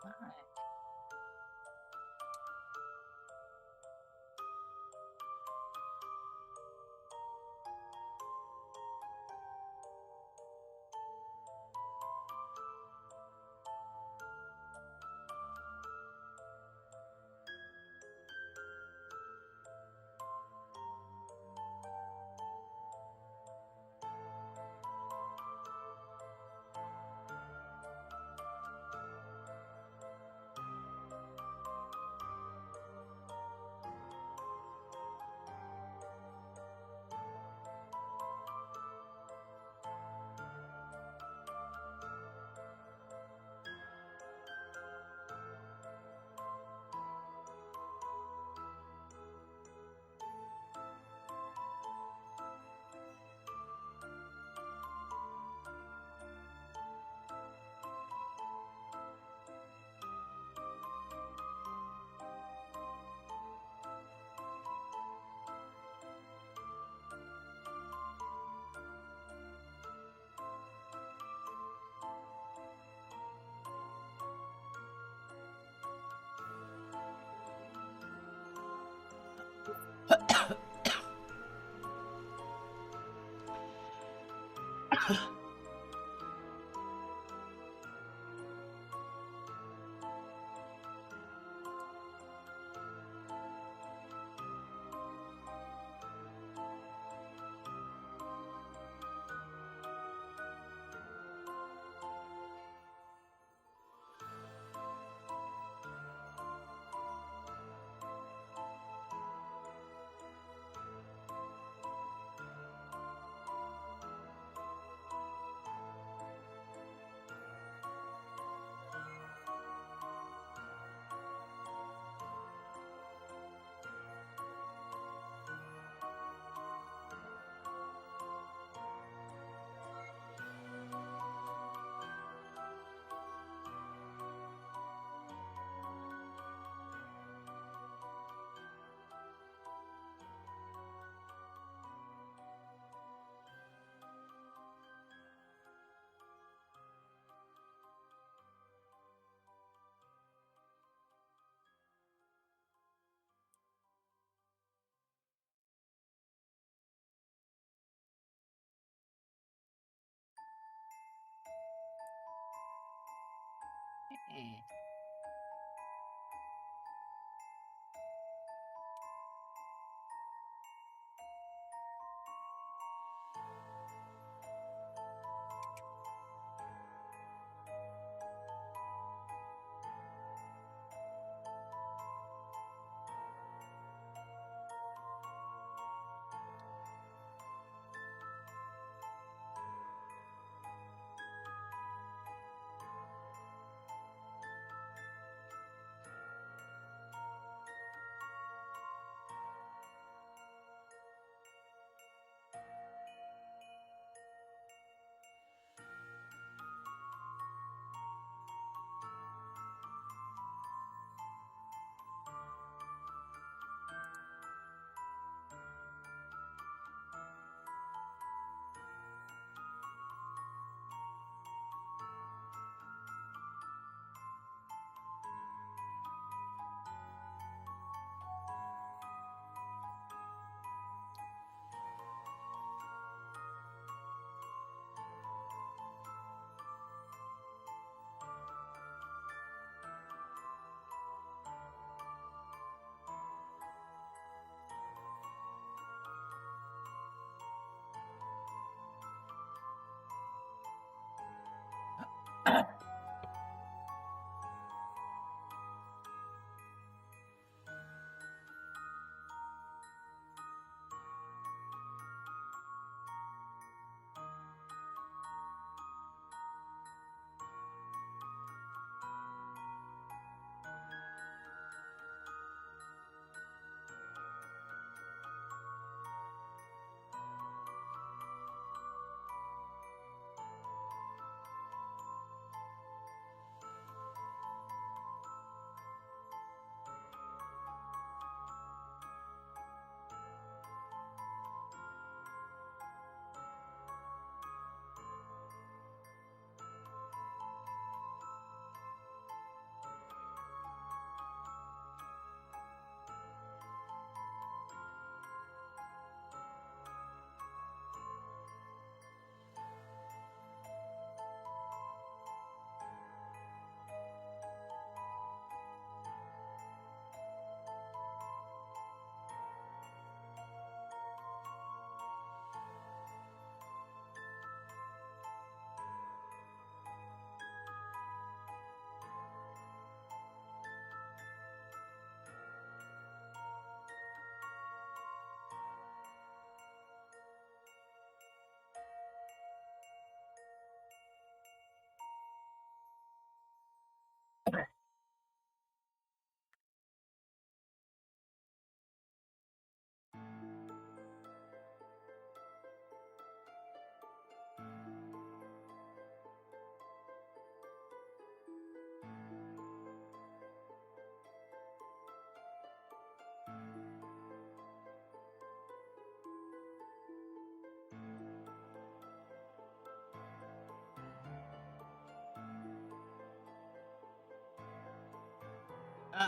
Alright. Hey.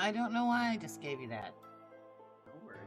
I don't know why I just gave you that. No worries.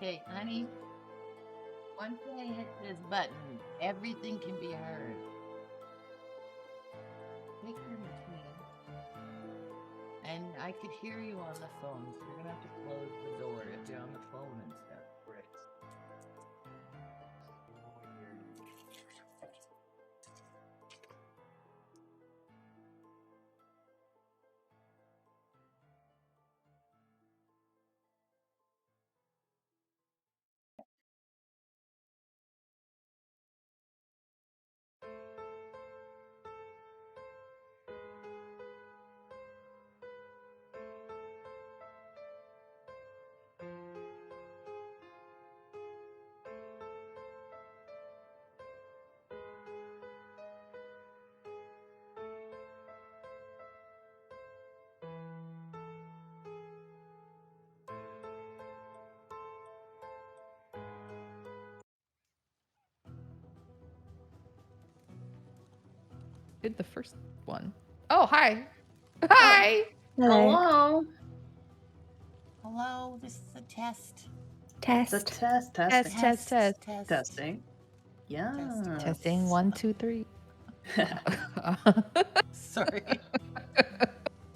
Okay, honey. Once I hit this button, everything can be heard. Take your machine. And I could hear you on the phone, so you're gonna have to close the door if you're on the phone and stuff. Right. Did the first one. Oh, hi. Hi. Hello. Hello, this is a test. It's a test. Testing. Test. Testing. Yeah. Testing 1, 2, 3. Sorry.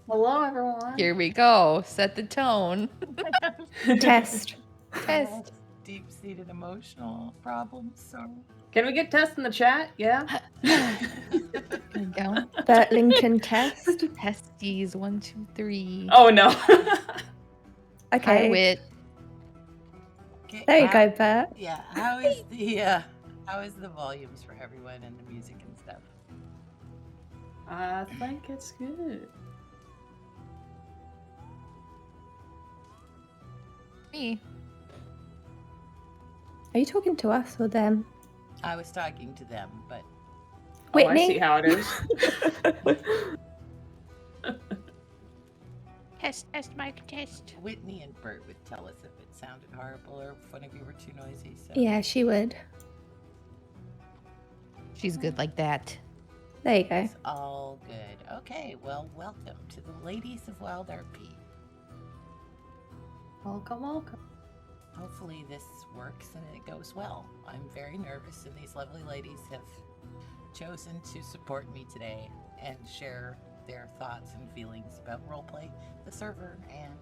Hello, everyone. Here we go. Set the tone. Test. Test. Deep-seated emotional problems. So. Can we get tests in the chat? Yeah. There you go. Burtlington test. Testes 1, 2, 3. Oh no. Hi, Okay. Wit. Okay, There you go, Bert. Yeah. How is the volumes for everyone and the music and stuff? I think it's good. Me. Are you talking to us or them? I was talking to them, but Oh, I Whitney? see how it is. Test, mic test. Whitney and Bert would tell us if it sounded horrible or if one of you were too noisy. So. Yeah, she would. She's good like that. There you go. It's all good. Okay, well, welcome to the ladies of WildRP. Welcome, welcome. Hopefully this works and it goes well. I'm very nervous, and these lovely ladies have chosen to support me today and share their thoughts and feelings about roleplay, the server, and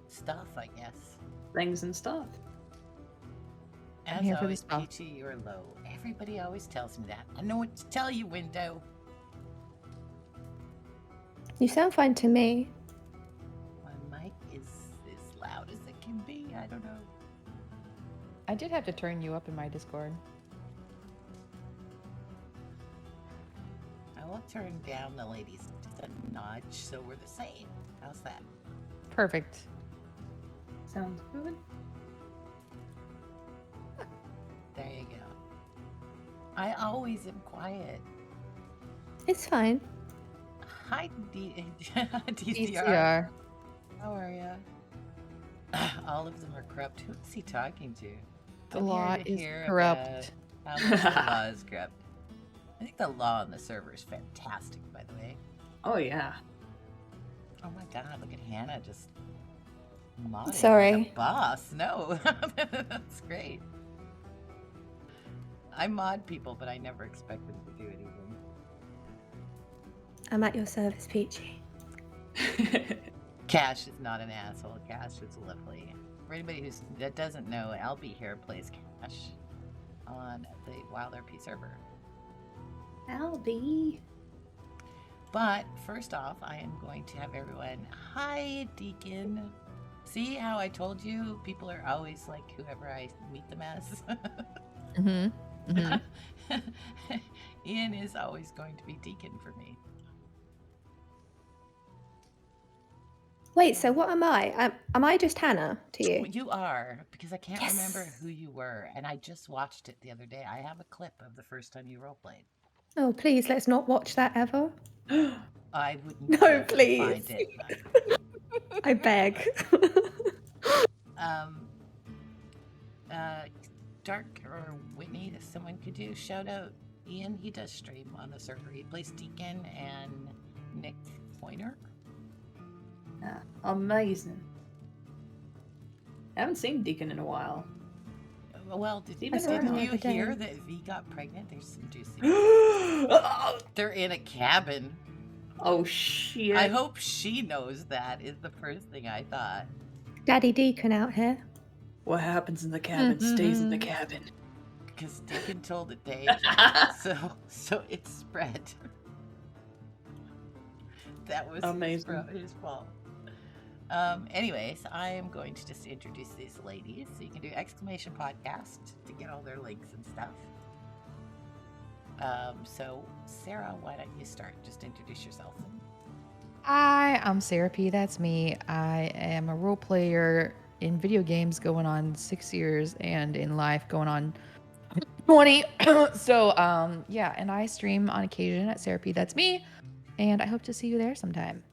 stuff, I guess. Things and stuff. As here for the always, stuff. Peachy, you're low. Everybody always tells me that. I know what to tell you, Window. You sound fine to me. My mic is as loud as it can be. I don't know. I did have to turn you up in my Discord. I will turn down the ladies just a notch so we're the same. How's that? Perfect. Sounds good. There you go. I always am quiet. It's fine. Hi, DCR. DCR. How are you? All of them are corrupt. Who is he talking to? The I'm here law to is hear corrupt. about how much the law is corrupt. I think the law on the server is fantastic, by the way. Oh yeah. Oh my god, look at Hannah just modding like Sorry. a boss. No, that's great. I mod people, but I never expect them to do anything. I'm at your service, Peachy. Cash is not an asshole. Cash is lovely. For anybody that doesn't know, LB here plays Cash on the WildRP server. Albie. But first off, I am going to have everyone. Hi, Deacon. See how I told you people are always like whoever I meet them as? Mm-hmm. Mm-hmm. Ian is always going to be Deacon for me. Wait, so what am I? Am I just Hannah to you? You are, because I can't remember Yes. who you were, and I just watched it the other day. I have a clip of the first time you roleplayed. Oh, please, let's not watch that ever. I wouldn't No, be able to please. find it. I beg. Dark or Whitney, if someone could do shout out Ian. He does stream on the server. He plays Deacon and Nick Pointer. Yeah, amazing. I haven't seen Deacon in a while. Well, did He you was on the other day. hear that V got pregnant? There's some juicy. Oh They're in a cabin. shit. I hope she knows that is the first thing I thought. Daddy Deacon out here. What happens in the cabin stays in the cabin. Because Deacon told it Dave, so it spread. That was Amazing. his fault. Anyways, I am going to just introduce these ladies. So you can do exclamation podcast to get all their links and stuff. So Sarah, why don't you start? Just introduce yourself. Hi, I'm Sarah P. That's me. I am a role player in video games going on 6 years and in life going on 20. So, yeah, and I stream on occasion at Sarah P. That's me. And I hope to see you there sometime.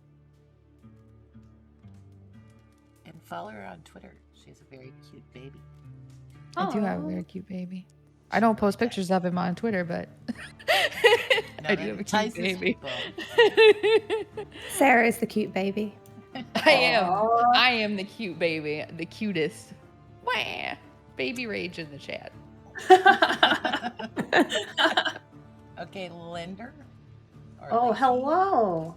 And follow her on Twitter. She has a very cute baby. I do have a Aw. very cute baby. I don't post pictures of him on Twitter, but No, I that do have a entices cute baby. people. Sarah is the cute baby. I am. Aw. I am the cute baby, the cutest. Wah! Baby rage in the chat. Okay, Linder. Or Oh, Lacey. hello.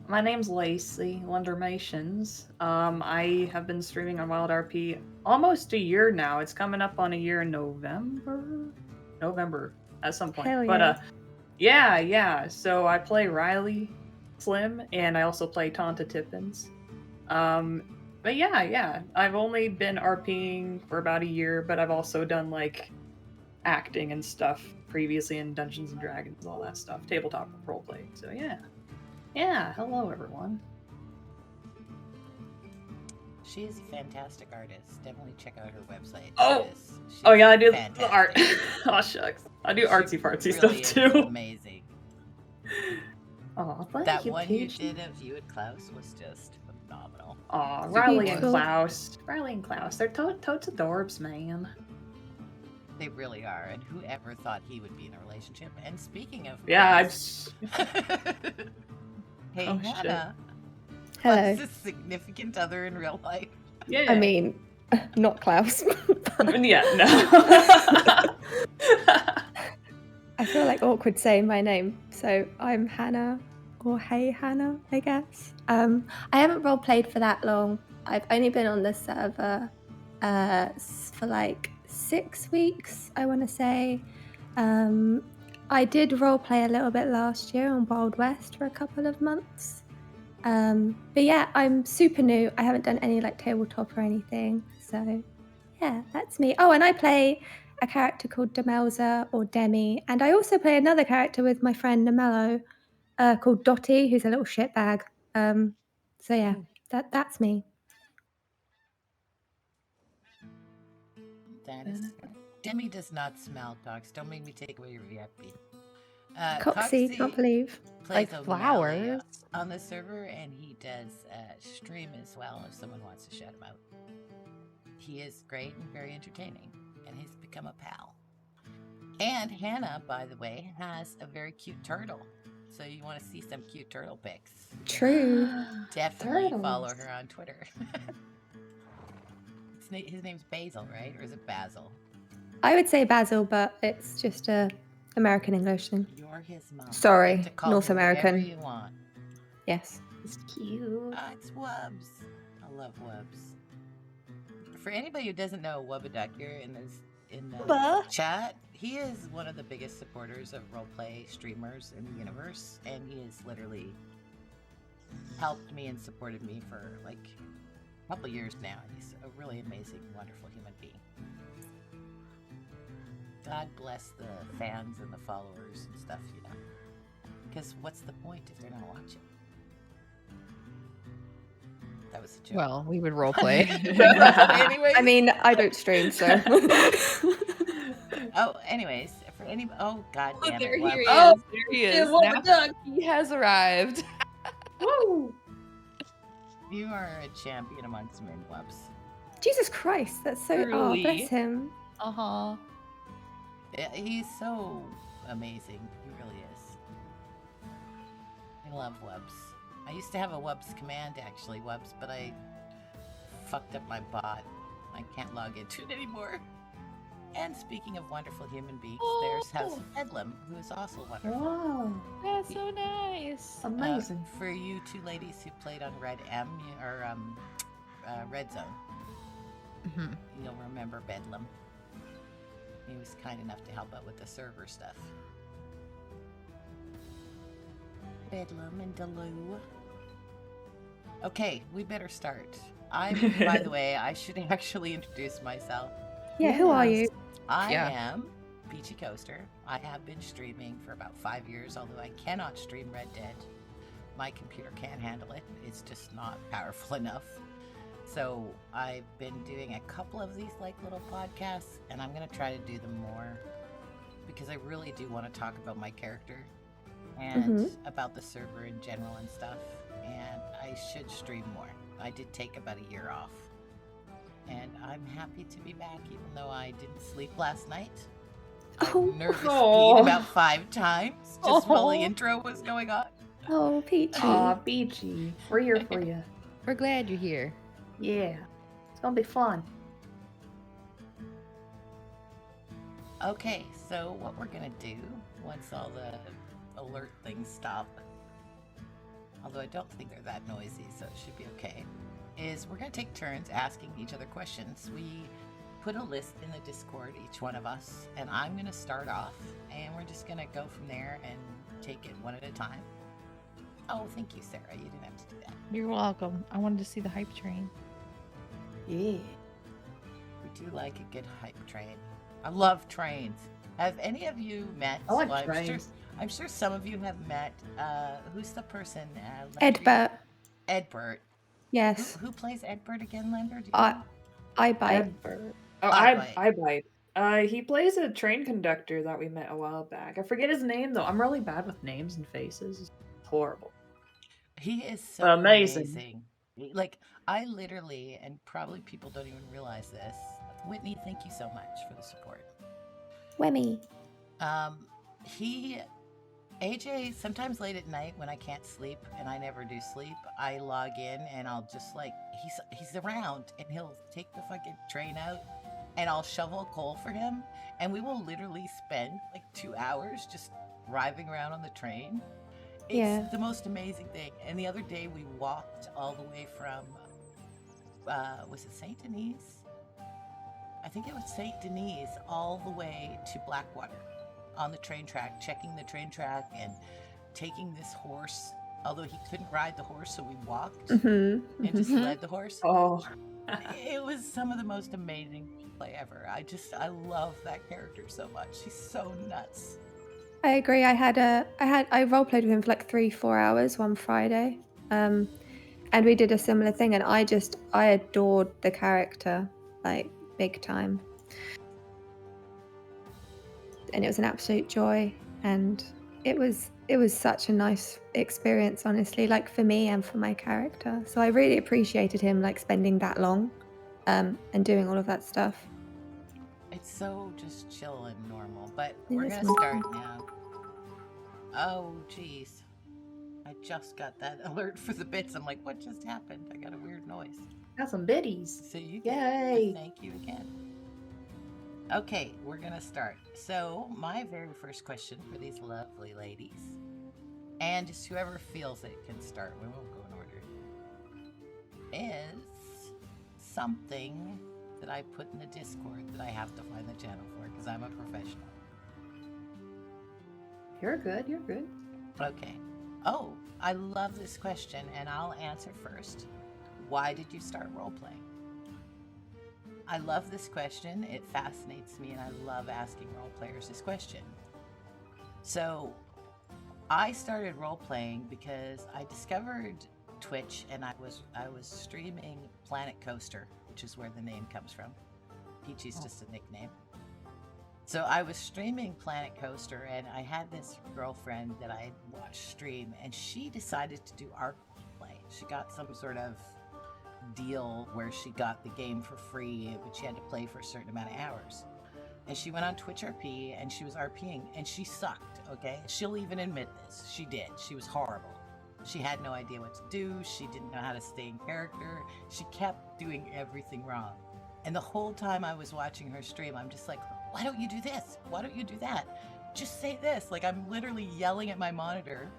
My name's Lacey, Lendermations. I have been streaming on WildRP almost a year now. It's coming up on a year in November at some point. Hell But yeah. yeah. So I play Riley Slim, and I also play Tonta Tippins. But yeah. I've only been RPing for about a year, but I've also done like acting and stuff previously in Dungeons and Dragons, all that stuff, tabletop roleplay. So yeah. Hello everyone. She is a fantastic artist. Definitely check out her website. Oh! She's Oh yeah, I do fantastic. the art. Oh shucks, I do artsy fartsy really stuff is too. amazing. Oh, thank That you, one you Peach. did of you and Klaus was just phenomenal. Aw, Super Riley and cool. Klaus. Riley and Klaus, they're totes adorbs, man. They really are. And whoever thought he would be in a relationship? And speaking of Yeah, I Klaus, hey Oh, shit. Hannah, Hello. what's his significant other in real life? yeah. I mean, not Klaus. yeah, no. I feel like awkward saying my name, so I'm Hannah, or Hey Hannah, I guess. I haven't role played for that long. I've only been on the server for like 6 weeks, I want to say. I did role play a little bit last year on Wild West for a couple of months. But yeah, I'm super new. I haven't done any like tabletop or anything, so Yeah, that's me. Oh, and I play a character called Demelza or Demi, and I also play another character with my friend Namello called Dottie, who's a little shitbag. So yeah, that's me. That is Demi does not smell, Cox. Don't make me take away your VIP. Coxie, can't believe. Plays Like O'Malley flowers. on the server, and he does stream as well if someone wants to shout him out. He is great and very entertaining, and he's become a pal. And Hannah, by the way, has a very cute turtle. So you want to see some cute turtle pics. True. Definitely Turtles. follow her on Twitter. His name's Basil, right? Or is it Basil? I would say Basil, but it's just a American English thing. You're his mom. Sorry, You get to call North him whatever American. you want. Yes. It's cute. It's Wubs. I love Wubs. For anybody who doesn't know Wubbaduck here in the chat, he is one of the biggest supporters of roleplay streamers in the universe, and he has literally helped me and supported me for like a couple years now. He's a really amazing, wonderful human being. God bless the fans and the followers and stuff, you know. Because what's the point if they're not watching? That was a joke. Well, we would roleplay. Anyways. I mean, I don't stream, so. Anyways, for any god damn it, There he Wub. is. Oh, There he is. what Now the duck? he has arrived. Woo! You are a champion amongst men, Wubs. Jesus Christ, that's so. Truly. Oh, bless him. Uh-huh. He's so amazing. He really is. I love Wubs. I used to have a Wubs command, actually, Wubs, but I fucked up my bot. I can't log into it anymore. And speaking of wonderful human beings, there's House of Bedlam, who is also wonderful. Wow. That's so nice. Amazing. For you two ladies who played on Red Red Zone, Mhm. you'll remember Bedlam. He was kind enough to help out with the server stuff. Bedlam and Delou. Okay, we better start. By the way, I should actually introduce myself. Yeah, who are you? I Yeah. am Peachy Coaster. I have been streaming for about 5 years, although I cannot stream Red Dead. My computer can't handle it. It's just not powerful enough. So I've been doing a couple of these like little podcasts, and I'm gonna try to do them more because I really do want to talk about my character and about the server in general and stuff. And I should stream more. I did take about a year off, and I'm happy to be back, even though I didn't sleep last night. I Oh. nervous Aw. peed about 5 times just while the Aw. intro was going on. Oh, Peachy. Aw, Beachy. We're here for you. We're glad you're here. Yeah. It's gonna be fun. Okay, so what we're gonna do once all the alert things stop, although I don't think they're that noisy, so it should be okay, is we're gonna take turns asking each other questions. We put a list in the Discord, each one of us, and I'm gonna start off, and we're just gonna go from there and take it one at a time. Oh, thank you, Sarah. You didn't have to do that. You're welcome. I wanted to see the hype train. Yeah. We do like a good hype train. I love trains. Have any of you met? I like well, trains. I'm sure some of you have met. Who's the person? Edbert. Edbert. Yes. Who plays Edbert again, Lender? Do you know? I bite. Edbert. Oh, I I bite. He plays a train conductor that we met a while back. I forget his name though. I'm really bad with names and faces. It's horrible. He is so Amazing. amazing. Like, I literally, and probably people don't even realize this. Whitney, thank you so much for the support. Wemmy. AJ, sometimes late at night when I can't sleep, and I never do sleep, I log in and I'll just like, he's around and he'll take the fucking train out and I'll shovel coal for him, and we will literally spend like 2 hours just driving around on the train. It's Yeah. the most amazing thing. And the other day we walked all the way from, was it St. Denis? I think it was St. Denis all the way to Blackwater on the train track, checking the train track and taking this horse, although he couldn't ride the horse, so we walked and just led the horse. Oh, It was some of the most amazing play ever. I love that character so much. She's so nuts. I agree. I role played with him for like 3-4 hours one Friday, and we did a similar thing. And I adored the character like big time, and it was an absolute joy. And it was such a nice experience, honestly, like for me and for my character. So I really appreciated him like spending that long, and doing all of that stuff. It's so just chill and normal. But It we're is gonna start now. Oh, jeez. I just got that alert for the bits. I'm like, what just happened? I got a weird noise. Got some biddies. So you get Yay! thank you again. Okay, we're gonna start. So my very first question for these lovely ladies, and just whoever feels it can start. We won't go in order. Is something that I put in the Discord that I have to find the channel for because I'm a professional. You're good. You're good. Okay. Oh, I love this question, and I'll answer first. Why did you start role playing? I love this question. It fascinates me, and I love asking role players this question. So, I started role playing because I discovered Twitch, and I was streaming Planet Coaster, which is where the name comes from. Peachy's just a nickname. So I was streaming Planet Coaster, and I had this girlfriend that I watched stream, and she decided to do ARC play. She got some sort of deal where she got the game for free, but she had to play for a certain amount of hours. And she went on TwitchRP, and she was RPing, and she sucked, okay? She'll even admit this. She did. She was horrible. She had no idea what to do. She didn't know how to stay in character. She kept doing everything wrong. And the whole time I was watching her stream, I'm just like, why don't you do this? Why don't you do that? Just say this. Like, I'm literally yelling at my monitor.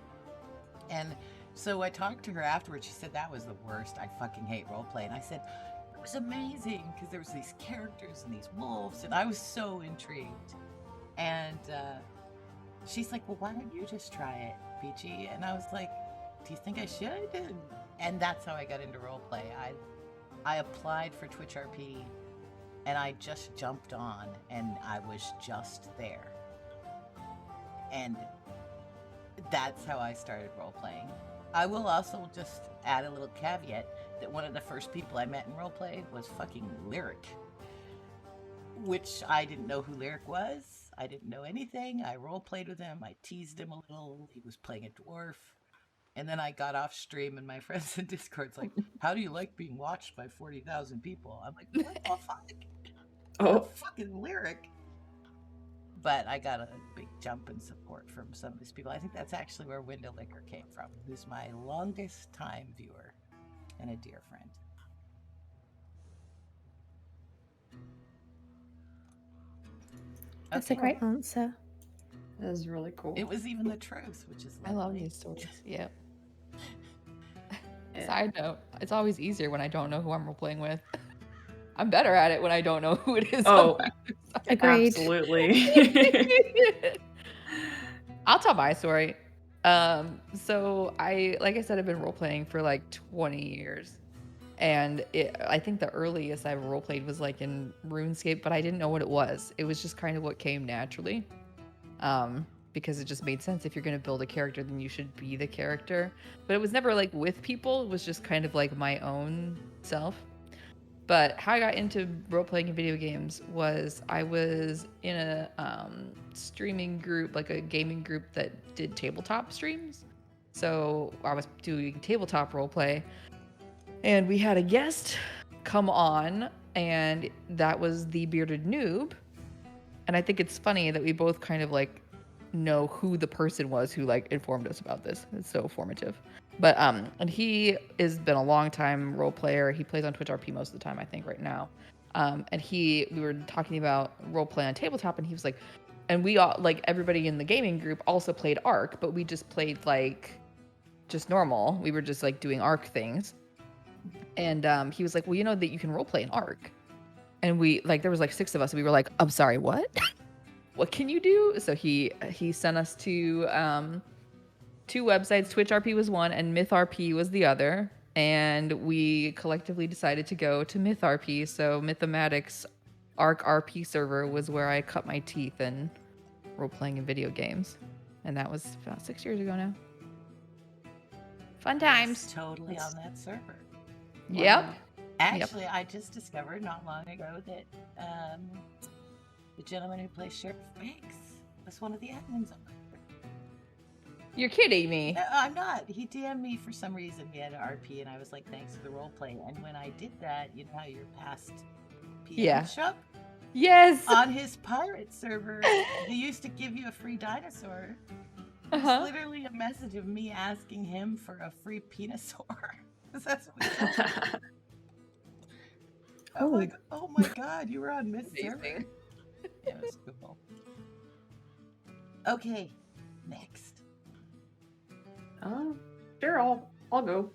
And so I talked to her afterwards. She said, that was the worst. I fucking hate roleplay. And I said, it was amazing because there was these characters and these wolves. And I was so intrigued. And she's like, well, why don't you just try it, Peachy? And I was like, do you think I should? And that's how I got into roleplay. I applied for TwitchRP, and I just jumped on, and I was just there. And that's how I started role-playing. I will also just add a little caveat that one of the first people I met in roleplay was fucking Lyric, which I didn't know who Lyric was. I didn't know anything. I role-played with him. I teased him a little. He was playing a dwarf. And then I got off stream, and my friends in Discord's like, how do you like being watched by 40,000 people? I'm like, what the fuck? Oh, fucking Lyric. But I got a big jump in support from some of these people. I think that's actually where Window Liquor came from, who's my longest time viewer and a dear friend. That's a great answer. That is really cool. It was even the truth, which is lovely. I love these stories. Yep. Side note, it's always easier when I don't know who I'm role playing with. I'm better at it when I don't know who it is. Oh, agreed. Absolutely. I'll tell my story. So like I said, I've been role playing for like 20 years. And I think the earliest I role played was like in RuneScape, but I didn't know what it was. It was just kind of what came naturally. Because it just made sense. If you're going to build a character, then you should be the character. But it was never like with people. It was just kind of like my own self. But how I got into role-playing in video games was I was in a streaming group, like a gaming group that did tabletop streams. So I was doing tabletop roleplay. And we had a guest come on, and that was the Bearded Noob. And I think it's funny that we both kind of like know who the person was who like informed us about this. It's so formative. But and he has been a long time role player. He plays on TwitchRP most of the time, I think, right now. And we were talking about role play on tabletop, and he was like, and we all like everybody in the gaming group also played ARC, but we just played like just normal. We were just like doing ARC things. And he was like, well, you know that you can role play in ARC. And we like there was like 6 of us, and we were like, I'm sorry, what? What can you do? So he sent us to 2 websites. TwitchRP was one, and MythRP was the other. and we collectively decided to go to MythRP. So Mythomatic's Arc RP server was where I cut my teeth in role-playing in video games. And that was about 6 years ago now. Fun I was times. totally on that server. Yep. Wow. Actually, I just discovered not long ago that the gentleman who plays Sheriff Banks was one of the admins on my server. You're kidding me. No, I'm not. He DM'd me for some reason. He had an RP, and I was like, thanks for the roleplay. And when I did that, you know how your past PM Yeah. shop? Yes. On his pirate server, they used to give you a free dinosaur. It's literally a message of me asking him for a free penosaur. That's what we said. I'm like, oh my god, you were on Myth server. Amazing. Yeah, it was cool. Okay, next. Sure, I'll go.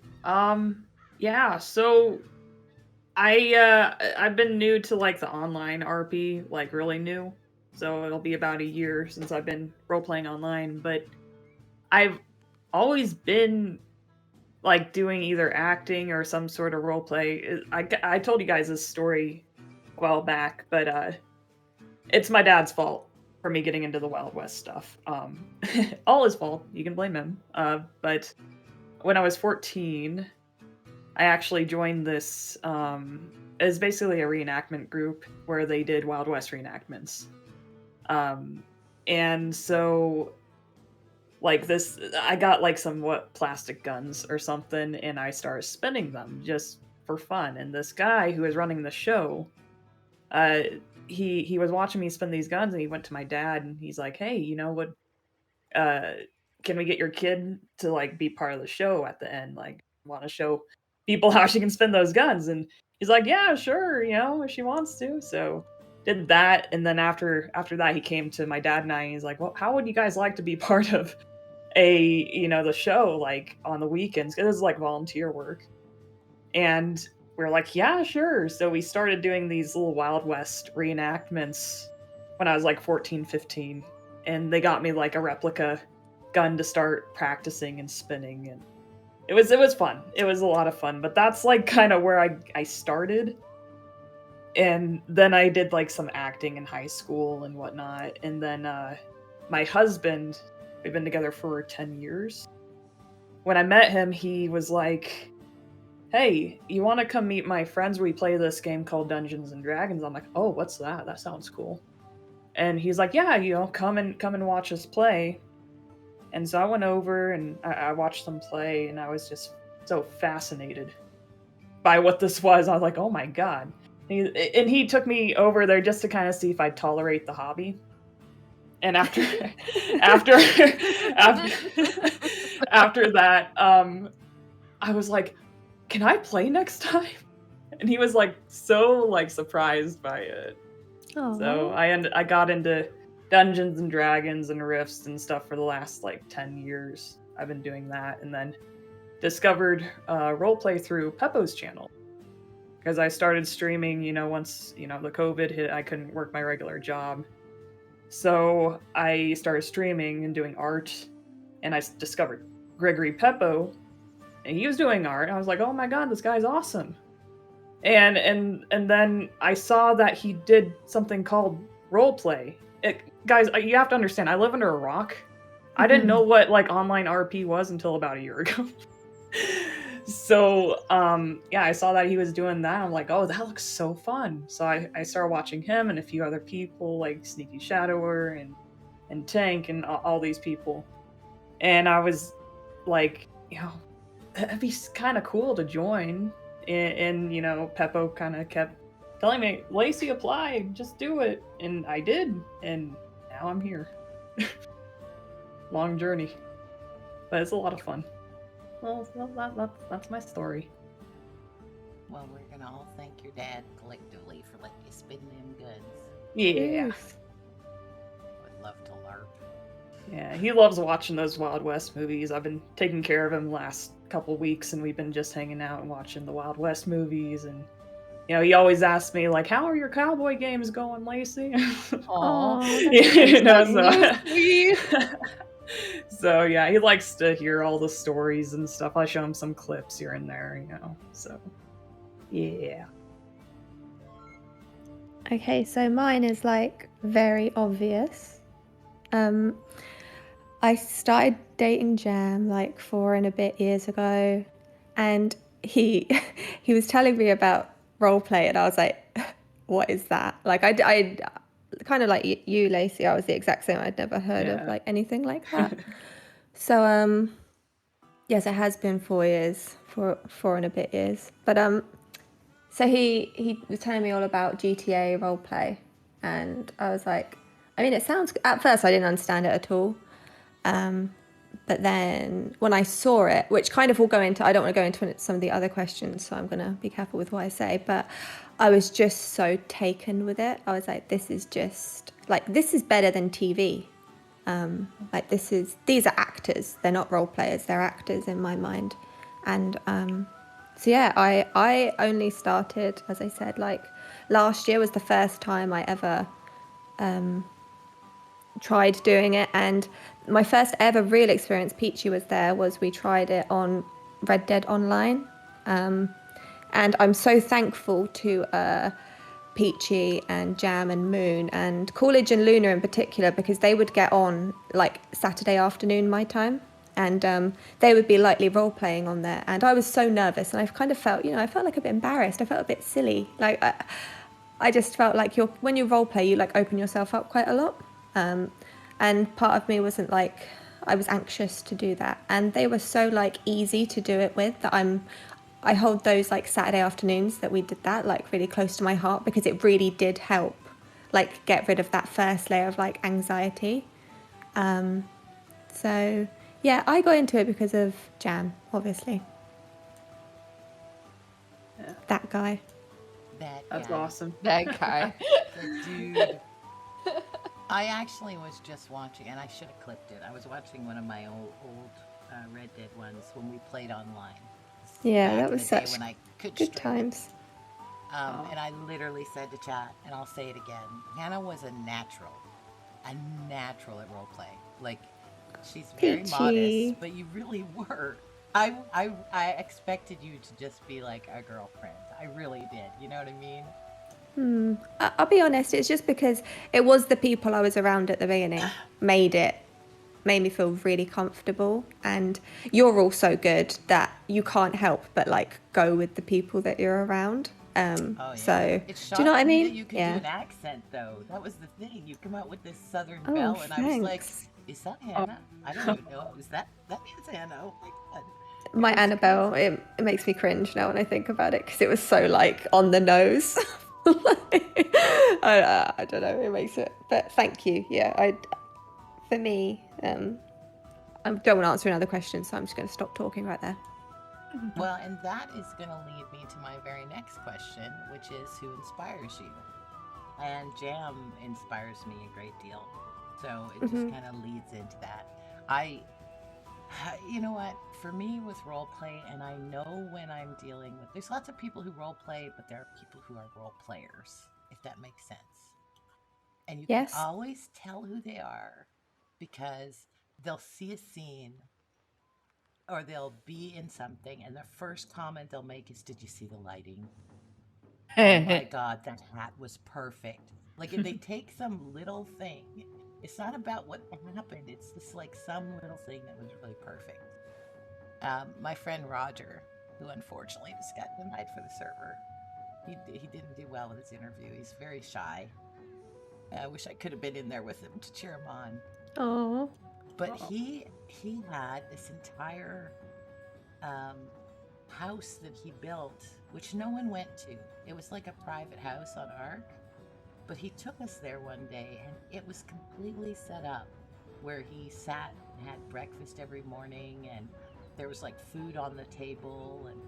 Yeah, so I've been new to like the online RP, like really new. So it'll be about a year since I've been role playing online, but I've always been like doing either acting or some sort of role play. I told you guys this story a while back, but it's my dad's fault for me getting into the Wild West stuff. All his fault. You can blame him. But when I was 14, I actually joined this. It's basically a reenactment group where they did Wild West reenactments. And so, like this, I got like some plastic guns or something, and I started spinning them just for fun. And this guy who was running the show, he was watching me spin these guns, and he went to my dad and he's like, hey, you know what, can we get your kid to like be part of the show at the end, like want to show people how she can spin those guns? And he's like, yeah, sure, you know, if she wants to. So did that, and then after that he came to my dad and I, and he's like, well, how would you guys like to be part of the show, like on the weekends, because this is like volunteer work? And we're like, yeah, sure. So we started doing these little Wild West reenactments when I was like 14, 15. And they got me like a replica gun to start practicing and spinning. And it was fun. It was a lot of fun. But that's like kind of where I started. And then I did like some acting in high school and whatnot. And then my husband, we've been together for 10 years. When I met him, he was like, hey, you want to come meet my friends? We play this game called Dungeons and Dragons. I'm like, oh, what's that? That sounds cool. And he's like, yeah, you know, come and watch us play. And so I went over and I watched them play, and I was just so fascinated by what this was. I was like, oh my god. And he took me over there just to kind of see if I'd tolerate the hobby. And after that, I was like, can I play next time? And he was like so like surprised by it. Aww. So I got into Dungeons and Dragons and Rifts and stuff for the last like 10 years. I've been doing that, and then discovered roleplay through Peppo's channel. Because I started streaming, you know, once, you know, the COVID hit, I couldn't work my regular job. So I started streaming and doing art, and I discovered Gregory Peppo, and he was doing art. I was like, oh my god, this guy's awesome. And then I saw that he did something called roleplay. Guys, you have to understand, I live under a rock. I didn't know what like online RP was until about a year ago. So yeah, I saw that he was doing that. I'm like, oh, that looks so fun. So I started watching him and a few other people like Sneaky Shadower and Tank and all these people. And I was like, you know, that'd be kind of cool to join. And you know, Peppo kind of kept telling me, Lacey, apply, just do it. And I did, and now I'm here. Long journey, but it's a lot of fun. Well, that's my story. Well, we're gonna all thank your dad collectively for letting you spin them goods. Yeah. Would love to LARP. Yeah, he loves watching those Wild West movies. I've been taking care of him last couple weeks, and we've been just hanging out and watching the Wild West movies. And you know, he always asks me like, "How are your cowboy games going, Lacey?" Aww. You know, So yeah, he likes to hear all the stories and stuff. I show him some clips here and there, So yeah. Okay, so mine is like very obvious. I started dating Jam like 4 and a bit years ago, and he he was telling me about roleplay, and I was like, "What is that?" Like I kind of like you, Lacey. I was the exact same. I'd never heard of Yeah. like anything like that. So yes, it has been 4 years, 4 and a bit years. But so he was telling me all about GTA roleplay, and I was like, I mean, it sounds. At first, I didn't understand it at all. But then when I saw it, which kind of will go into, I don't want to go into some of the other questions, so I'm going to be careful with what I say, but I was just so taken with it. I was like, this is just, like, this is better than TV. Like, these are actors. They're not role players. They're actors in my mind. And so, yeah, I only started, as I said, like, last year was the first time I ever tried doing it, and my first ever real experience, Peachy was there, was we tried it on Red Dead Online, and I'm so thankful to Peachy and Jam and Moon and Coolidge and Luna in particular, because they would get on like Saturday afternoon my time, and they would be lightly role playing on there, and I was so nervous, and I kind of felt, I felt like a bit embarrassed. I felt a bit silly, like I just felt like when you role play, you like open yourself up quite a lot. And part of me wasn't like, I was anxious to do that. And they were so like easy to do it with that I hold those like Saturday afternoons that we did that like really close to my heart, because it really did help like get rid of that first layer of like anxiety. So yeah, I got into it because of Jam, obviously. Yeah. That guy. That's awesome. That guy. The dude. I actually was just watching, and I should have clipped it. I was watching one of my old Red Dead ones when we played online. Yeah, back that in was the day such when I could good stream. times. And I literally said to chat, and I'll say it again, Hannah was a natural at roleplay. Like, she's very Peachy. modest, but you really were. I expected you to just be like a girlfriend. I really did. You know what I mean? I'll be honest, it's just because it was the people I was around at the beginning made me feel really comfortable, and you're all so good that you can't help but like go with the people that you're around. Oh yeah. So It do you know what I shocked me mean? that you could do an accent though. That was the thing. You come out with this southern Oh, belle, and I was like, thanks. "Is that Hannah? I don't even know. Is that means Hannah? Oh my god." My was Annabelle, crazy. it makes me cringe now when I think about it, because it was so like on the nose. I don't know, it makes it. But thank you. Yeah, for me, I don't want to answer another question, so I'm just going to stop talking right there. Well, and that is going to lead me to my very next question, which is who inspires you? And Jam inspires me a great deal. So it just kind of leads into that. You know what? For me with role play, and I know when I'm dealing with, there's lots of people who role play, but there are people who are role players, if that makes sense. And you can Yes. always tell who they are because they'll see a scene or they'll be in something, and the first comment they'll make is, "Did you see the lighting? Oh my God, that hat was perfect." Like, if they take some little thing, it's not about what happened, it's just like some little thing that was really perfect. My friend Roger, who unfortunately just got denied for the server, he didn't do well with his interview. He's very shy. I wish I could have been in there with him to cheer him on. Oh. But he had this entire house that he built, which no one went to. It was like a private house on Ark. But he took us there one day, and it was completely set up where he sat and had breakfast every morning, and there was like food on the table, and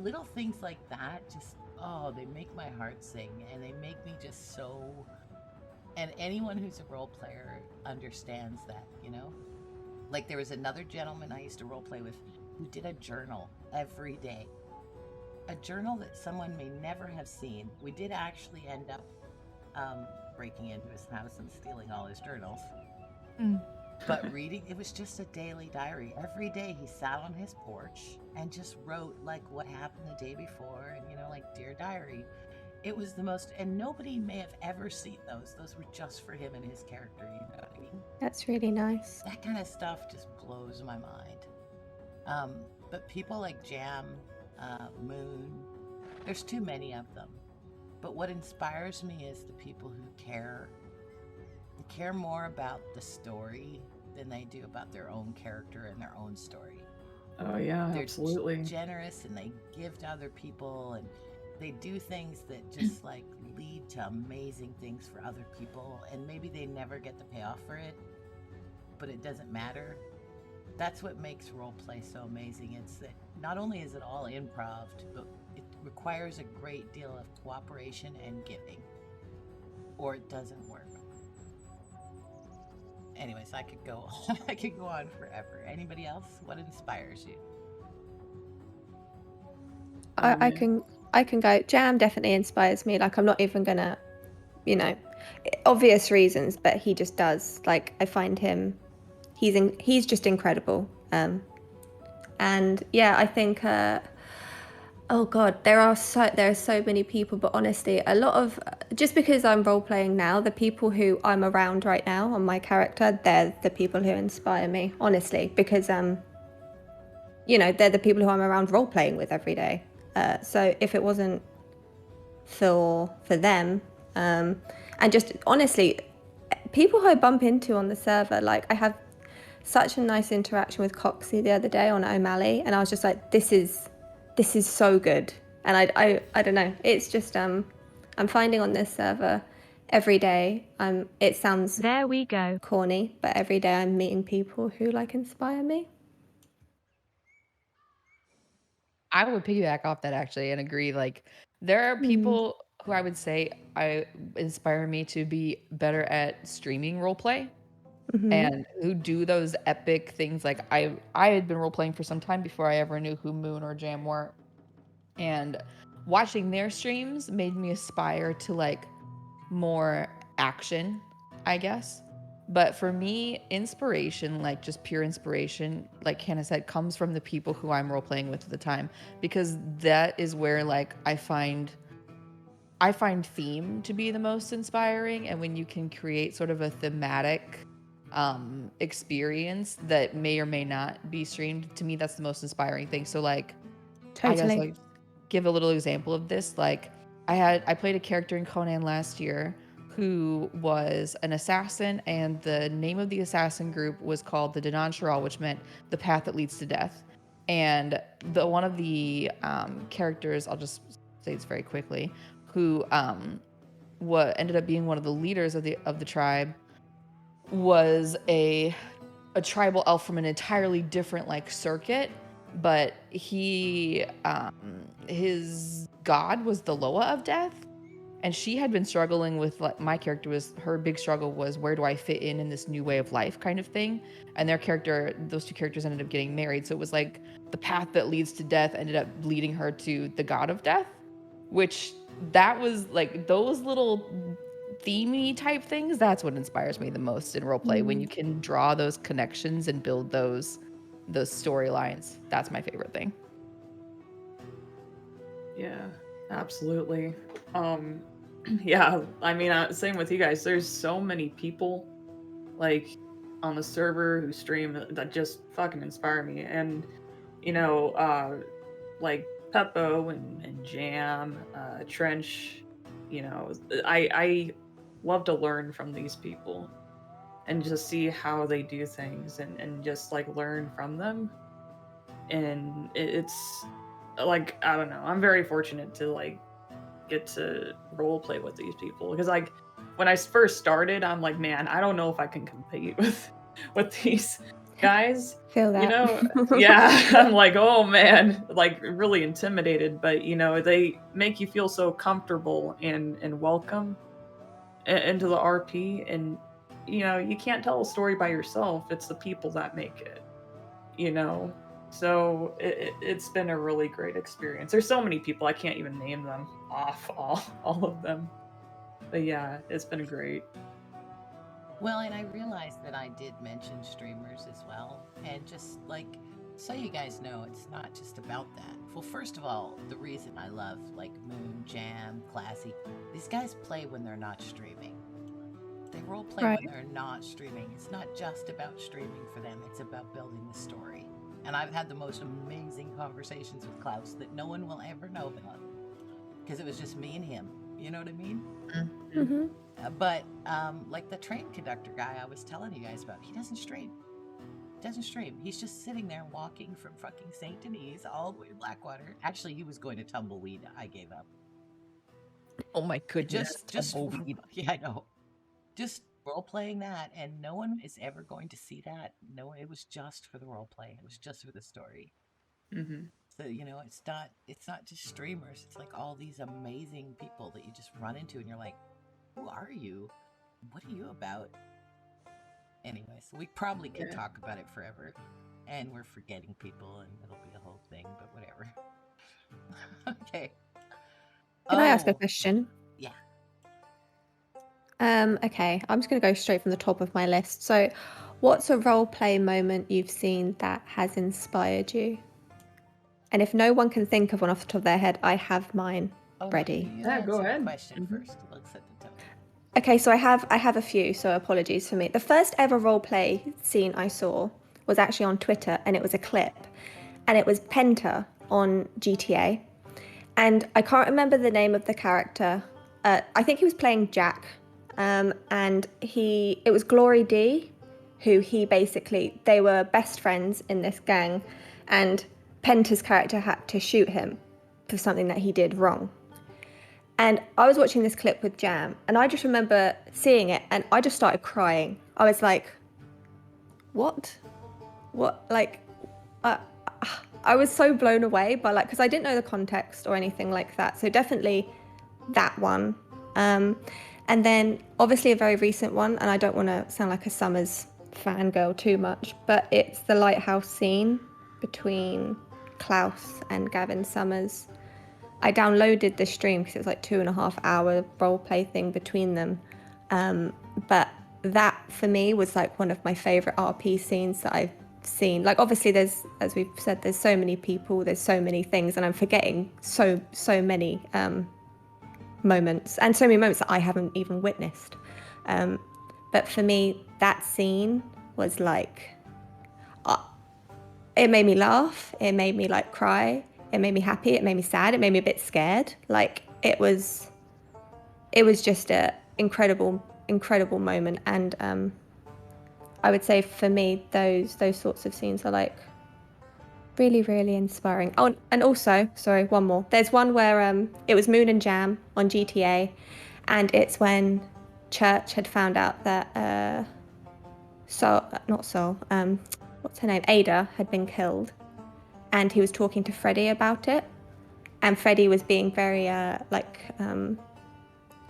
little things like that just, oh, they make my heart sing, and they make me just so. And anyone who's a role player understands that, Like, there was another gentleman I used to role play with who did a journal every day. A journal that someone may never have seen. We did actually end up breaking into his house and stealing all his journals. But reading, it was just a daily diary. Every day he sat on his porch and just wrote like what happened the day before, and like Dear Diary. It was the most, and nobody may have ever seen those. Those were just for him and his character, you know what I mean? That's really nice. That kind of stuff just blows my mind. But people like Jam, Moon, there's too many of them. But what inspires me is the people who care. They care more about the story than they do about their own character and their own story. Oh yeah, They're absolutely. generous, and they give to other people, and they do things that just like lead to amazing things for other people, and maybe they never get the payoff for it, but it doesn't matter. That's what makes roleplay so amazing. It's that not only is it all improv, but it requires a great deal of cooperation and giving, or it doesn't work. Anyways, I could go I could go on forever. Anybody else? What inspires you? I can go. Jam definitely inspires me. Like, I'm not even gonna, obvious reasons, but he just does. Like, I find him, he's just incredible. And yeah, I think oh god, there are so many people, but honestly, a lot of, just because I'm role playing now, the people who I'm around right now on my character, they're the people who inspire me, honestly, because they're the people who I'm around role playing with every day. So if it wasn't for them, and just honestly, people who I bump into on the server, like I have such a nice interaction with Coxie the other day on O'Malley, and I was just like, this is so good. And I don't know, it's just I'm finding on this server every day, it sounds There we go. corny, but every day I'm meeting people who like inspire me. I would piggyback off that actually and agree. Like, there are people who I would say inspire me to be better at streaming roleplay and who do those epic things. Like, I had been role playing for some time before I ever knew who Moon or Jam were, and watching their streams made me aspire to like more action, I guess. But for me, inspiration, like just pure inspiration, like Hannah said, comes from the people who I'm role playing with at the time, because that is where like I find theme to be the most inspiring. And when you can create sort of a thematic experience that may or may not be streamed, to me that's the most inspiring thing. So like, Totally. I guess like give a little example of this. Like, I played a character in Conan last year who was an assassin, and the name of the assassin group was called the Danan Sharal, which meant the path that leads to death. And one of the characters, I'll just say this very quickly, who what ended up being one of the leaders of the tribe, was a tribal elf from an entirely different like circuit, but he his god was the Loa of death. And she had been struggling with, like, my character was, her big struggle was, where do I fit in this new way of life kind of thing. And those two characters ended up getting married. So it was like the path that leads to death ended up leading her to the god of death, which that was like those little themey type things. That's what inspires me the most in roleplay, when you can draw those connections and build those storylines. That's my favorite thing. Yeah, absolutely. Yeah, I mean, same with you guys. There's so many people, like, on the server who stream that just fucking inspire me. And, like Peppo and Jam, Trench, I love to learn from these people and just see how they do things and just, like, learn from them. And it's, like, I don't know, I'm very fortunate to, like, get to role play with these people, because like when I first started, I'm like, man, I don't know if I can compete with these guys. Feel that. Yeah, I'm like, oh man, like really intimidated. But they make you feel so comfortable and welcome into the RP, and you can't tell a story by yourself. It's the people that make it. So it's been a really great experience. There's so many people, I can't even name them off, all of them. But yeah, it's been great. Well, and I realized that I did mention streamers as well. And just like, so you guys know, it's not just about that. Well, first of all, the reason I love like Moon, Jam, Classy, these guys play when they're not streaming. They role play Right. when they're not streaming. It's not just about streaming for them, it's about building the story. And I've had the most amazing conversations with Klaus that no one will ever know about because it was just me and him. You know what I mean? Hmm. But like the train conductor guy I was telling you guys about, he doesn't stream. Doesn't stream. He's just sitting there walking from fucking St. Denis all the way to Blackwater. Actually, he was going to Tumbleweed. I gave up. Oh my goodness. Just Tumbleweed. yeah, I know. Just role playing that, and no one is ever going to see that. No, it was just for the role play. It was just for the story. Mm-hmm. So it's not just streamers. It's like all these amazing people that you just run into, and you're like, who are you? What are you about? Anyways, we probably could Yeah. talk about it forever, and we're forgetting people, and it'll be a whole thing. But whatever. Okay. Can I ask a Oh, question? yeah. Okay, I'm just going to go straight from the top of my list. So, what's a role play moment you've seen that has inspired you? And if no one can think of one off the top of their head, I have mine Oh, ready. you Yeah, go answer the ahead. question Mhm. first. Let's set the tone. Okay, so I have a few, so apologies for me. The first ever role play scene I saw was actually on Twitter, and it was a clip, and it was Penta on GTA, and I can't remember the name of the character. I think he was playing Jack, and it was Glory D, who they were best friends in this gang, and Penta's character had to shoot him for something that he did wrong. And I was watching this clip with Jam, and I just remember seeing it, and I just started crying. I was like, "What? What?" Like, uh, I was so blown away by because I didn't know the context or anything like that. So definitely that one. And then obviously a very recent one, and I don't want to sound like a Summers fangirl too much, but it's the lighthouse scene between Klaus and Gavin Summers. I downloaded the stream because it was like 2.5 hour role play thing between them. But that for me was like one of my favorite RP scenes that I've seen. Like obviously there's, as we've said, there's so many people, there's so many things, and I'm forgetting so many moments, and so many moments that I haven't even witnessed. But for me, that scene was like, it made me laugh, it made me like cry, it made me happy, it made me sad, it made me a bit scared. Like it was just a incredible moment. And I would say for me those sorts of scenes are like really inspiring. Oh, and also, sorry, one more. There's one where it was Moon and Jam on GTA, and it's when Church had found out that what's her name? Ada had been killed, and he was talking to Freddie about it, and Freddie was being very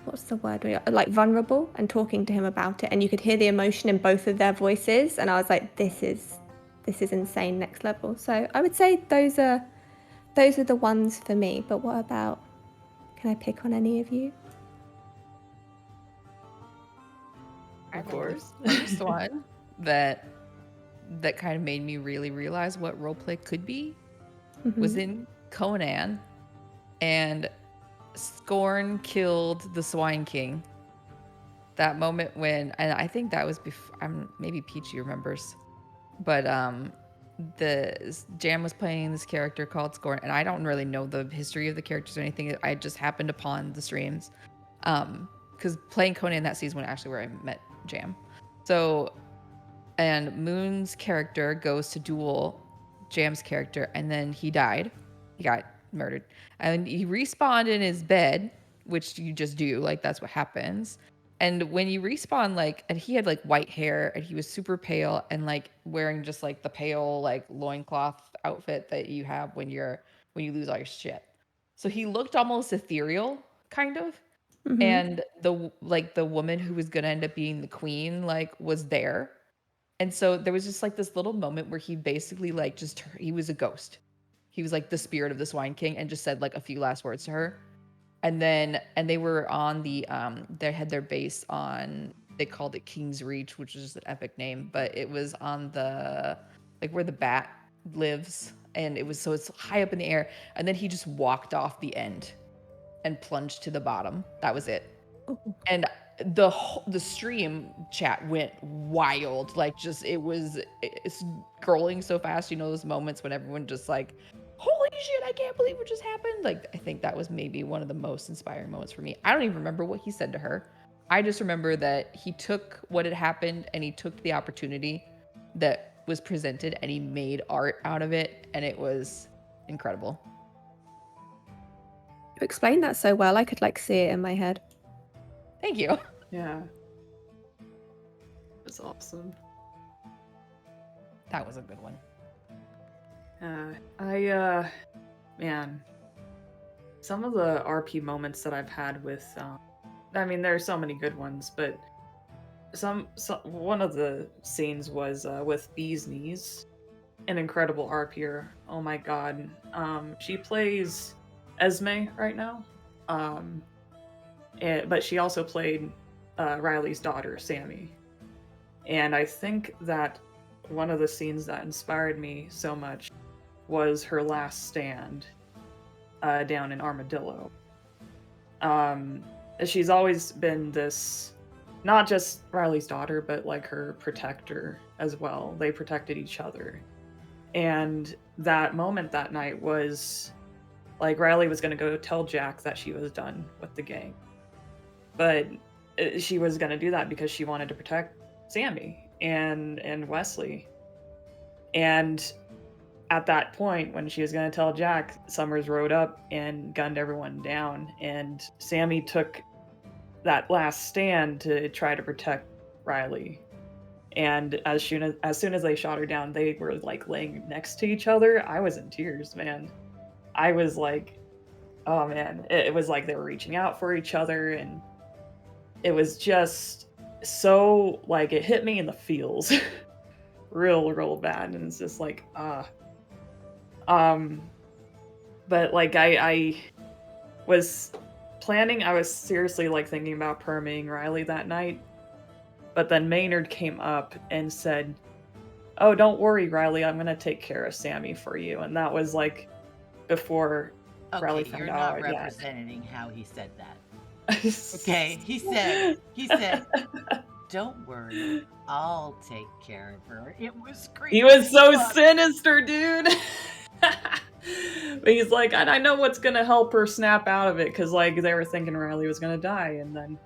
what's the word? Like vulnerable and talking to him about it, and you could hear the emotion in both of their voices, and I was like, this is insane, next level. So I would say those are the ones for me. But what about, can I pick on any of you? Of course. The first one that kind of made me really realize what roleplay could be was in Conan, and Scorn killed the Swine King. That moment when, and I think that was before, maybe Peachy remembers, but the Jam was playing this character called Scorn, and I don't really know the history of the characters or anything. I just happened upon the streams, because playing Conan that season was actually where I met Jam. So, and Moon's character goes to duel Jam's character, and then he died. He got murdered, and he respawned in his bed, which you just do, like that's what happens. And when you respawn, like, and he had like white hair, and he was super pale, and like wearing just like the pale like loincloth outfit that you have when you lose all your shit. So he looked almost ethereal, kind of. And the woman who was gonna end up being the queen like was there. And so there was just like this little moment where he basically like he was a ghost. He was like the spirit of the Swine King, and just said like a few last words to her. And they were on they had their base on they called it King's Reach, which is just an epic name, but it was on the like where the bat lives, and it was so it's high up in the air, and then he just walked off the end and plunged to the bottom. That was it. And the stream chat went wild. Like just it's scrolling so fast. You know those moments when everyone just like, holy shit, I can't believe what just happened. Like I think that was maybe one of the most inspiring moments for me. I don't even remember what he said to her. I just remember that he took what had happened and he took the opportunity that was presented and he made art out of it, and it was incredible. You explained that so well, I could like see it in my head. Thank you. Yeah. That's awesome. That was a good one. Man, some of the RP moments that I've had with, I mean, there are so many good ones, but one of the scenes was with Bee's Knees, an incredible RPer. Oh my god. She plays Esme right now, but she also played Riley's daughter, Sammy. And I think that one of the scenes that inspired me so much was her last stand down in Armadillo. She's always been this, not just Riley's daughter, but like her protector as well. They protected each other. And that moment that night was like Riley was going to go tell Jack that she was done with the gang. But she was going to do that because she wanted to protect Sammy and Wesley. And at that point, when she was going to tell Jack, Summers rode up and gunned everyone down. And Sammy took that last stand to try to protect Riley. And as soon as they shot her down, they were like laying next to each other. I was in tears, man. I was like, oh man. It was like they were reaching out for each other, and it was just so like it hit me in the feels real bad. And it's just like but like I was planning, I was seriously like thinking about perming Riley that night, but then Maynard came up and said, oh, don't worry, Riley, I'm gonna take care of Sammy for you. And that was like before Riley found you're out. not representing how he said that. Okay, he said, don't worry, I'll take care of her. It was creepy. He was so sinister, dude. But he's like, I know what's gonna help her snap out of it, because like they were thinking Riley was gonna die, and then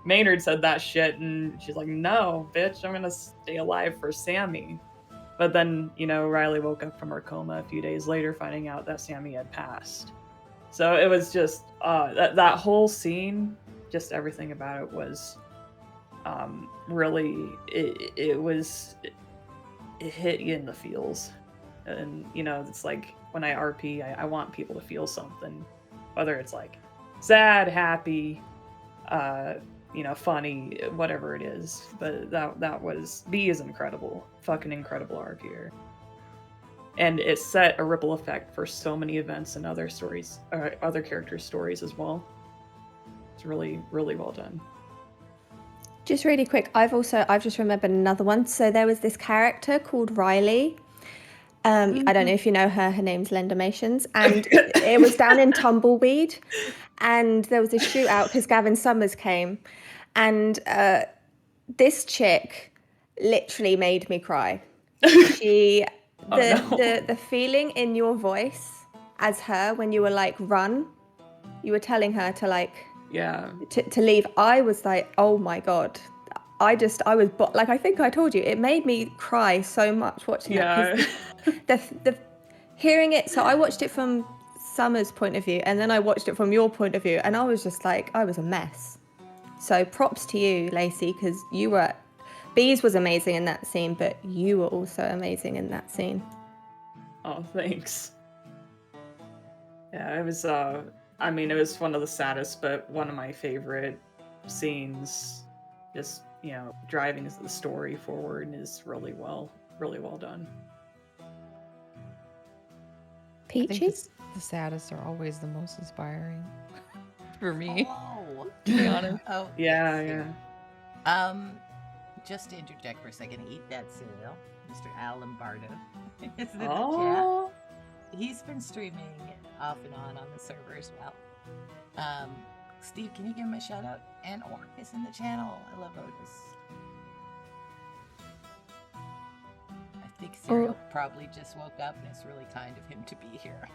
Maynard said that shit, and she's like, no, bitch, I'm gonna stay alive for Sammy. But then, you know, Riley woke up from her coma a few days later, finding out that Sammy had passed. So it was just that whole scene, just everything about it was really it hit you in the feels. And you know, it's like when I RP, I want people to feel something, whether it's like sad, happy, you know, funny, whatever it is. But that was, B is incredible, fucking incredible RPer. And it set a ripple effect for so many events and other stories, other characters' stories as well. It's really well done. Just really quick, I've just remembered another one. So there was this character called Riley. I don't know if you know her. Her name's Lendamations, and it was down in Tumbleweed, and there was a shootout because Gavin Summers came, and this chick literally made me cry. She, the feeling in your voice as her when you were like, run, you were telling her to like, to leave. I was like, oh my god. I was like, I think I told you, it made me cry so much watching that. The hearing it, so I watched it from Summer's point of view, and then I watched it from your point of view, and I was just like, I was a mess. So props to you, Lacey, because Bees was amazing in that scene, but you were also amazing in that scene. Oh, thanks. Yeah, it was, I mean, it was one of the saddest, but one of my favorite scenes. Just, you know, driving the story forward is really well done. Peachy? I think the saddest are always the most inspiring for me. Oh. To be honest. Oh, Yeah. Just to interject for a second, eat that cereal. Mr. Al Lombardo is in the chat. Oh, He's been streaming off and on the server as well. Steve, can you give him a shout out? And Orc is in the channel. I love Otis. I think Cyril probably just woke up, and it's really kind of him to be here.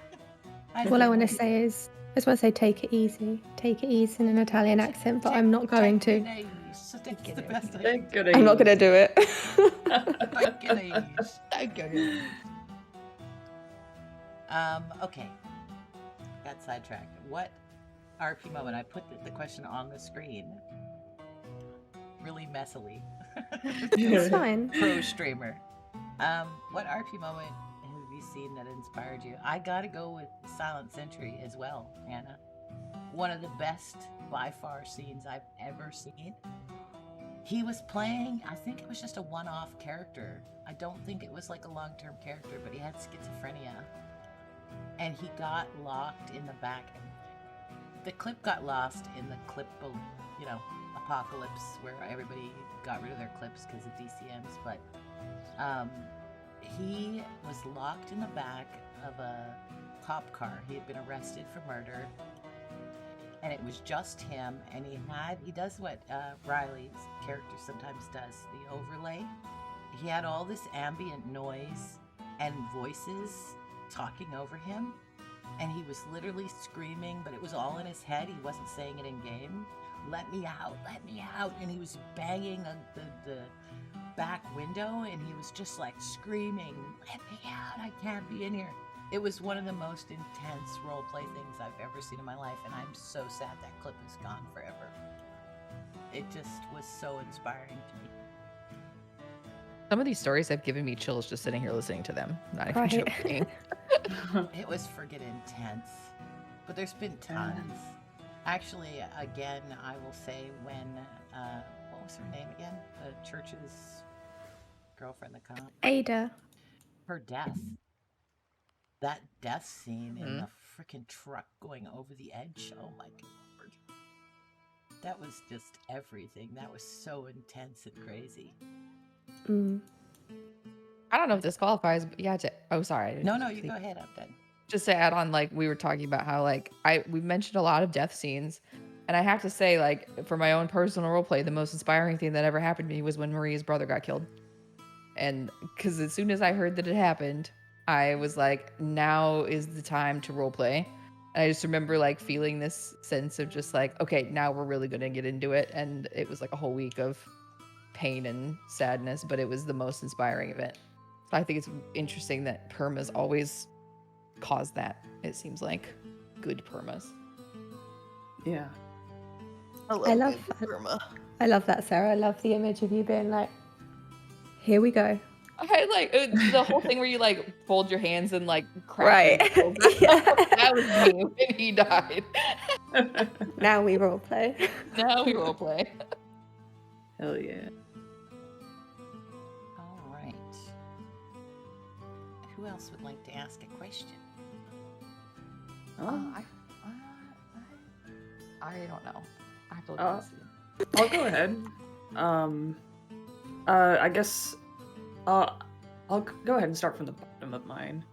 All I want to say is, I just want to say, take it easy. Take it easy in an Italian accent, but I'm not going to. That's the best I take can it I'm not going to do it. do. Okay. Got sidetracked. What RP moment? I put the question on the screen really messily. It's fine. Pro streamer. What RP moment have you seen that inspired you? I gotta go with Silent Sentry as well, Anna. One of the best, by far, scenes I've ever seen. He was playing, I think it was just a one-off character. I don't think it was like a long-term character, but he had schizophrenia. And he got locked in the back. The clip got lost in the clip, apocalypse, where everybody got rid of their clips because of DCMs. But he was locked in the back of a cop car. He had been arrested for murder. And it was just him, and he does what Riley's character sometimes does, the overlay. He had all this ambient noise and voices talking over him, and he was literally screaming, but it was all in his head. He wasn't saying it in game. Let me out, and he was banging on the back window, and he was just like screaming, let me out, I can't be in here. It was one of the most intense roleplay things I've ever seen in my life, and I'm so sad that clip is gone forever. It just was so inspiring to me. Some of these stories have given me chills just sitting here listening to them. Not even joking. It was friggin' intense, but there's been tons. Actually, again, I will say when, what was her name again? The church's girlfriend, the cop? Ada. Her death. That death scene in the freaking truck going over the edge. Oh my God. That was just everything. That was so intense and crazy. I don't know if this qualifies, but yeah. Sorry. No, you go ahead. I'm done. Just to add on, like, we were talking about how, like, we mentioned a lot of death scenes. And I have to say, like, for my own personal roleplay, the most inspiring thing that ever happened to me was when Maria's brother got killed. And because as soon as I heard that it happened, I was like, now is the time to roleplay. And I just remember like feeling this sense of just like, okay, now we're really going to get into it. And it was like a whole week of pain and sadness, but it was the most inspiring event. So I think it's interesting that permas always cause that. It seems like good permas. Yeah. I love perma. I love that, Sarah. I love the image of you being like, here we go. I like the whole thing where you like fold your hands and like crack. Right. Yeah. That was me when he died. Now we roleplay. Hell yeah. All right. Who else would like to ask a question? I don't know. I have to look at this. I'll go ahead. I guess I'll go ahead and start from the bottom of mine.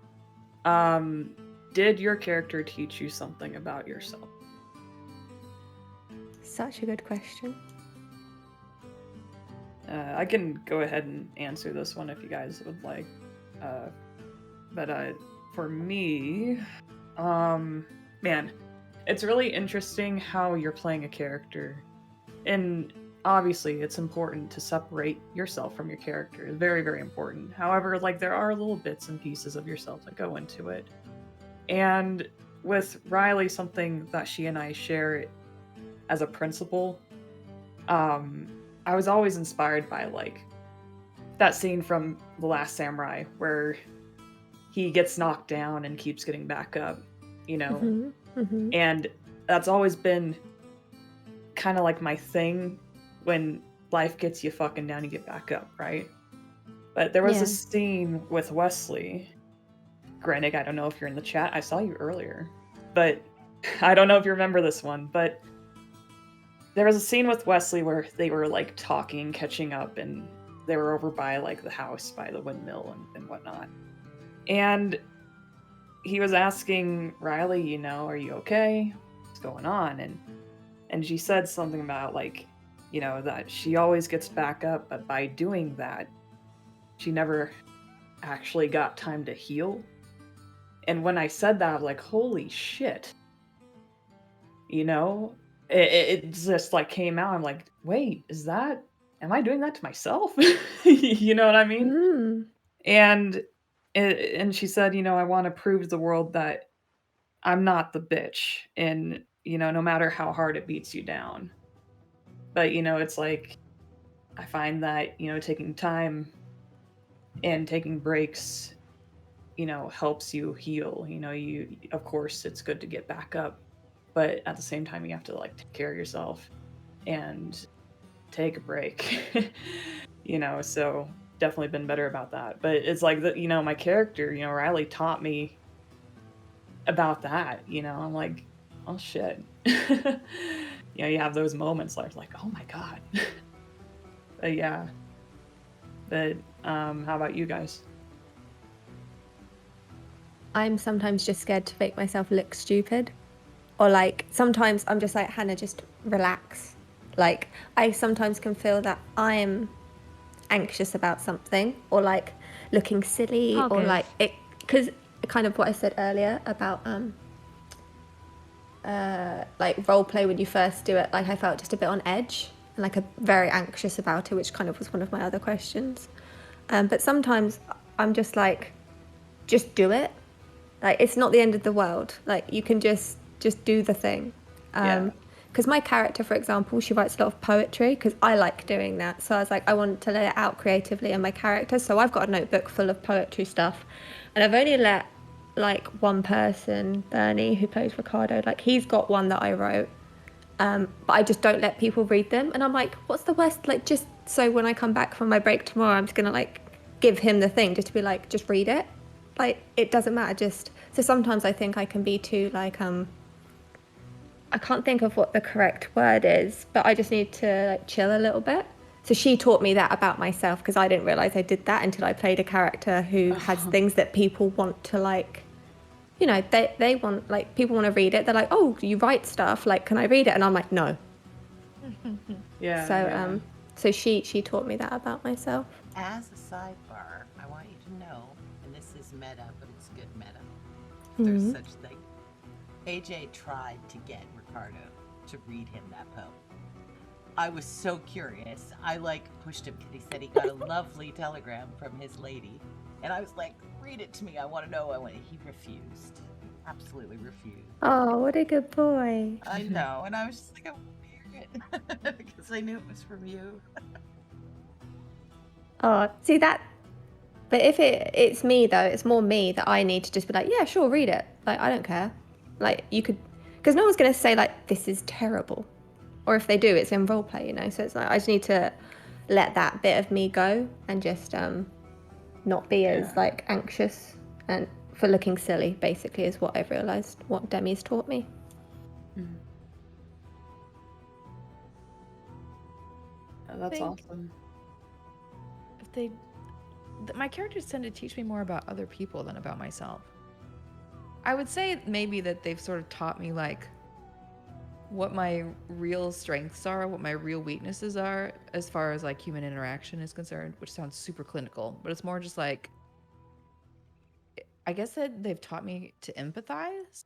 Did your character teach you something about yourself? Such a good question. I can go ahead and answer this one if you guys would like. But for me, man, it's really interesting how you're playing a character. And obviously, it's important to separate yourself from your character. It's very, very important. However, like, there are little bits and pieces of yourself that go into it. And with Riley, something that she and I share as a principle, I was always inspired by, like, that scene from The Last Samurai where he gets knocked down and keeps getting back up, you know? Mm-hmm. Mm-hmm. And that's always been kind of like my thing. When life gets you fucking down, you get back up, right? But there was a scene with Wesley. Granted, I don't know if you're in the chat. I saw you earlier. But I don't know if you remember this one. But there was a scene with Wesley where they were like talking, catching up, and they were over by like the house by the windmill and whatnot. And he was asking Riley, you know, are you okay? What's going on? And she said something about like, you know, that she always gets back up, but by doing that, she never actually got time to heal. And when I said that, I was like, holy shit. You know? It just like came out. I'm like, wait, am I doing that to myself? You know what I mean? Mm. And she said, you know, I want to prove to the world that I'm not the bitch, and you know, no matter how hard it beats you down. But you know, it's like I find that, you know, taking time and taking breaks, you know, helps you heal. You know, you of course it's good to get back up, but at the same time you have to like take care of yourself and take a break. You know, so definitely been better about that. But it's like that, you know, my character, you know, Riley taught me about that, you know. I'm like, oh shit. You know, you have those moments like, oh my god. But yeah. But how about you guys? I'm sometimes just scared to make myself look stupid. Or like sometimes I'm just like, Hannah, just relax. Like I sometimes can feel that I'm anxious about something or like looking silly or Okay. like it, because kind of what I said earlier about like role play when you first do it, like I felt just a bit on edge and like a very anxious about it, which kind of was one of my other questions. But sometimes I'm just like, just do it. Like it's not the end of the world. Like you can just do the thing. Yeah. Because my character, for example, she writes a lot of poetry because I like doing that. So I was like, I want to let it out creatively in my character. So I've got a notebook full of poetry stuff, and I've only let like one person, Bernie, who plays Ricardo, like he's got one that I wrote. But I just don't let people read them. And I'm like, what's the worst? Like, just so when I come back from my break tomorrow, I'm just going to like give him the thing just to be like, just read it. Like, it doesn't matter. Just so sometimes I think I can be too like, I can't think of what the correct word is, but I just need to like chill a little bit. So she taught me that about myself because I didn't realize I did that until I played a character who has things that people want to like, you know, they want like people want to read it. They're like, oh, you write stuff, like can I read it? And I'm like, no. Yeah. So yeah. so she taught me that about myself. As a sidebar, I want you to know, and this is meta, but it's good meta. There's Mhm. such thing. AJ tried to get Ricardo to read him that poem. I was so curious. I like pushed him because he said he got a lovely telegram from his lady. And I was like, read it to me. I want to know. He refused. Absolutely refused. Oh, what a good boy. I know. And I was just like, I want to hear it because I knew it was from you. Oh, see that. But if it's me though, it's more me that I need to just be like, yeah, sure, read it. Like I don't care. Like you could, because no one's gonna say like this is terrible, or if they do, it's in roleplay, you know. So it's like I just need to let that bit of me go and just not be as Yeah. like anxious and for looking silly. Basically, is what I've realized. What Demi's taught me. Mhm. Oh, that's think- awesome. If my characters tend to teach me more about other people than about myself. I would say maybe that they've sort of taught me like what my real strengths are, what my real weaknesses are as far as like human interaction is concerned, which sounds super clinical, but it's more just like I guess that they've taught me to empathize.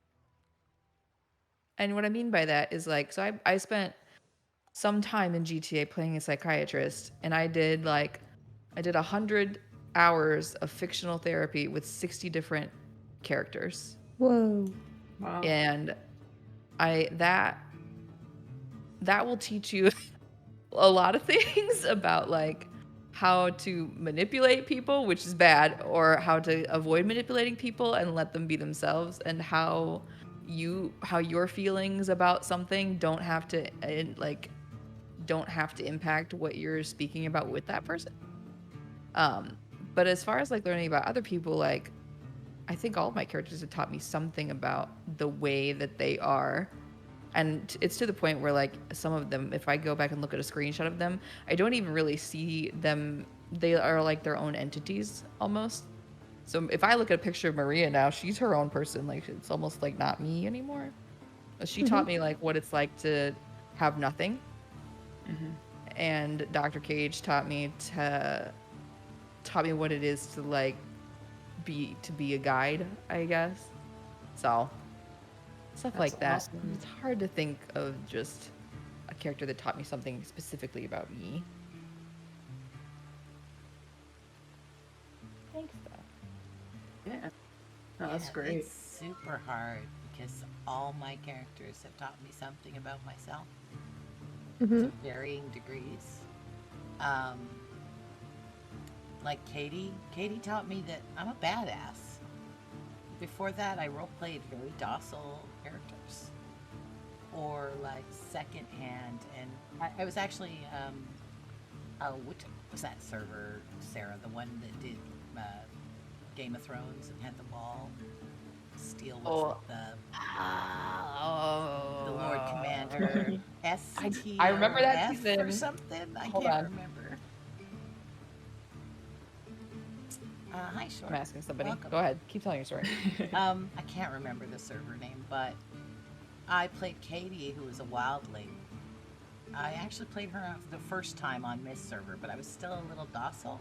And what I mean by that is like, so I spent some time in GTA playing a psychiatrist, and I did 100 hours of fictional therapy with 60 different characters. Whoa. Wow. And that will teach you a lot of things about like how to manipulate people, which is bad, or how to avoid manipulating people and let them be themselves, and how your feelings about something don't have to impact what you're speaking about with that person. But as far as like learning about other people, like I think all of my characters have taught me something about the way that they are And it's to the point where like some of them, if I go back and look at a screenshot of them, I don't even really see them. They are like their own entities almost. So if I look at a picture of Maria now, she's her own person. Like it's almost like not me anymore. She taught me like what it's like to have nothing. And Dr. Cage taught me what it is to like be a guide, I guess. So stuff That's like that. awesome. It's hard to think of just a character that taught me something specifically about me. Thanks, though. Yeah. Oh, that's Yeah, great. It's super hard because all my characters have taught me something about myself to varying degrees. Like Katie taught me that I'm a badass. Before that, I role-played very docile characters, or like secondhand, and I was actually, what was that server, Sarah, the one that did Game of Thrones and had the wall? Steel was the Lord Commander. I remember that STOF season. or something. I Hold can't on. remember. Hi, Short. I'm asking somebody. Welcome. Go ahead. Keep telling your story. I can't remember the server name, but I played Katie, who was a wildling. I actually played her the first time on Miss server, but I was still a little docile.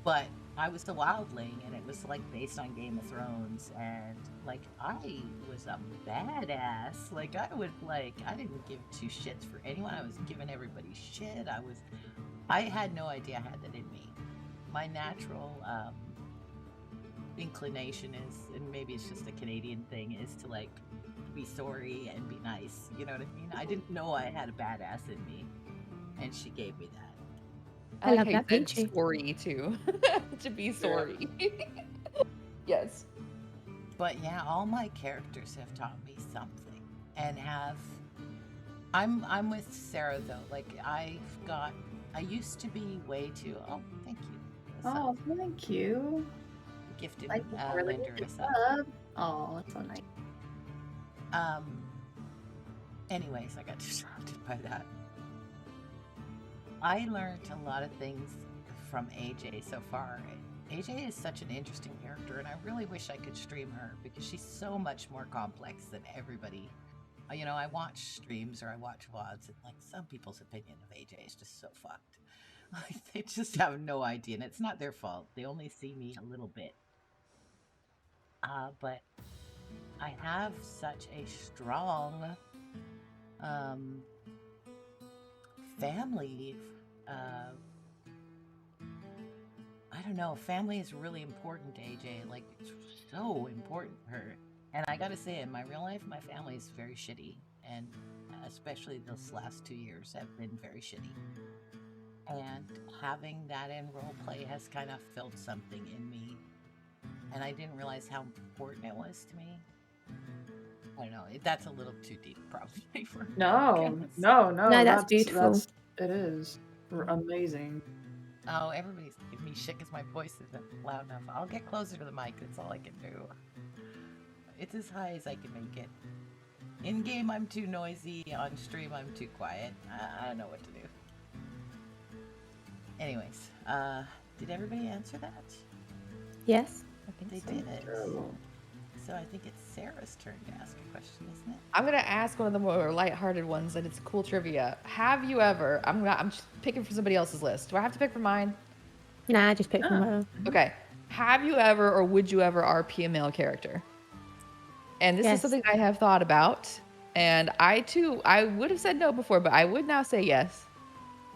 But I was the wildling, and it was like based on Game of Thrones, and like I was a badass. Like I didn't give two shits for anyone. I was giving everybody shit. I had no idea I had that in me. My natural inclination is, and maybe it's just a Canadian thing, is to like be sorry and be nice. You know what I mean? I didn't know I had a badass in me, and she gave me that. I love like how that you said Peachy. story too. To be sorry. Yes. But yeah, all my characters have taught me something, and I'm with Sarah though. Like I used to be way too. Oh, thank you. Oh, thank you. Gifted I really lender need to herself. sub. Oh, that's so nice. Anyways, I got distracted by that. I learned a lot of things from AJ so far. AJ is such an interesting character, and I really wish I could stream her because she's so much more complex than everybody. You know, I watch streams or I watch VODs, and like some people's opinion of AJ is just so fucked. Like they just have no idea, and it's not their fault. They only see me a little bit. But I have such a strong family. I don't know. Family is really important to AJ. Like, it's so important to her. And I gotta say, in my real life, my family is very shitty. And especially this last 2 years have been very shitty. And having that in roleplay has kind of filled something in me. And I didn't realize how important it was to me. I don't know. That's a little too deep, probably. For No, podcasts. no. That's beautiful. It is amazing. Oh, everybody's giving me shit because my voice isn't loud enough. I'll get closer to the mic. That's all I can do. It's as high as I can make it. In game, I'm too noisy. On stream, I'm too quiet. I don't know what to do. Anyways, did everybody answer that? Yes. I think They so. did it. So I think it's Sarah's turn to ask a question, isn't it? I'm gonna ask one of the more lighthearted ones, and it's cool trivia. Have you ever? I'm just picking from somebody else's list. Do I have to pick from mine? Nah, I just picked from her. Okay. Have you ever, or would you ever, RP a male character? And this is Yes. something I have thought about, and I would have said no before, but I would now say yes,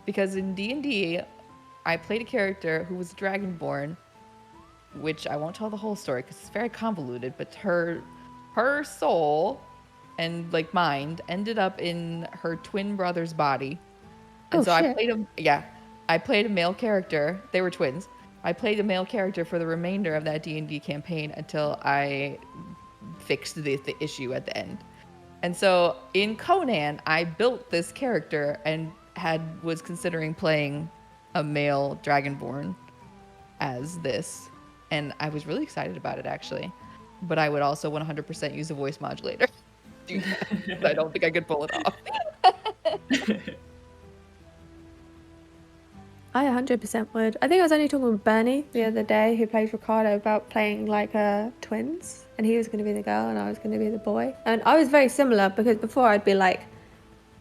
because in D&D, I played a character who was Dragonborn, which I won't tell the whole story because it's very convoluted, but her soul and like mind ended up in her twin brother's body. And so shit. I played a male character. They were twins. I played a male character for the remainder of that D&D campaign until I fixed the issue at the end. And so in Conan, I built this character and was considering playing a male Dragonborn as this. And I was really excited about it, actually. But I would also 100% use a voice modulator. do that. I don't think I could pull it off. I 100% would. I think I was only talking with Bernie the other day, who plays Ricardo, about playing like twins, and he was going to be the girl and I was going to be the boy. And I was very similar because before I'd be like,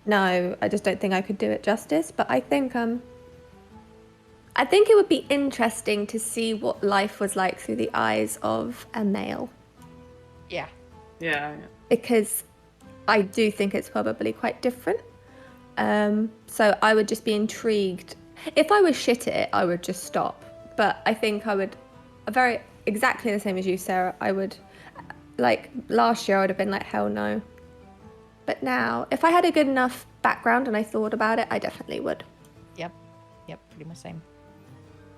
no, I just don't think I could do it justice. But I think it would be interesting to see what life was like through the eyes of a male, Yeah. Yeah. because I do think it's probably quite different. So I would just be intrigued. If I was shit at it, I would just stop. But I think I would, exactly the same as you, Sarah. I would, like last year, I would have been like, hell no. But now, if I had a good enough background and I thought about it, I definitely would. Yep. Pretty much same.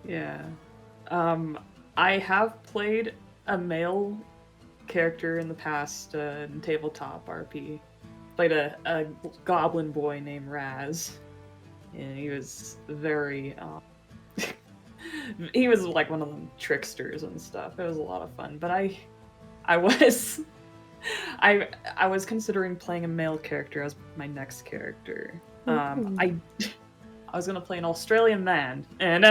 Yeah. I have played a male character in the past in tabletop RP. Played a goblin boy named Raz. And he was very he was like one of them tricksters and stuff. It was a lot of fun. But I was considering playing a male character as my next character. I was gonna play an Australian man, and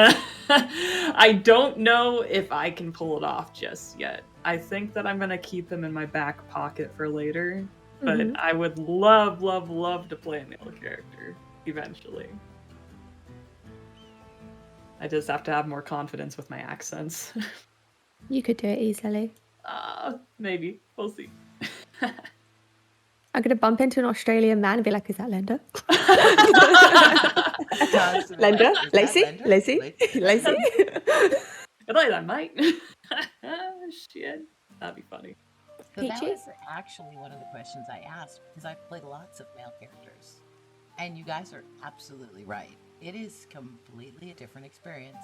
I don't know if I can pull it off just yet. I think that I'm gonna keep him in my back pocket for later, but I would love to play a male character eventually. I just have to have more confidence with my accents. You could do it easily. Maybe. We'll see. I'm going to bump into an Australian man and be like, is that Linda? Linda? Lacey? Lacey? Good night then, mate. Shit. That'd be funny. So that Peachy? was actually one of the questions I asked, because I've played lots of male characters. And you guys are absolutely right. It is completely a different experience.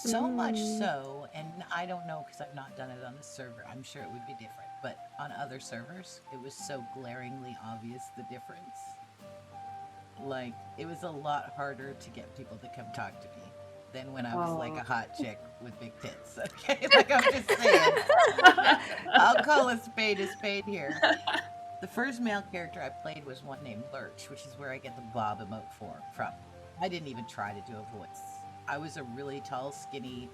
So much so, and I don't know because I've not done it on this server. I'm sure it would be different. But on other servers, it was so glaringly obvious the difference. Like, it was a lot harder to get people to come talk to me than when I was like a hot chick with big tits. Okay, like I'm just saying. I'll call a spade here. The first male character I played was one named Lurch, which is where I get the Bob emote from. I didn't even try to do a voice. I was a really tall, skinny,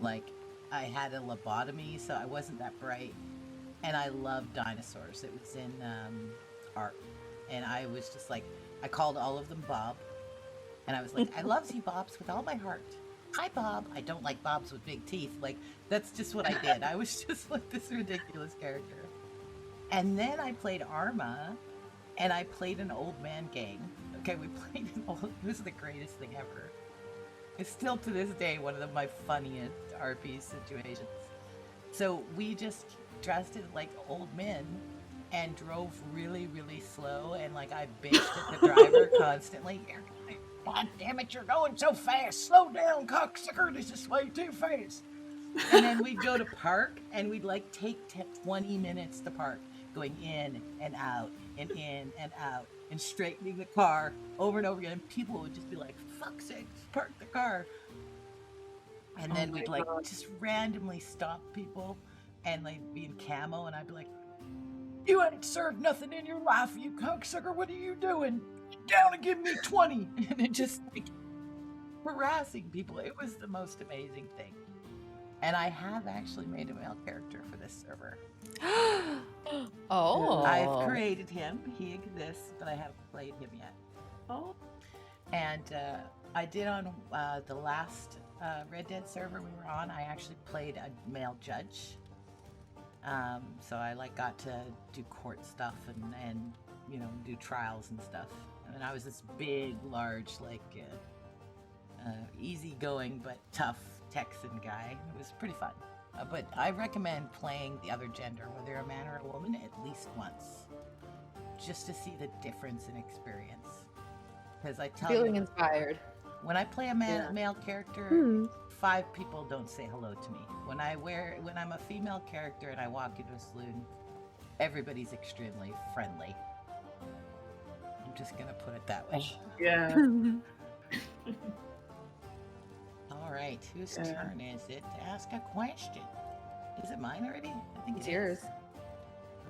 like, I had a lobotomy, so I wasn't that bright. And I loved dinosaurs. It was in art. And I was just like, I called all of them Bob. And I was like, I love you, Bobs, with all my heart. Hi, Bob. I don't like Bobs with big teeth. Like, that's just what I did. I was just like this ridiculous character. And then I played Arma, and I played an old man gang. Okay, we played an old... It was the greatest thing ever. It's still, to this day, one of my funniest RP situations. So we just dressed it like old men and drove really, really slow, and like I bitched at the driver constantly. God damn it, you're going so fast. Slow down, cocksucker. This is way too fast. And then we'd go to park, and we'd like take 20 minutes to park, going in and out, and in and out, and straightening the car over and over again. And people would just be like, fuck's sake, park the car. And then we'd like just randomly stop people and like be in camo, and I'd be like, you ain't served nothing in your life, you cocksucker. What are you doing? Get down and give me 20. And it just like harassing people. It was the most amazing thing. And I have actually made a male character for this server. Oh. I've created him. He exists, but I haven't played him yet. Oh. And I did on the last Red Dead server we were on. I actually played a male judge. So I like got to do court stuff and you know, do trials and stuff. And I was this big, large, like easygoing but tough Texan guy. It was pretty fun. But I recommend playing the other gender, whether you're a man or a woman, at least once, just to see the difference in experience. Because I tell Feeling you, inspired. when I play a male character, 5 people don't say hello to me. When I'm a female character and I walk into a saloon, everybody's extremely friendly. I'm just gonna put it that way. Yeah. All right, whose turn is it to ask a question? Is it mine already? I think It's yours.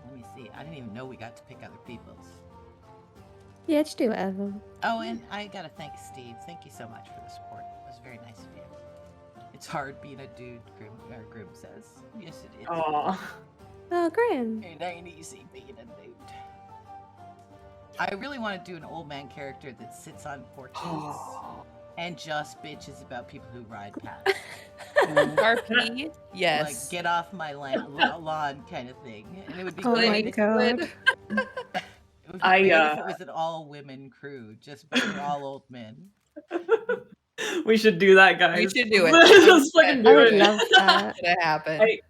Let me see. I didn't even know we got to pick other people's. Yeah, just do whatever. Oh, and I gotta thank Steve. Thank you so much for the support. It was very nice of you. It's hard being a dude, Grim says. Yes, it is. Aw. Oh, Grim. It ain't easy being a dude. I really want to do an old man character that sits on porches and just bitches about people who ride past. RP, yes. Like, get off my lawn kind of thing. And it would be Oh great. my if- god. It would be great if it was an all-women crew, just but we're all old men. We should do that, guys. We should do it. Let's fucking I do would it. love that. It's gonna happen. Hey,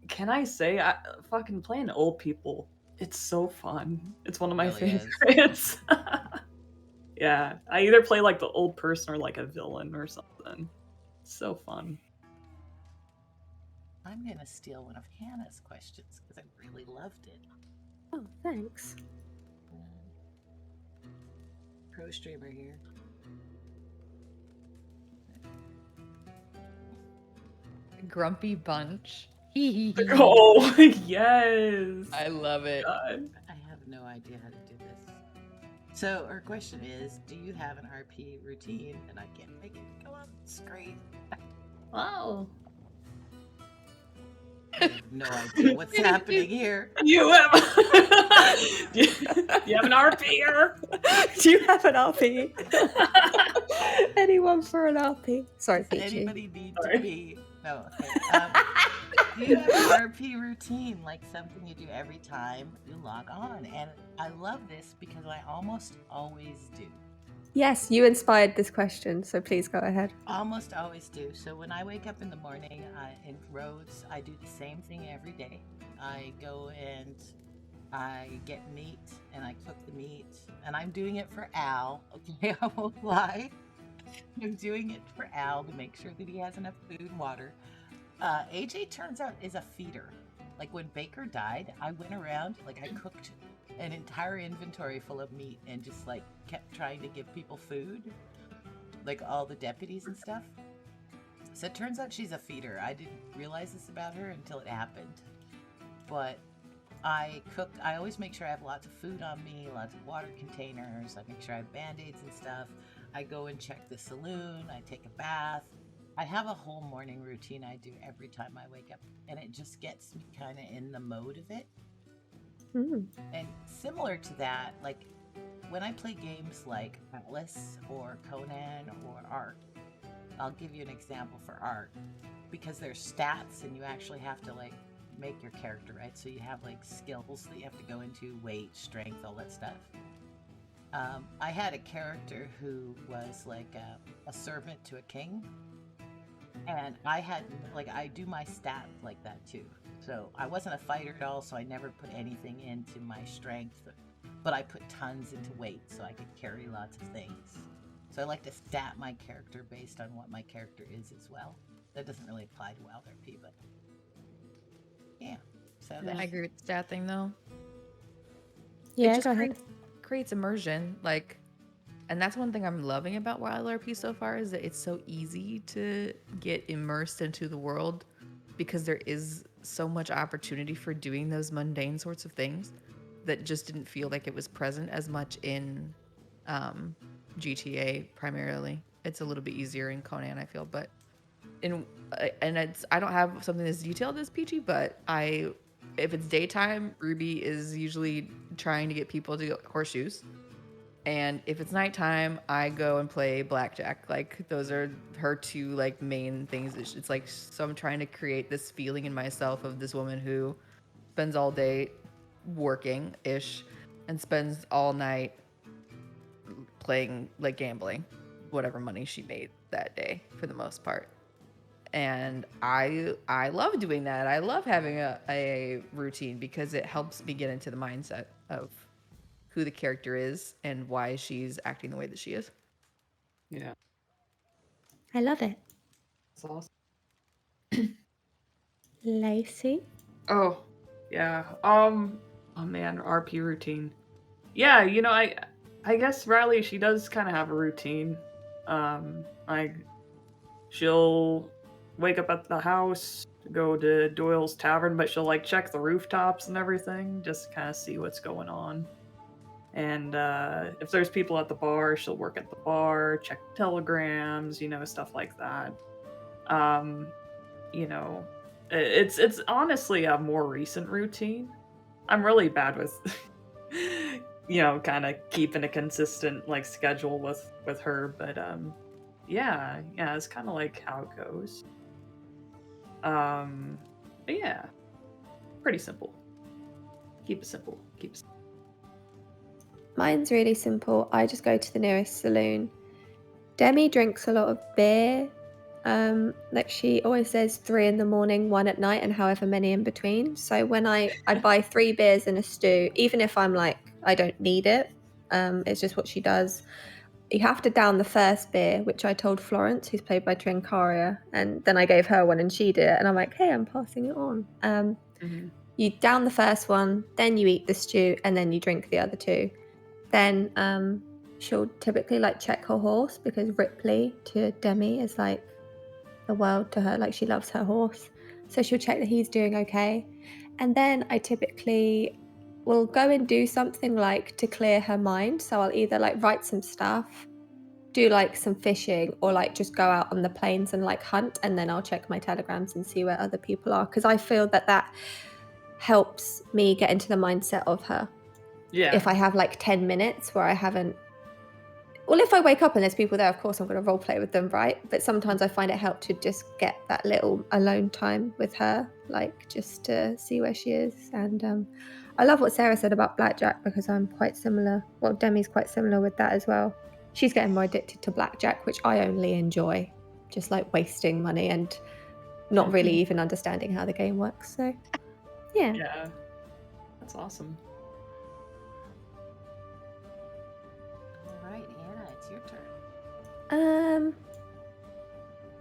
can I say, fucking playing old people, it's so fun. It's one of my Really is. favorites. Yeah, I either play like the old person or like a villain or something. It's so fun. I'm gonna steal one of Hannah's questions because I really loved it. Oh, thanks. Pro streamer here. Grumpy bunch. Hee hee hee. Oh, yes. I love it. God. I have no idea how to do this. So our question is, do you have an RP routine? And I can't make it go on the screen. Wow. I have no idea what's happening here. You have you have an RPer? Do you have an RP? Anyone for an RP? Sorry, Peachy. Anybody need Sorry. to be? No. Okay. Do you have an RP routine, like something you do every time you log on? And I love this because I almost always do. Yes, you inspired this question, so please go ahead. Almost always do. So when I wake up in the morning in Rhodes, I do the same thing every day. I go and I get meat and I cook the meat. And I'm doing it for Al. Okay, I won't lie. I'm doing it for Al to make sure that he has enough food and water. AJ turns out is a feeder. Like when Baker died, I went around, like I cooked an entire inventory full of meat and just like kept trying to give people food, like all the deputies and stuff. So it turns out she's a feeder. I didn't realize this about her until it happened. But I cook, I always make sure I have lots of food on me, lots of water containers. I make sure I have band-aids and stuff. I go and check the saloon. I take a bath. I have a whole morning routine I do every time I wake up, and it just gets me kind of in the mode of it. Mm. And similar to that, like when I play games like Atlas or Conan or Ark, I'll give you an example for Ark, because there's stats and you actually have to like make your character, right? So you have like skills that you have to go into, weight, strength, all that stuff. I had a character who was like a servant to a king, and I had like I do my stats like that too. So I wasn't a fighter at all, so I never put anything into my strength, but I put tons into weight so I could carry lots of things. So I like to stat my character based on what my character is as well. That doesn't really apply to WildRP, but yeah. So I that's, agree with the stat thing though. Yeah, it just go ahead. creates immersion, like, and that's one thing I'm loving about WildRP so far is that it's so easy to get immersed into the world because there is so much opportunity for doing those mundane sorts of things that just didn't feel like it was present as much in GTA primarily. It's a little bit easier in Conan, I feel, but in and it's I don't have something as detailed as Peachy, but if it's daytime, Ruby is usually trying to get people to go horseshoes. And if it's nighttime, I go and play blackjack. Like those are her two like main things. It's like, so I'm trying to create this feeling in myself of this woman who spends all day working ish and spends all night playing, like gambling, whatever money she made that day for the most part. And I love doing that. I love having a routine because it helps me get into the mindset of who the character is and why she's acting the way that she is. Yeah. I love it. That's awesome. Lacey? Oh, yeah. Oh man, RP routine. Yeah, you know, I guess Riley, she does kind of have a routine. Like she'll wake up at the house, to go to Doyle's Tavern, but she'll like check the rooftops and everything, just kind of see what's going on. And if there's people at the bar, she'll work at the bar, check telegrams, stuff like that. You know, it's honestly a more recent routine. I'm really bad with, kind of keeping a consistent like schedule with her, but yeah, it's kind of like how it goes. But yeah, pretty simple. Keep it simple. Keep it simple. Mine's really simple. I just go to the nearest saloon. Demi drinks a lot of beer. Like she always says 3 in the morning, 1 at night, and however many in between. So when I buy 3 beers in a stew, even if I'm like, I don't need it, it's just what she does. You have to down the first beer, which I told Florence, who's played by Trincaria, and then I gave her one and she did it, and I'm like, hey, I'm passing it on. You down the first one, then you eat the stew, and then you drink the other 2. Then she'll typically like check her horse, because Ripley to Demi is like the world to her. Like she loves her horse, so she'll check that he's doing okay. And then I typically will go and do something like to clear her mind. So I'll either like write some stuff, do like some fishing, or like just go out on the plains and like hunt, and then I'll check my telegrams and see where other people are, because I feel that helps me get into the mindset of her. Yeah. If I have like 10 minutes where I haven't, well, if I wake up and there's people there, of course I'm going to role play with them, right? But sometimes I find it helps to just get that little alone time with her, like just to see where she is. And I love what Sarah said about blackjack, because I'm quite similar. Well, Demi's quite similar with that as well. She's getting more addicted to blackjack, which I only enjoy, just like wasting money and not really even understanding how the game works. So yeah. Yeah. That's awesome. All right, Hannah, it's your turn. Um,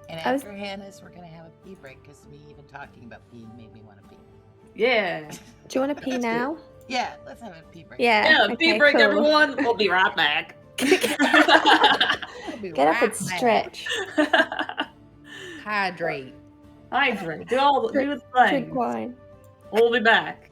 And I was- after Hannah's, we're going to have a pee break, because me even talking about peeing made me want to pee. Yeah. do you want to pee That's good. now? Yeah, let's have a pee break. Yeah. Yeah, pee okay, break, cool. everyone. We'll be right back. Get up and stretch. Hydrate. Hydrate. Do the Drink thing. wine. We'll be back.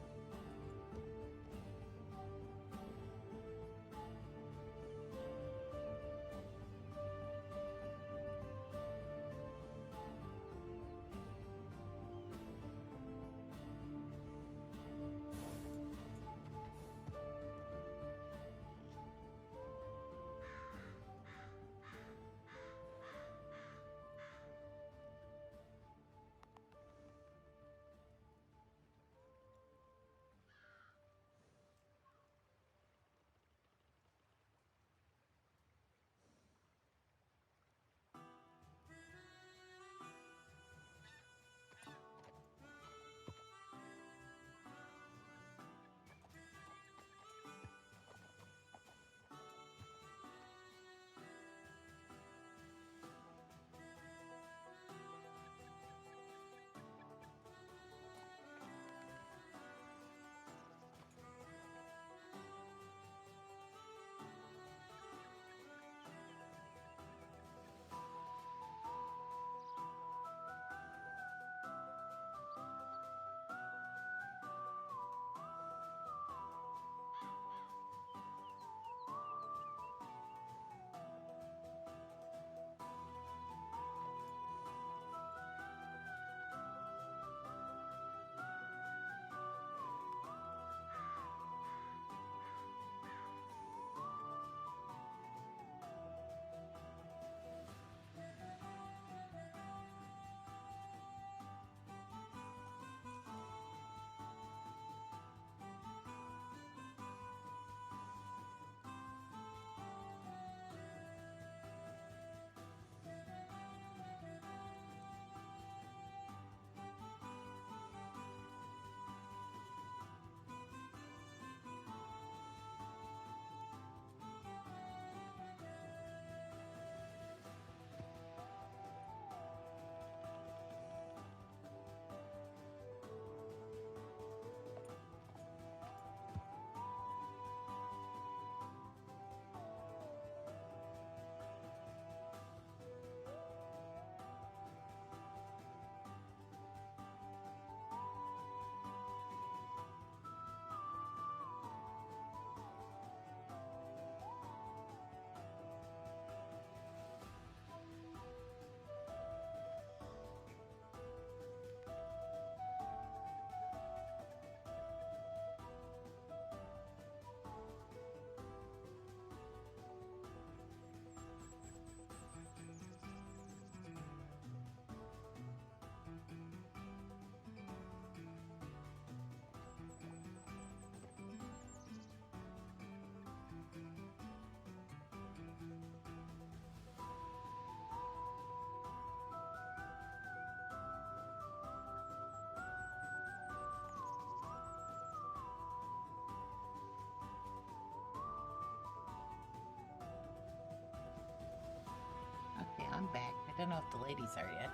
don't know if the ladies are yet.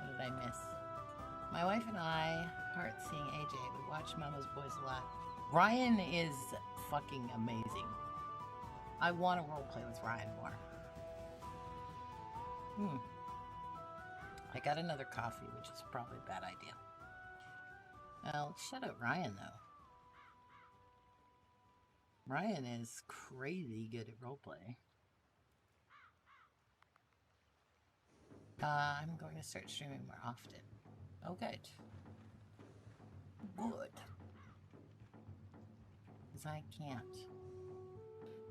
What did I miss? My wife and I heart seeing AJ. We watch Mama's Boys a lot. Ryan is fucking amazing. I want to roleplay with Ryan more. I got another coffee, which is probably a bad idea. Well, shut up, Ryan, though. Ryan is crazy good at roleplay. I'm going to start streaming more often. Oh, good. Good. Because I can't.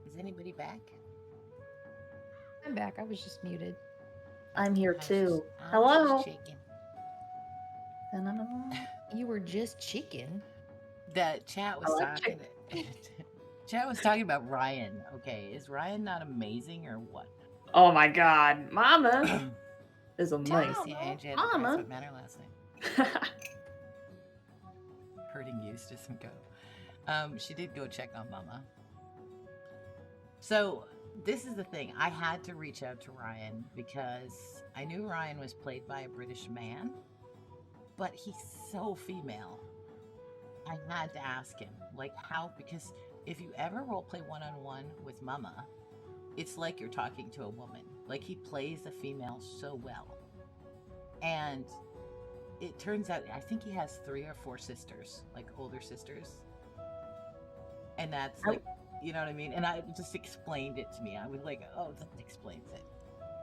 Is anybody back? I'm back. I was just muted. I'm here I was too. just Hello. checking. You were just chicken. The chat was I like talking. Chat was talking about Ryan. Okay, is Ryan not amazing or what? Oh my god, Mama is amazing. See AJ at the Mama. Bracelet Manor last night. Hurting Eustace and go. She did go check on Mama. So this is the thing. I had to reach out to Ryan because I knew Ryan was played by a British man, but he's so female. I had to ask him, like, how, because if you ever roleplay one-on-one with Mama, it's like you're talking to a woman. Like, he plays the female so well. And it turns out, I think he has 3 or 4 sisters, like older sisters. And that's like, you know what I mean? And I just explained it to me. I was like, oh, that explains it.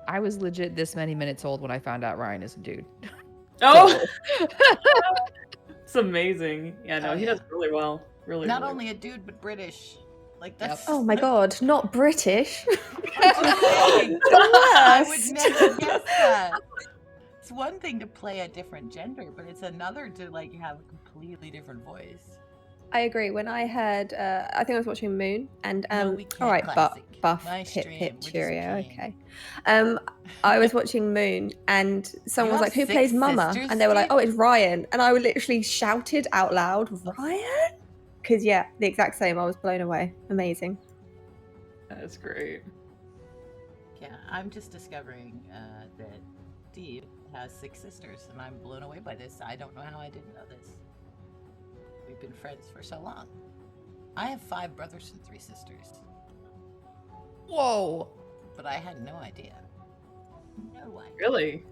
I was legit this many minutes old when I found out Ryan is a dude. Oh, it's amazing. Yeah, no, Oh, he yeah. does really well. Really. Not really only a dude, but British. Like, that's. Oh my god, not British. I'm just saying. The I would worst. never guess that. It's one thing to play a different gender, but it's another to like have a completely different voice. I agree. When I heard, I think I was watching Moon, and No, we can't. all right, Classic. buff, Nice hip, stream. hip, We're just cheerio. peeing. Okay. I was watching Moon, and someone was have like, "Who 6 plays Mama?" sisters, And they were like, Steve? "Oh, it's Ryan." And I literally shouted out loud, "Ryan!" Because yeah, the exact same. I was blown away. Amazing. That's great. Yeah, I'm just discovering that Steve has 6 sisters, and I'm blown away by this. I don't know how I didn't know this. We've been friends for so long. I have 5 brothers and 3 sisters, Whoa. but I had no idea. No idea. Really?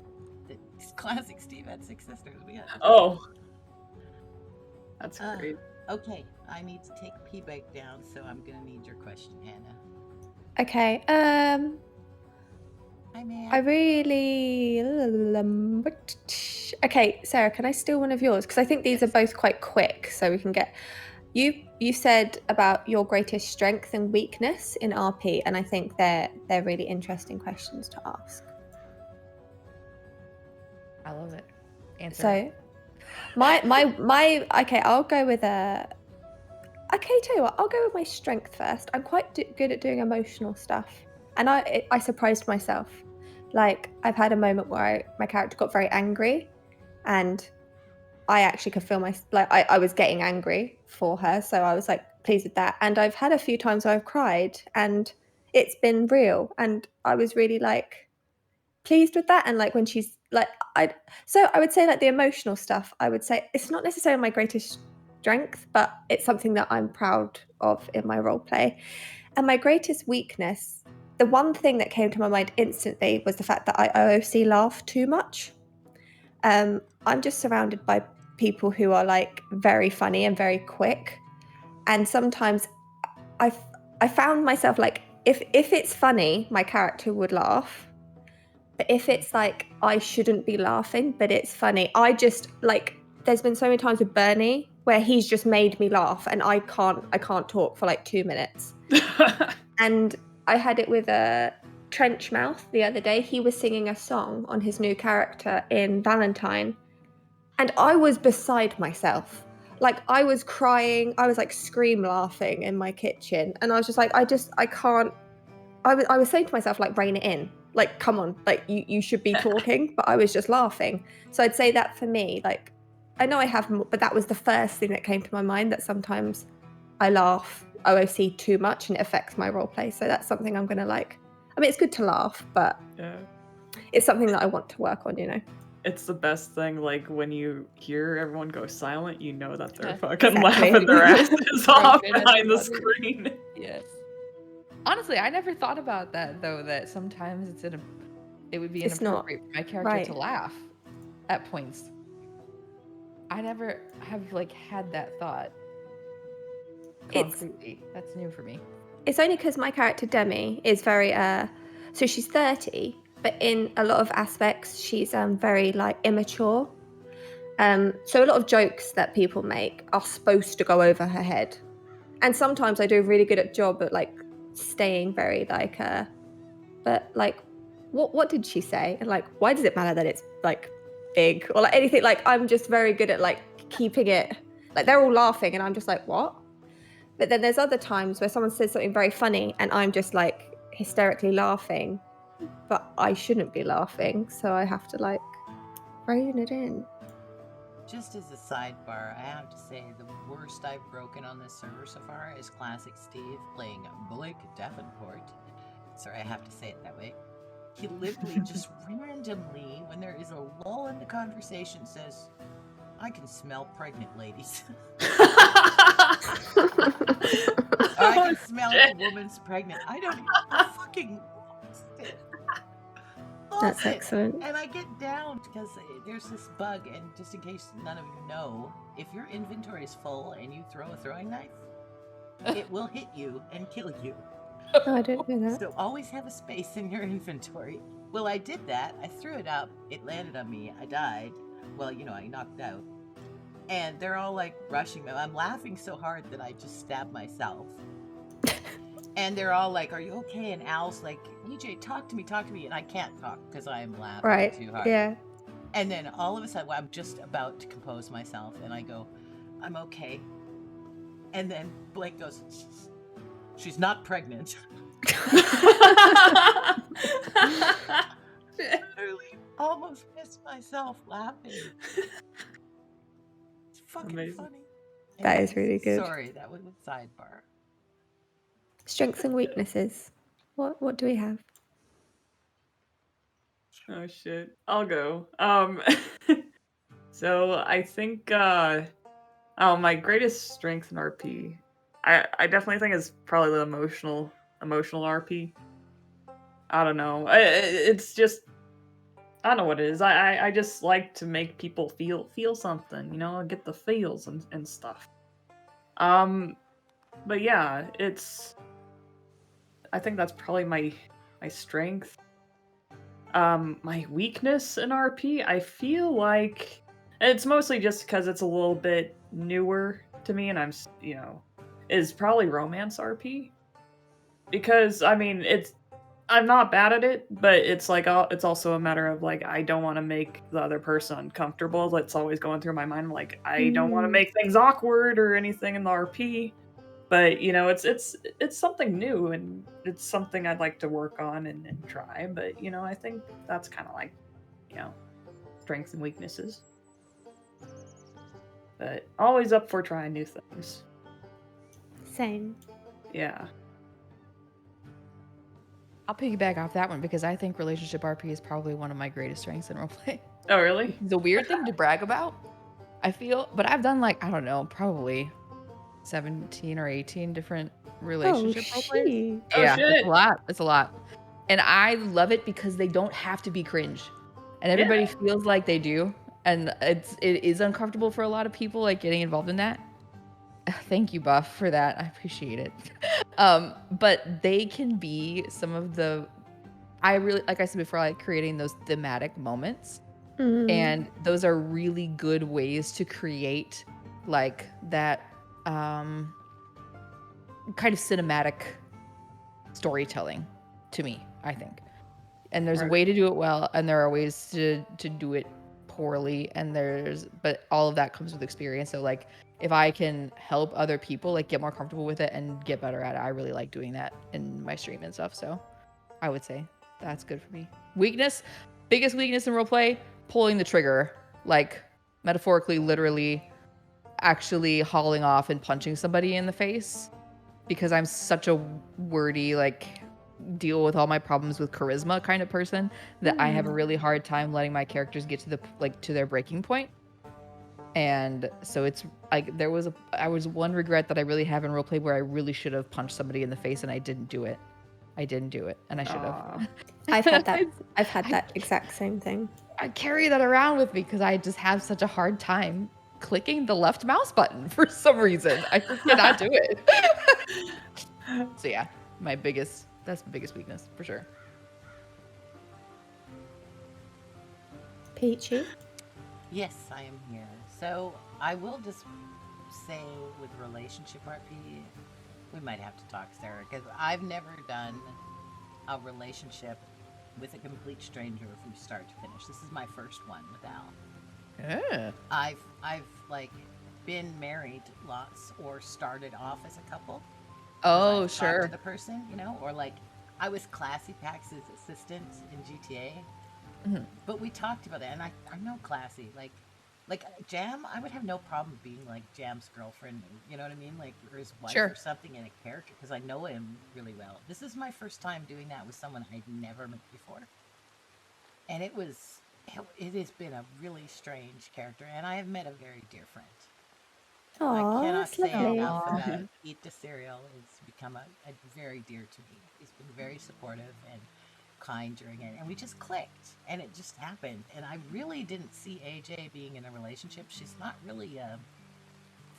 That classic Steve had 6 sisters. We had. Oh, that's Uh, great. Okay, I need to take pee break down, so I'm gonna need your question, Hannah. Okay. Hi, man. I really. Okay, Sarah, can I steal one of yours? Because I think these are both quite quick, so we can get. You said about your greatest strength and weakness in RP, and I think they're really interesting questions to ask. I love it. Answer. So, my okay, I'll go with a. Okay, tell you what, I'll go with my strength first. I'm quite good at doing emotional stuff, and I surprised myself. Like, I've had a moment where my character got very angry, and I actually could feel I was getting angry for her, so I was like pleased with that. And I've had a few times where I've cried, and it's been real, and I was really like pleased with that. And like when she's like, I would say like the emotional stuff, I would say it's not necessarily my greatest strength, but it's something that I'm proud of in my role play. And my greatest weakness, the one thing that came to my mind instantly was the fact that I OOC laugh too much. I'm just surrounded by people who are like very funny and very quick, and sometimes I found myself like if it's funny, my character would laugh. But if it's like I shouldn't be laughing, but it's funny, I just like. There's been so many times with Bernie where he's just made me laugh, and I can't talk for like 2 minutes. And I had it with a Trenchmouth the other day. He was singing a song on his new character in Valentine, and I was beside myself. Like, I was crying. I was like scream laughing in my kitchen, and I was just like, I can't. I was saying to myself, like, rein it in. Like, come on, like you should be talking. But I was just laughing. So I'd say that for me, like, I know I have more, but that was the first thing that came to my mind, that sometimes I laugh OOC too much and it affects my roleplay. So that's something I'm gonna like. I mean, it's good to laugh, but Yeah. it's something that I want to work on, you know. It's the best thing, like, when you hear everyone go silent, you know that they're Yeah. fucking Exactly. laughing their asses off Broken at behind the the button. screen. Yes. Honestly, I never thought about that though. That sometimes it would be It's not. inappropriate for my character Right. to laugh at points. I never have like had that thought concretely. That's new for me. It's only because my character Demi is very so she's 30, but in a lot of aspects she's very like immature. So a lot of jokes that people make are supposed to go over her head, and sometimes I do a really good at job at like staying very like but like what did she say, and like why does it matter that it's like big or like anything, like I'm just very good at like keeping it like they're all laughing and I'm just like what. But then there's other times where someone says something very funny and I'm just like hysterically laughing, but I shouldn't be laughing, so I have to like rein it in. Just as a sidebar, I have to say the worst I've broken on this server so far is Classic Steve playing Blake Davenport. Sorry, I have to say it that way. He literally just randomly, when there is a lull in the conversation, says, "I can smell pregnant ladies." Or I can smell if a woman's pregnant. I don't even fucking lost it. That's excellent. And I get down because there's this bug, and just in case none of you know, if your inventory is full and you throw a throwing knife, it will hit you and kill you. Oh, I didn't know that. So always have a space in your inventory. Well, I did that. I threw it up. It landed on me. I died. Well, you know, I knocked out. And they're all like rushing me. I'm laughing so hard that I just stabbed myself. And they're all like, "Are you okay?" And Al's like, "EJ, talk to me. And I can't talk because I am laughing too hard. Yeah. And then all of a sudden, I'm just about to compose myself, and I go, "I'm okay." And then Blake goes, "She's not pregnant." Literally almost missed myself laughing. It's fucking Amazing. funny. That is really good. Sorry, that was a sidebar. Strengths and weaknesses. What do we have? Oh shit. I'll go. So I think my greatest strength in RP, I definitely think is probably the emotional RP. I don't know. It's just I don't know what it is. I just like to make people feel something, you know, get the feels and stuff. But yeah, I think that's probably my strength. My weakness in RP, I feel like it's mostly just because it's a little bit newer to me, and is probably romance RP. Because I mean, I'm not bad at it, but it's like it's also a matter of like I don't want to make the other person uncomfortable. That's always going through my mind. Like I don't want to make things awkward or anything in the RP. But you know, it's something new, and it's something I'd like to work on and try. But you know, I think that's kind of like, you know, strengths and weaknesses. But always up for trying new things. Same. Yeah. I'll piggyback off that one because I think relationship RP is probably one of my greatest strengths in roleplay. Oh, really? It's a weird thing to brag about, I feel, but I've done like, I don't know, probably 17 or 18 different relationship roleplays. Oh, Yeah, shit. it's a lot. It's a lot. And I love it because they don't have to be cringe. And everybody feels like they do. And it is uncomfortable for a lot of people, like getting involved in that. Thank you, Buff, for that. I appreciate it. But they can be some of the, I really, like I said before, I like creating those thematic moments. And those are really good ways to create like that kind of cinematic storytelling to me, I think. And there's a way to do it well, and there are ways to do it poorly, and but all of that comes with experience. So like if I can help other people like get more comfortable with it and get better at it, I really like doing that in my stream and stuff. So I would say that's good for me. Weakness, biggest weakness in roleplay, pulling the trigger, like metaphorically, literally, actually hauling off and punching somebody in the face, because I'm such a wordy, like deal with all my problems with charisma kind of person that I have a really hard time letting my characters get to the to their breaking point. And so it's like I was one regret that I really have in roleplay where I really should have punched somebody in the face and I didn't do it. I didn't do it, and I should have. Aw. I've had that exact same thing. I carry that around with me because I just have such a hard time clicking the left mouse button for some reason. I cannot do it. So yeah, that's my biggest weakness for sure. Peachy? Yes, I am here. So I will just say with relationship RP, we might have to talk, Sarah, because I've never done a relationship with a complete stranger from start to finish. This is my first one with Al. Yeah. I've like been married lots or started off as a couple. Oh, I've talked sure. to the person, or like I was Classy Pax's assistant in GTA. Mhm. But we talked about it, and I know Classy. Like Jam, I would have no problem being like Jam's girlfriend. You know what I mean? Like, or his wife Sure. or something in a character, because I know him really well. This is my first time doing that with someone I'd never met before, and it has been a really strange character, and I have met a very dear friend. I Oh, cannot that's say lovely. enough Aw. about Eat the Cereal. It's become a very dear to me. He's been very supportive and kind during it, and we just clicked, and it just happened. And I really didn't see AJ being in a relationship. She's not really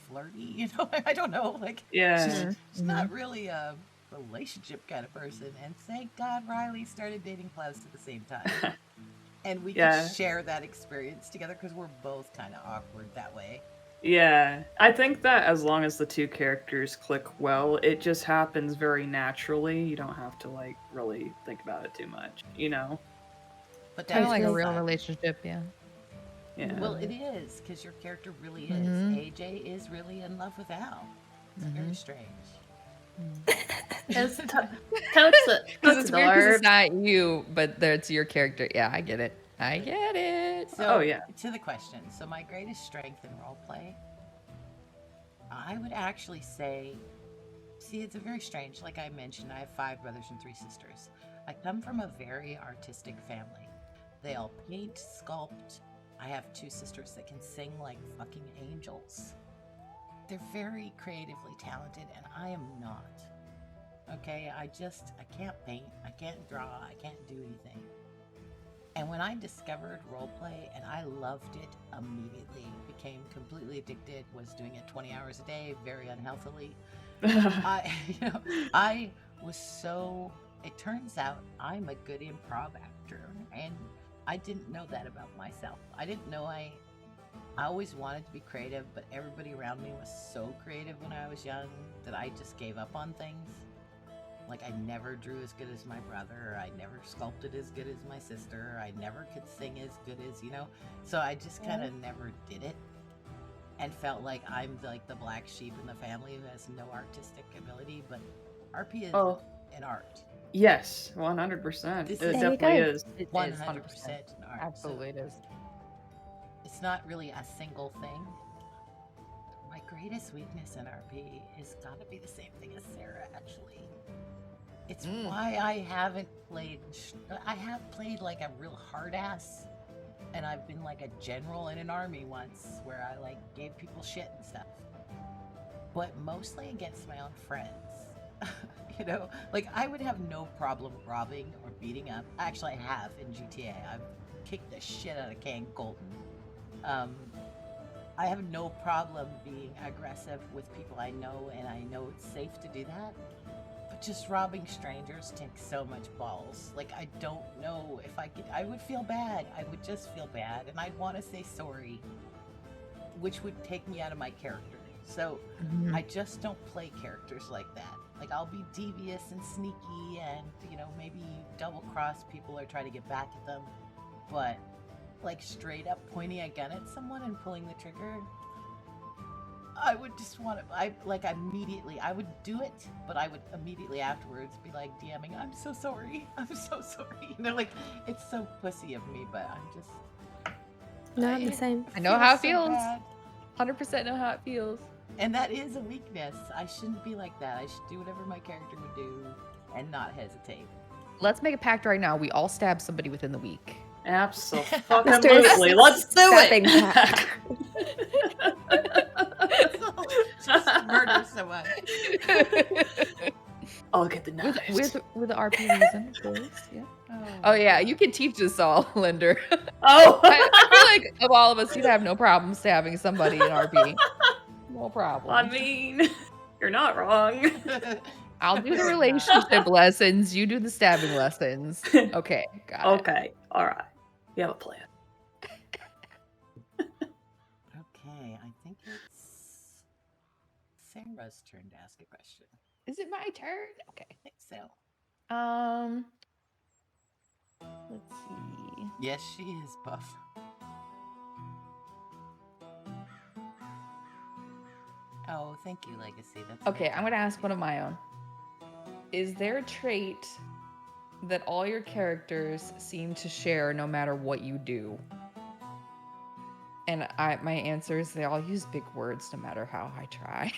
flirty, I don't know, like Yeah. she's not really a relationship kind of person. And thank God Riley started dating Klaus at the same time, and we Yeah. could share that experience together because we're both kind of awkward that way. Yeah, I think that as long as the two characters click well, it just happens very naturally. You don't have to like really think about it too much, But Kind of that's like a the real side. relationship, yeah. Yeah. Well, it is, because your character really is. Mhm. AJ is really in love with Al. It's very strange. It's Because totes it's the weird because Lord. it's not you, but it's your character. Yeah, I get it. I get it. So, Oh, yeah. to the question. So, my greatest strength in roleplay, I would actually say, see, it's a very strange. Like I mentioned, I have 5 brothers and 3 sisters. I come from a very artistic family. They all paint, sculpt. I have 2 sisters that can sing like fucking angels. They're very creatively talented, and I am not. Okay, I can't paint, I can't draw, I can't do anything. And when I discovered roleplay and I loved it immediately, became completely addicted, was doing it 20 hours a day, very unhealthily. I was so, it turns out I'm a good improv actor, and I didn't know that about myself. I didn't know I always wanted to be creative, but everybody around me was so creative when I was young that I just gave up on things. Like, I never drew as good as my brother. I never sculpted as good as my sister. I never could sing as good as, So I just kind of never did it, and felt like I'm like the black sheep in the family who has no artistic ability. But RP is Oh. an art. Yes, 100%. This It is- definitely There you go. is. It is 100% an art. Absolutely, it is. So it's not really a single thing. My greatest weakness in RP is gotta be the same thing as Sarah, actually. It's why I haven't played. I have played like a real hard ass, and I've been like a general in an army once where I like gave people shit and stuff, but mostly against my own friends. Like I would have no problem robbing or beating up. Actually, I have in GTA. I've kicked the shit out of King Colton. I have no problem being aggressive with people I know, and I know it's safe to do that. But just robbing strangers takes so much balls. Like, I don't know if I could. I would feel bad. I would just feel bad, and I'd want to say sorry, which would take me out of my character. So I just don't play characters like that. Like, I'll be devious and sneaky and, maybe double cross people or try to get back at them. But, like, straight up pointing a gun at someone and pulling the trigger, I would just want to, I would do it, but I would immediately afterwards be like DMing, I'm so sorry. I'm so sorry. Like, it's so pussy of me, but I'm just. No, I'm the same. I know how it so feels. bad. 100% know how it feels. And that is a weakness. I shouldn't be like that. I should do whatever my character would do. and not hesitate. Let's make a pact right now. We all stab somebody within the week. Absolutely. Let's do Stabbing it. pact. Just murder someone. I'll get the knives. With the RP reason, of course. Yeah. Oh yeah, you can teach us all, Linder. Oh. I feel like of all of us, you'd have no problem stabbing somebody in RP. No problem. I mean, you're not wrong. I'll do the relationship lessons. You do the stabbing lessons. Okay, got it. Okay, all right. You have a plan. Okay, I think it's Sarah's turn to ask a question. Is it my turn? Okay. I think so. Let's see. Yes, she is, Buff. Oh, thank you, Legacy. That's Okay, very I'm gonna ask one of my own. Is there a trait that all your characters seem to share no matter what you do? And my answer is they all use big words no matter how I try.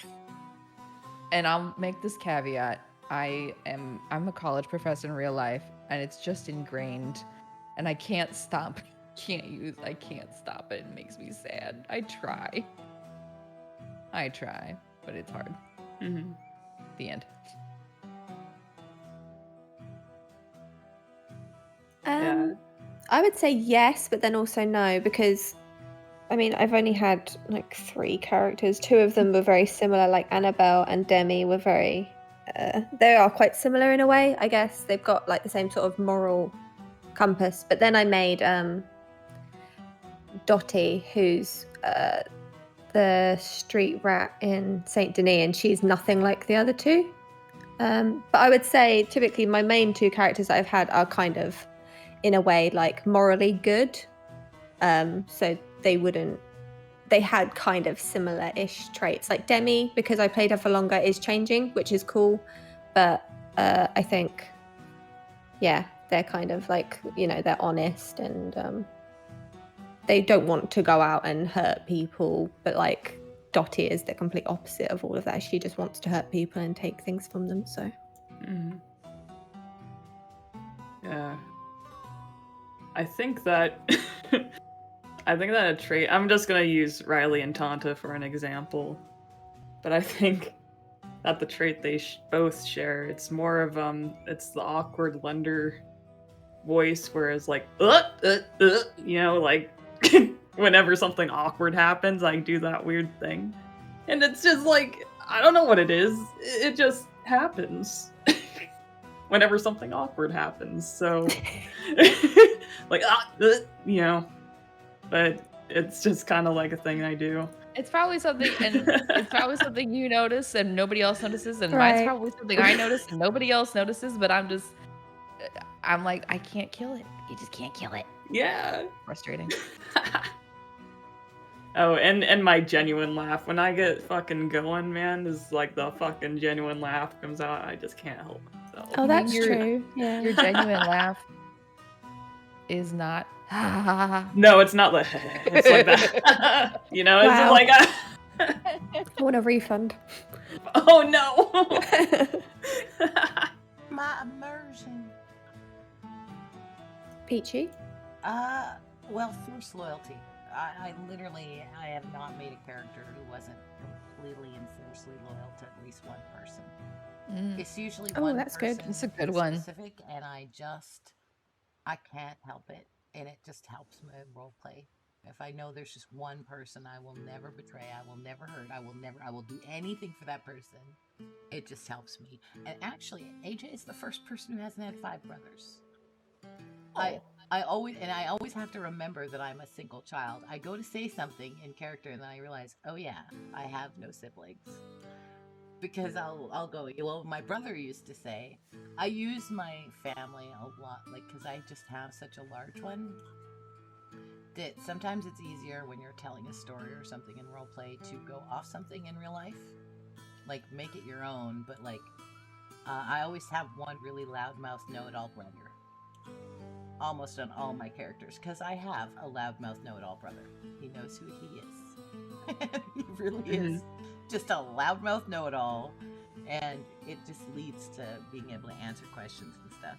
And I'll make this caveat. I'm a college professor in real life, and it's just ingrained, and I can't stop. I can't stop it. It makes me sad. I try, but it's hard. Mm-hmm. The end. Yeah. I would say yes, but then also no, because I mean, I've only had like 3 characters. 2 of them were very similar, like Annabelle and Demi were very they are quite similar in a way, I guess. They've got like the same sort of moral compass. But then I made Dottie, who's the street rat in Saint Denis, and she's nothing like the other 2. But I would say typically my main 2 characters that I've had are kind of, in a way, like morally good. So they had kind of similar-ish traits. Like Demi, because I played her for longer, is changing, which is cool. But I think, yeah, they're kind of like, they're honest and they don't want to go out and hurt people. But like Dottie is the complete opposite of all of that. She just wants to hurt people and take things from them. So. Mm-hmm. Yeah. I think that a trait, I'm just gonna use Riley and Tanta for an example, but I think that the trait they both share, it's more of it's the awkward Lender voice, whereas like like whenever something awkward happens, I do that weird thing, and it's just like, I don't know what it is, it just happens. Whenever something awkward happens, so like but it's just kind of like a thing I do. It's probably something, and it's probably something you notice and nobody else notices, and Right. mine's probably something I notice and nobody else notices, but I'm like, I can't kill it. You just can't kill it. Yeah. Frustrating. Oh, and my genuine laugh when I get fucking going, man, is like the fucking genuine laugh comes out. I just can't help myself. Oh, that's true. Yeah. Your genuine laugh is not. No, it's not like it's like that. It's Wow. just like I want a refund. oh no. My immersion. Peachy? Well, fierce loyalty. I have not made a character who wasn't completely and fiercely loyal to at least one person. It's usually one that's person. good. It's a good one. Specific, and I can't help it, and it just helps my role play. If I know there's just one person I will never betray, I will never hurt, I will do anything for that person. It just helps me. And actually, AJ is the first person who hasn't had 5 brothers. I always have to remember that I'm a single child. I go to say something in character, and then I realize, oh yeah, I have no siblings. Because I'll go, well, my brother used to say, I use my family a lot, like, because I just have such a large one, that sometimes it's easier when you're telling a story or something in roleplay to go off something in real life. Like, make it your own, but like, I always have one really loudmouth know-it-all brother. Almost on all my characters, because I have a loudmouth know-it-all brother. He knows who he is. He really is just a loudmouth know-it-all, and it just leads to being able to answer questions and stuff.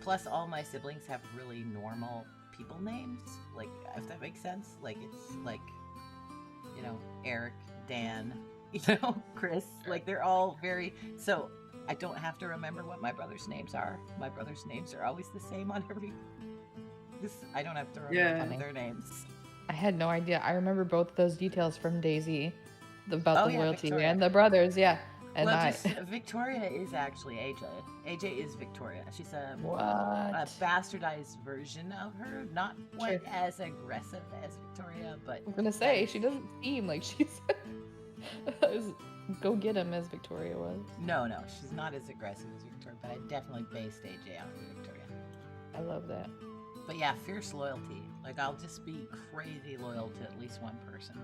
Plus, all my siblings have really normal people names, like, if that makes sense. Like, it's like, you know, Eric, Dan, you know, Chris. Like, they're all very. So I don't have to remember what my brother's names are. My brother's names are always the same on every. I don't have to remember their names. I had no idea. I remember both those details from Daisy, about the loyalty Victoria. And the brothers. Yeah, and Victoria is actually AJ. AJ is Victoria. She's a more What? bastardized version of her, not quite as aggressive as Victoria, but I'm gonna say she doesn't seem like she's as go get him as Victoria was. No, she's not as aggressive as Victoria, but I definitely based AJ out of Victoria. I love that. But yeah, fierce loyalty. Like, I'll just be crazy loyal to at least one person.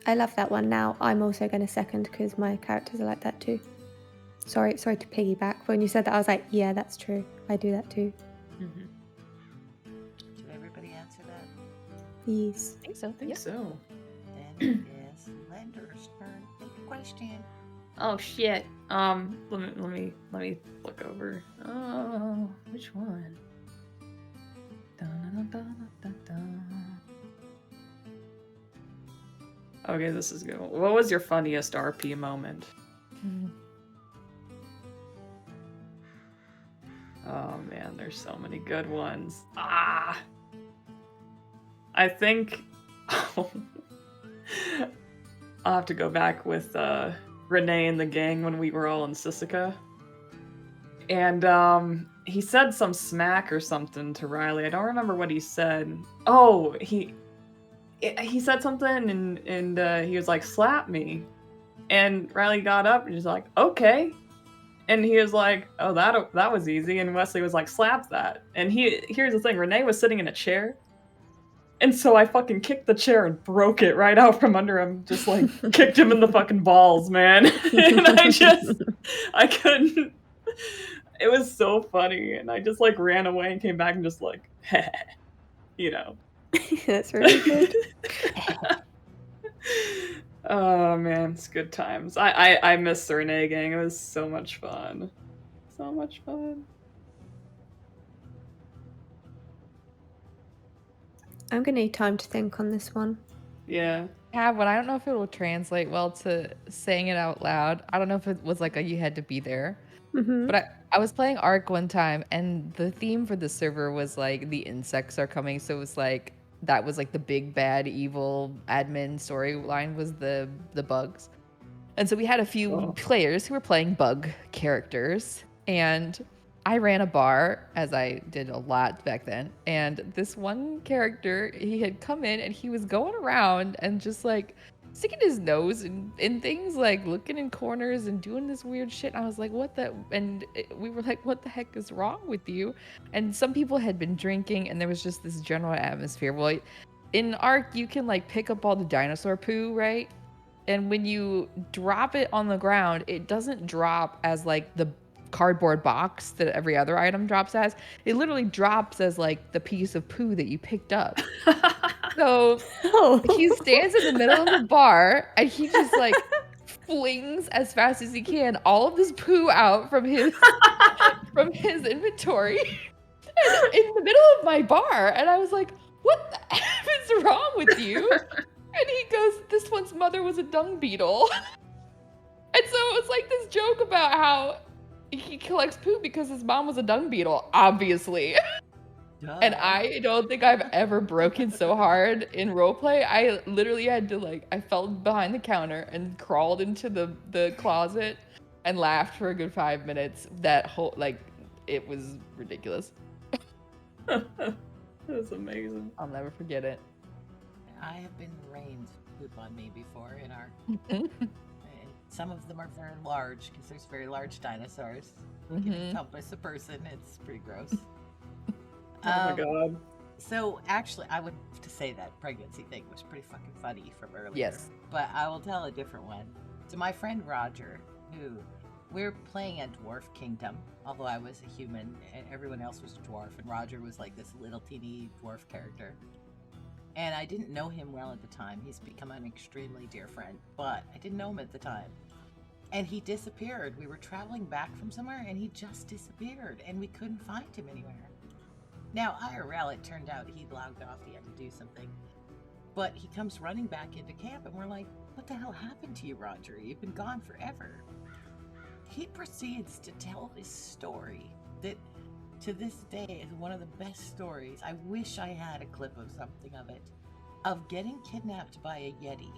I love that one now. I'm also going to second because my characters are like that too. Sorry to piggyback. When you said that, I was like, yeah, that's true. I do that too. Mm-hmm. Did everybody answer that? Yes. I think so. I think so. Then it is Lender's turn. Take a question. Oh shit. Let me look over. Oh, which one? Okay, this is good. What was your funniest RP moment? Oh man, there's so many good ones. I think I'll have to go back with Renee and the gang when we were all in Sisika. And he said some smack or something to Riley. I don't remember what he said. Oh, he said something and he was like, slap me. And Riley got up and he's like, okay. And he was like, oh, that was easy. And Wesley was like, slap that. And here's the thing, Renee was sitting in a chair. And so I fucking kicked the chair and broke it right out from under him. Just like kicked him in the fucking balls, man. And I couldn't. It was so funny. And I just like ran away and came back and just like, you know. That's really good. Oh man, it's good times. I miss the Renee gang. It was so much fun. So much fun. I'm gonna need time to think on this one. Yeah. Have one. I don't know if it will translate well to saying it out loud. I don't know if it was like you had to be there. Mm-hmm. But I was playing Ark one time, and the theme for the server was like the insects are coming. So it was like that was like the big bad evil admin storyline was the bugs. And so we had a few players who were playing bug characters, and I ran a bar, as I did a lot back then. And this one character, he had come in and he was going around and just like sticking his nose in things, like looking in corners and doing this weird shit. And I was like, what the? And we were like, what the heck is wrong with you? And some people had been drinking, and there was just this general atmosphere. Well, in Ark, you can like pick up all the dinosaur poo, right? And when you drop it on the ground, it doesn't drop as like the cardboard box that every other item drops as. It literally drops as like the piece of poo that you picked up. So he stands in the middle of the bar and he just like flings as fast as he can all of this poo out from his inventory and in the middle of my bar. And I was like, what the F is wrong with you? And he goes, this one's mother was a dung beetle. And so it was like this joke about how he collects poo because his mom was a dung beetle, obviously. Duh. And I don't think I've ever broken so hard in roleplay. I literally had to like, I fell behind the counter and crawled into the closet and laughed for a good 5 minutes. That whole, like, it was ridiculous. That was amazing. I'll never forget it. I have been rained poop on me before in our... Some of them are very large because there's very large dinosaurs. You can encompass a person. It's pretty gross. Oh my god. So actually, I would have to say that pregnancy thing was pretty fucking funny from earlier. Yes. But I will tell a different one. So my friend Roger, who we're playing a dwarf kingdom, although I was a human and everyone else was a dwarf, and Roger was like this little teeny dwarf character. And I didn't know him well at the time. He's become an extremely dear friend, but I didn't know him at the time. And he disappeared. We were traveling back from somewhere and he just disappeared and we couldn't find him anywhere. Now, IRL, it turned out he'd logged off, he had to do something. But he comes running back into camp and we're like, what the hell happened to you, Roger? You've been gone forever. He proceeds to tell this story that to this day is one of the best stories. I wish I had a clip of something of it. Of getting kidnapped by a Yeti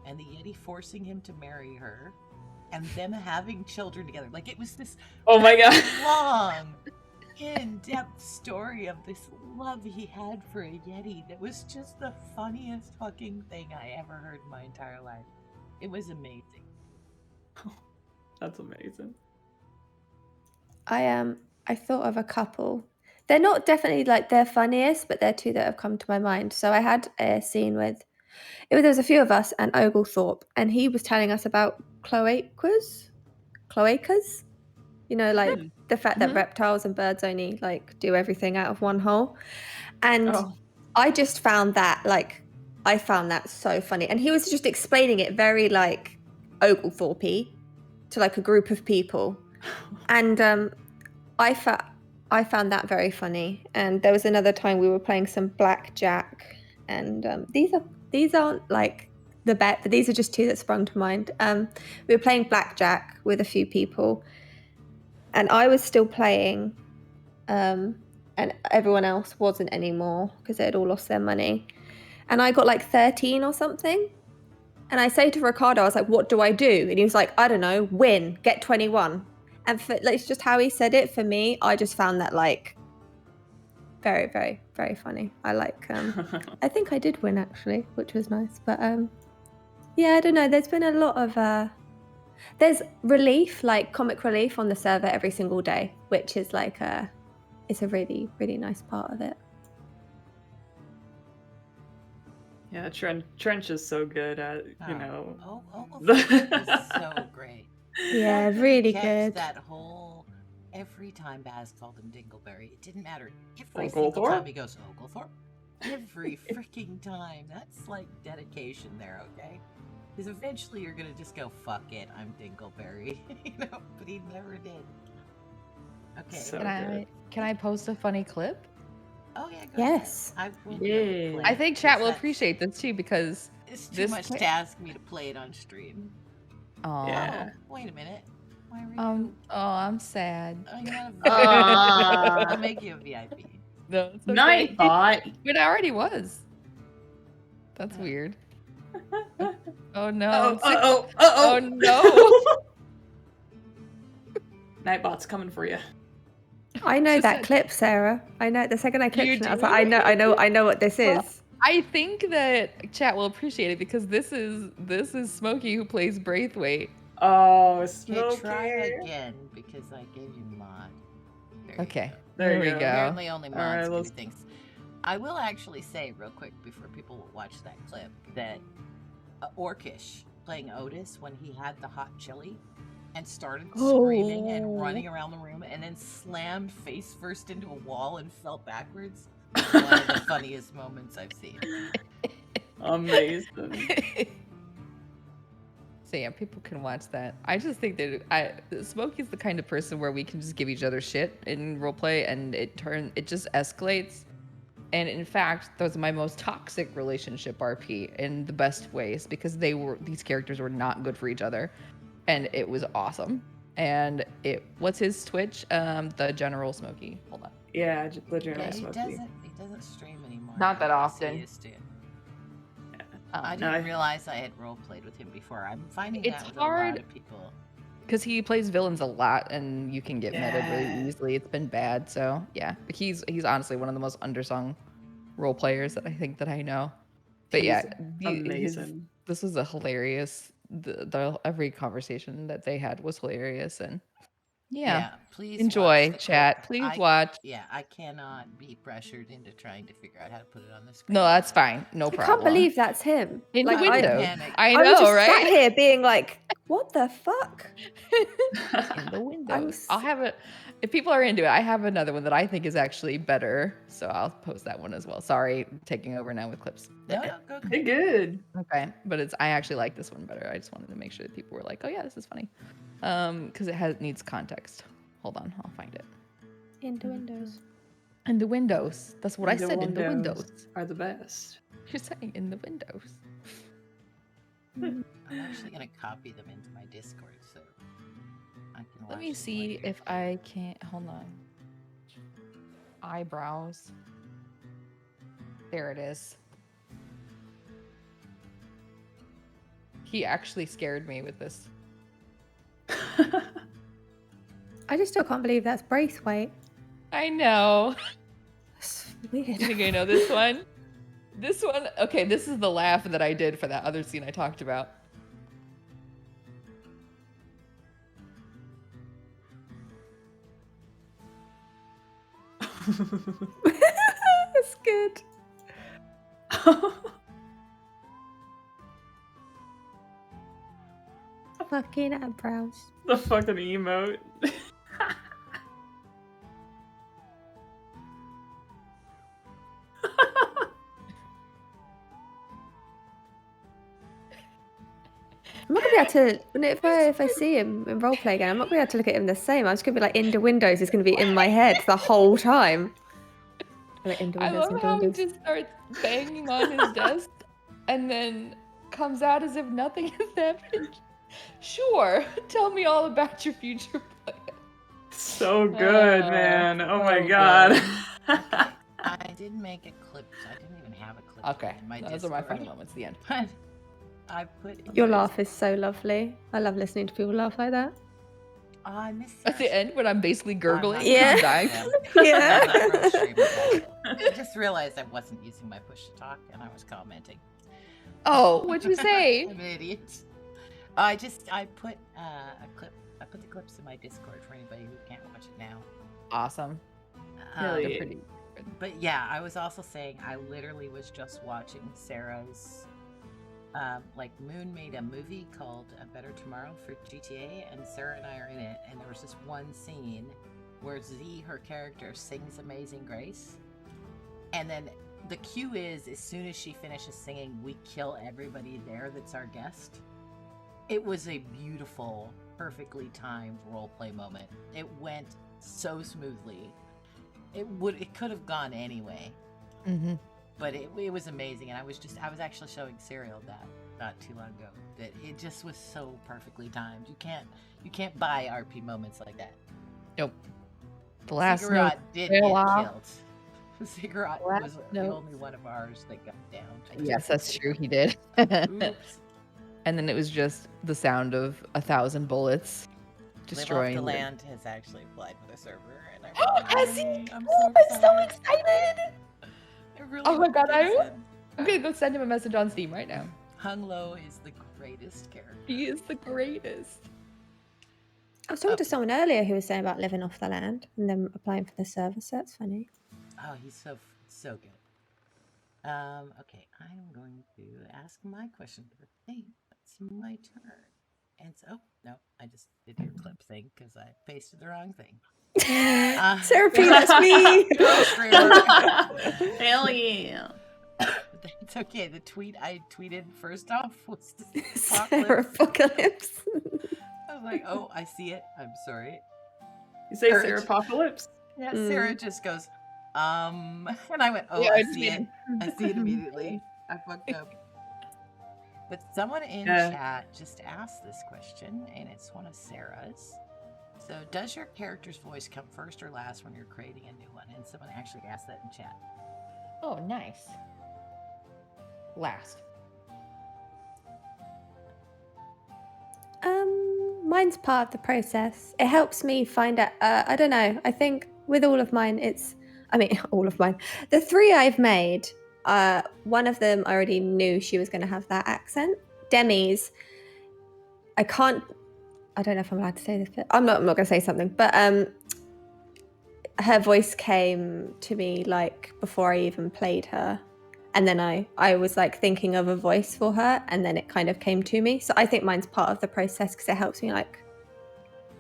and the Yeti forcing him to marry her and them having children together. Like, it was this Oh my god. long, in-depth story of this love he had for a Yeti that was just the funniest fucking thing I ever heard in my entire life. It was amazing. That's amazing. I thought of a couple. They're not definitely like their funniest, but they're two that have come to my mind. So I had a scene with there was a few of us and Oglethorpe, and he was telling us about cloacas. You know, like the fact that reptiles and birds only like do everything out of one hole. And I just found that so funny. And he was just explaining it very like Oglethorpe to like a group of people. And I found that very funny. And there was another time we were playing some blackjack, and these aren't like the bet, but these are just two that sprung to mind. We were playing blackjack with a few people, and I was still playing, and everyone else wasn't anymore because they had all lost their money. And I got like 13 or something. And I say to Ricardo, I was like, what do I do? And he was like, I don't know, win, get 21. And for, like, it's just how he said it. For me, I just found that like very, very, very funny. I like, I think I did win actually, which was nice. But yeah, I don't know. There's been a lot of, there's relief, like comic relief on the server every single day, which is like, it's a really, really nice part of it. Yeah, Trench is so good at, you know. Was so great. Yeah, really kept good. That whole every time Baz called him Dingleberry, it didn't matter. Every Oglethorpe? single time he goes Oglethorpe, every freaking time. That's like dedication there, okay? Because eventually you're gonna just go, fuck it, I'm Dingleberry, you know. But he never did. Okay. So Can I post a funny clip? Oh yeah. Go Yes. ahead. I will Yeah. I think chat will appreciate this too because it's too much to ask me to play it on stream. Yeah. Oh, wait a minute. Why were you? Oh, I'm sad. Oh, you're not a VIP. I'll make you a VIP. No, it's okay. Nightbot. But I already was. That's weird. Oh no. Oh no. Nightbot's coming for you. I know that clip, Sarah. I know. The second I clicked it, I was do? like, I know what this is. I think that chat will appreciate it because this is Smokey who plays Braithwaite. Oh, Smokey. Okay, try again because I gave you mod. Okay, There we you go. go. Apparently only mods Alright, can do let's- things. I will actually say real quick before people watch that clip that Orcish playing Otis when he had the hot chili and started screaming and running around the room and then slammed face first into a wall and fell backwards. One of the funniest moments I've seen. Amazing. So yeah, people can watch that. I just think that Smokey's the kind of person where we can just give each other shit in roleplay and it just escalates. And in fact, that was my most toxic relationship RP in the best ways because these characters were not good for each other. And it was awesome. And what's his Twitch? The General Smokey. Hold on. Yeah, the General Yeah, Smokey. he doesn't stream anymore. Not that Yes, often. He used to. I didn't realize I had role played with him before. I'm finding It's that with hard. a lot of people. Because he plays villains a lot and you can get meted really easily. It's been bad. So yeah, but he's honestly one of the most undersung role players that I know. But He's yeah, amazing. this was a hilarious. Every conversation that they had was hilarious, and yeah, please enjoy watch the chat. clip. Please watch. Yeah, I cannot be pressured into trying to figure out how to put it on the screen. No, that's fine. No I problem. can't believe that's him. In Like, the window. panic. I I was know, just right? sat here being like, What the fuck? In the windows. s- I'll have it. If people are into it, I have another one that I think is actually better. So I'll post that one as well. Sorry, taking over now with clips. No, go You're good. Okay, but I actually like this one better. I just wanted to make sure that people were like, oh yeah, this is funny, because it needs context. Hold on, I'll find it. Into windows. In the windows. That's what I said. In the windows. Are the best. You're saying in the windows. I'm actually gonna copy them into my Discord so I can watch Let me them see later. if I can't. Hold on. Eyebrows. There it is. He actually scared me with this. I just still can't believe that's Braithwaite. I know. That's You weird. think I know this one? This one. Okay, this is the laugh that I did for that other scene I talked about. That's good. Fucking eyebrows. The fucking emote. I'm not gonna be able to. If I see him in roleplay again, I'm not gonna be able to look at him the same. I'm just gonna be like, into windows is gonna be in my head the whole time. Like, into I windows, love into how he windows. just starts banging on his desk and then comes out as if nothing has happened. Sure, tell me all about your future plans. So good, man. Oh my so god. Okay, I did make a clip. I didn't even have a clip Okay, in my those are my Discord. funny moments. The end. But I put in Your my- laugh is so lovely. I love listening to people laugh like that. Oh, I miss At the end, when I'm basically gurgling, Yeah. I'm dying. Yeah. I'm not streaming that. I just realized I wasn't using my push to talk and I was commenting. Oh, what'd you say? I'm an idiot. I put a clip. I put the clips in my Discord for anybody who can't watch it now. Awesome. Hell They're yeah. pretty. But yeah, I was also saying I literally was just watching Sarah's. Like Moon made a movie called A Better Tomorrow for GTA, and Sarah and I are in it. And there was this one scene where Z, her character, sings "Amazing Grace," and then the cue is as soon as she finishes singing, we kill everybody there that's our guest. It was a beautiful, perfectly timed roleplay moment. It went so smoothly. It could have gone anyway, Mm-hmm. but it was amazing. And I was actually showing Serial that not too long ago. That it just was so perfectly timed. You can't buy RP moments like that. Nope. The last note. Ziggurat did get fell off. killed. Ziggurat Last was the note. only one of ours that got down. Yes, that's true. He did. Oops. And then it was just the sound of 1,000 bullets Live Off destroying. the the- Land has actually applied for the server, and Has he? I'm Oh, so I'm so excited. excited! I really Oh my hope God, he I- gets in. I'm gonna go send him a message on Steam right now. Hung Lo is the greatest character. He is the greatest. I was talking to someone earlier who was saying about living off the land and then applying for the server, so that's funny. Oh, he's so good. Okay, I'm going to ask my question. I think it's my turn. And so, oh no, I just did your clip thing because I pasted the wrong thing. Sarah P, that's me! Hell yeah. It's okay. The tweet I tweeted first off was Sarah apocalypse. Apocalypse. I was like, oh, I see it. I'm sorry. You say Courage. Sarah Apocalypse? Yeah, Sarah just goes, and I went, oh, Yeah, I it's see me. it. I see it immediately. I fucked up. But someone in Yeah. chat just asked this question, and it's one of Sarah's. So, does your character's voice come first or last when you're creating a new one? And someone actually asked that in chat. Oh, nice. Last. Mine's part of the process. It helps me find out. I don't know. I think with all of mine, all of mine. The 3 I've made, one of them I already knew she was going to have that accent. Demi's, I don't know if I'm allowed to say this, but I'm not going to say something. But her voice came to me like before I even played her. and then I was like thinking of a voice for her, and then it kind of came to me. So I think mine's part of the process because it helps me, like,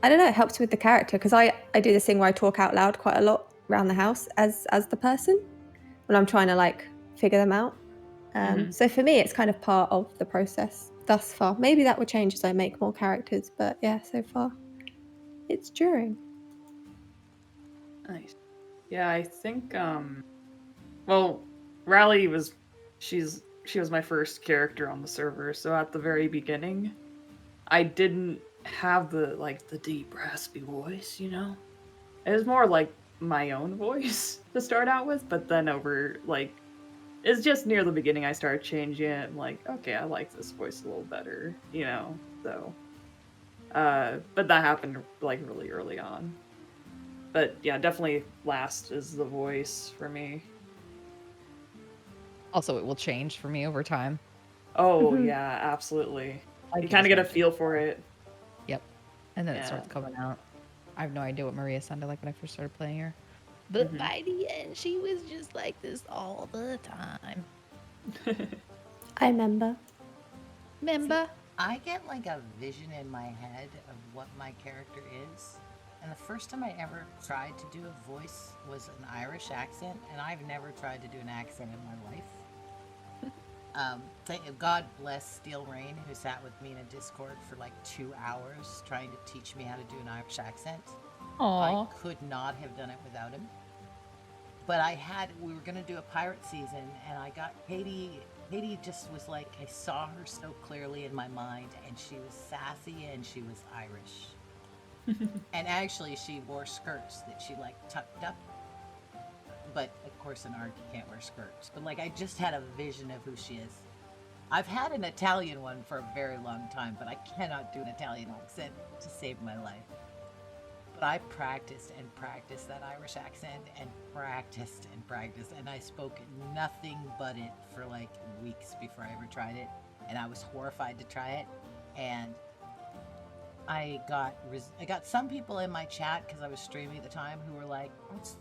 I don't know, it helps with the character, because I do this thing where I talk out loud quite a lot around the house as the person when I'm trying to like figure them out. So for me, it's kind of part of the process thus far. Maybe that will change as I make more characters, but yeah, so far it's during. Nice. Yeah, I think well, Rally was she was my first character on the server, so at the very beginning, I didn't have the deep raspy voice, you know? It was more like my own voice to start out with, but then over like it's just near the beginning I started changing it. I'm like, okay, I like this voice a little better, you know. So but that happened like really early on. But yeah, definitely last is the voice for me. Also, it will change for me over time. Oh Mhm. yeah, absolutely. Like, You it kind of just get a won't change. feel for it. Yep. And then it Yeah. starts coming out. I have no idea what Maria sounded like when I first started playing her. But Mhm. by the end, she was just like this all the time. I remember. Remember? I get like a vision in my head of what my character is. And the first time I ever tried to do a voice was an Irish accent, and I've never tried to do an accent in my life. God bless Steel Rain, who sat with me in a Discord for like 2 hours trying to teach me how to do an Irish accent. I Aw. could not have done it without him. But we were going to do a pirate season, and I got Katie. Katie just was like, I saw her so clearly in my mind, and she was sassy and she was Irish. And actually, she wore skirts that she like tucked up. But of course, in art, you can't wear skirts. But like, I just had a vision of who she is. I've had an Italian one for a very long time, but I cannot do an Italian accent to save my life. But I practiced and practiced that Irish accent and practiced and practiced, and I spoke nothing but it for like weeks before I ever tried it, and I was horrified to try it. And I got some people in my chat because I was streaming at the time who were like,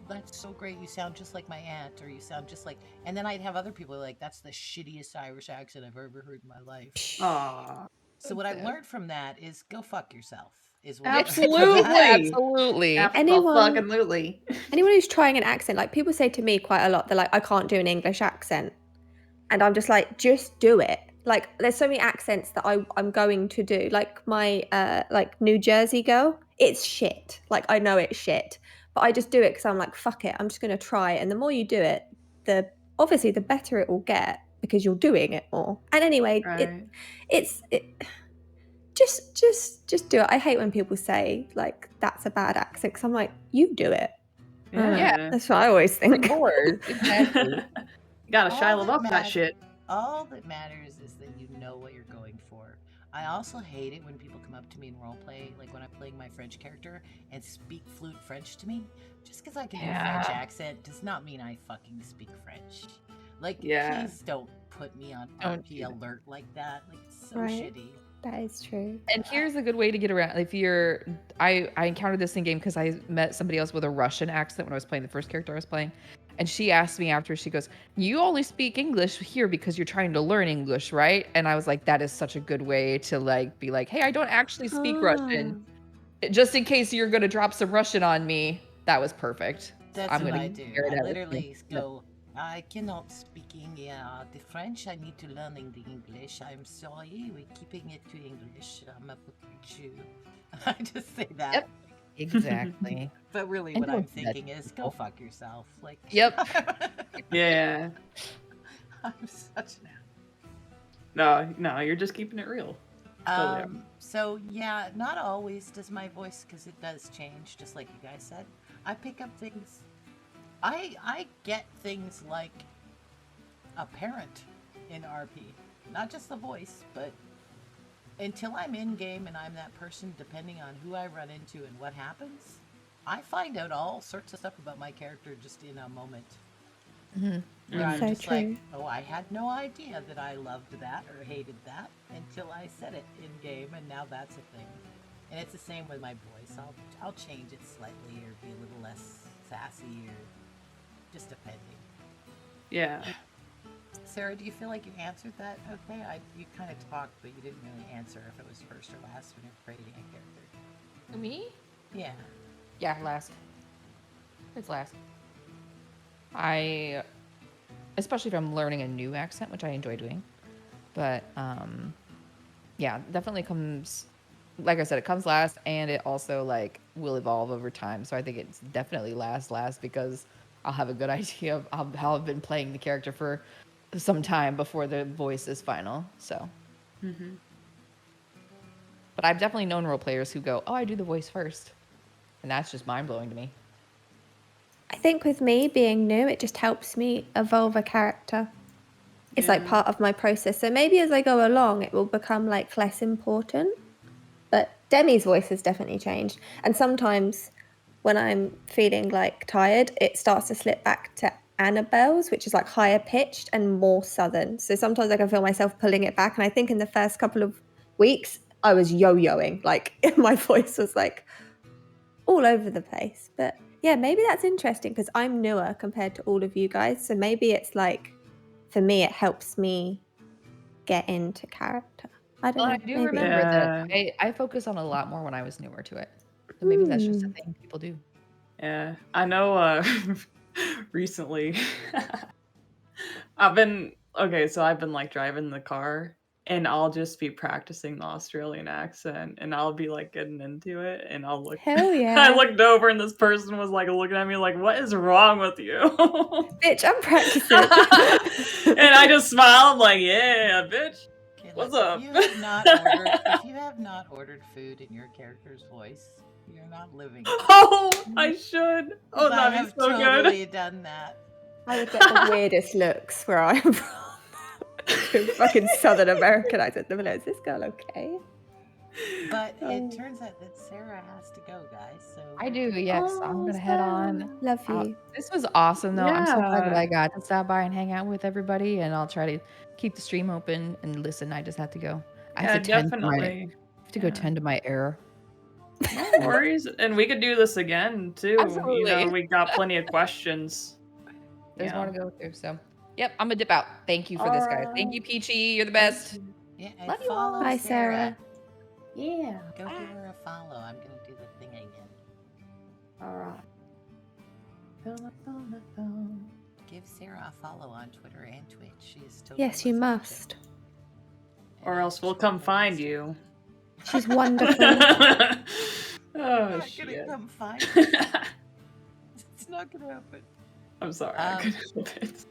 "That's so great! You sound just like my aunt, or you sound just like." And then I'd have other people like, "That's the shittiest Irish accent I've ever heard in my life." Aw. So what I've learned from that is go fuck yourself. Is what I've learned from that. Absolutely. Anyone Absolutely. anyone who's trying an accent, like people say to me quite a lot, they're like, I can't do an English accent. And I'm just like, just do it. Like there's so many accents that I'm going to do. Like my like New Jersey girl, it's shit. Like I know it's shit. But I just do it because I'm like, fuck it, I'm just gonna try. And the more you do it, the obviously the better it will get because you're doing it more. And anyway, Right. it's just do it. I hate when people say like that's a bad accent because I'm like, you do it. I don't know. Yeah. That's what I always think. Yours. Exactly. Gotta All Shia that up that shit. All that matters is that you know what you're going for. I also hate it when people come up to me in roleplay, like when I'm playing my French character, and speak fluent French to me. Just because I can do a French accent does not mean I fucking speak French. Like, Yeah. please don't put me on Don't RP do that. alert like that. Like, it's so Right. shitty. That is true. And here's a good way to get around. If you're, I encountered this in game because I met somebody else with a Russian accent when I was playing the first character I was playing, and she asked me after. She goes, "You only speak English here because you're trying to learn English, right?" And I was like, "That is such a good way to like be like, hey, I don't actually speak Russian, just in case you're gonna drop some Russian on me." That was perfect. That's I'm what gonna I do. share I that with you. literally go, I cannot speak the French. I need to learn the English. I'm sorry, we're keeping it to English. I'm a Jew. I just say that. Yep. Exactly. But really, And what don't I'm do that thinking to is go people. fuck yourself. Like, Yep. Yeah. I'm such an No, you're just keeping it real. Totally. So yeah, not always does my voice, because it does change, just like you guys said. I pick up things. I get things like a parent in RP, not just the voice, but until I'm in game and I'm that person, depending on who I run into and what happens, I find out all sorts of stuff about my character just in a moment. Where I'm So just true. like, oh, I had no idea that I loved that or hated that until I said it in game, and now that's a thing. And it's the same with my voice. I'll change it slightly or be a little less sassy or just depending. Yeah. Sarah, do you feel like you answered that okay? You kind of talked, but you didn't really answer if it was first or last when you're creating a character. Me? Yeah. Yeah, last. It's last. I, especially if I'm learning a new accent, which I enjoy doing. But yeah, definitely comes, like I said, it comes last, and it also like will evolve over time. So I think it's definitely last because I'll have a good idea of how I've been playing the character for some time before the voice is final. So, but I've definitely known role players who go, "Oh, I do the voice first," and that's just mind blowing to me. I think with me being new, it just helps me evolve a character. It's like part of my process. So maybe as I go along, it will become like less important. But Demi's voice has definitely changed. And sometimes when I'm feeling like tired, it starts to slip back to Annabelle's, which is like higher pitched and more southern. So sometimes I can feel myself pulling it back. And I think in the first couple of weeks, I was yo-yoing. Like my voice was like all over the place. But yeah, maybe that's interesting because I'm newer compared to all of you guys. So maybe it's like, for me, it helps me get into character. I don't know. I do maybe. remember that I focus on a lot more when I was newer to it. So maybe that's just a thing people do. Yeah, I know. Recently, I've been like driving the car, and I'll just be practicing the Australian accent, and I'll be like getting into it, and I'll look. Hell yeah! I looked over, and this person was like looking at me like, "What is wrong with you?" Bitch, I'm practicing. And I just smiled like, "Yeah, bitch. Okay, What's look, up?" if you have not ordered food in your character's voice, you're not living. Oh, I should. Oh, I that'd be have so totally good. done that. I would get the weirdest looks where I'm from. Fucking Southern American accent. They're like, is this girl okay? But it turns out that Sarah has to go, guys. So I do, yes. I'm gonna head on. Love you. This was awesome, though. I'm so glad that Yeah. I got to stop by and hang out with everybody, and I'll try to keep the stream open and listen. I just have to go. I have Yeah, to tend to definitely. go tend to my error. No worries. And we could do this again too. Absolutely. You know, we got plenty of questions. There's more to Yeah. go through. So, yep, I'm gonna dip out. Thank you for this, guys. Thank you, Peachy. You're the best. yeah, and Love you all. follow Bye, Sarah. Sarah. Yeah. Go give her a follow. I'm gonna do the thing again. Alright. Give Sarah a follow on Twitter and Twitch. She is totally Yes, you listening to must. it. Or else we'll come find you. She's wonderful. Oh, Not shit. gonna come find you. It's not gonna happen. I'm sorry. I couldn't help it.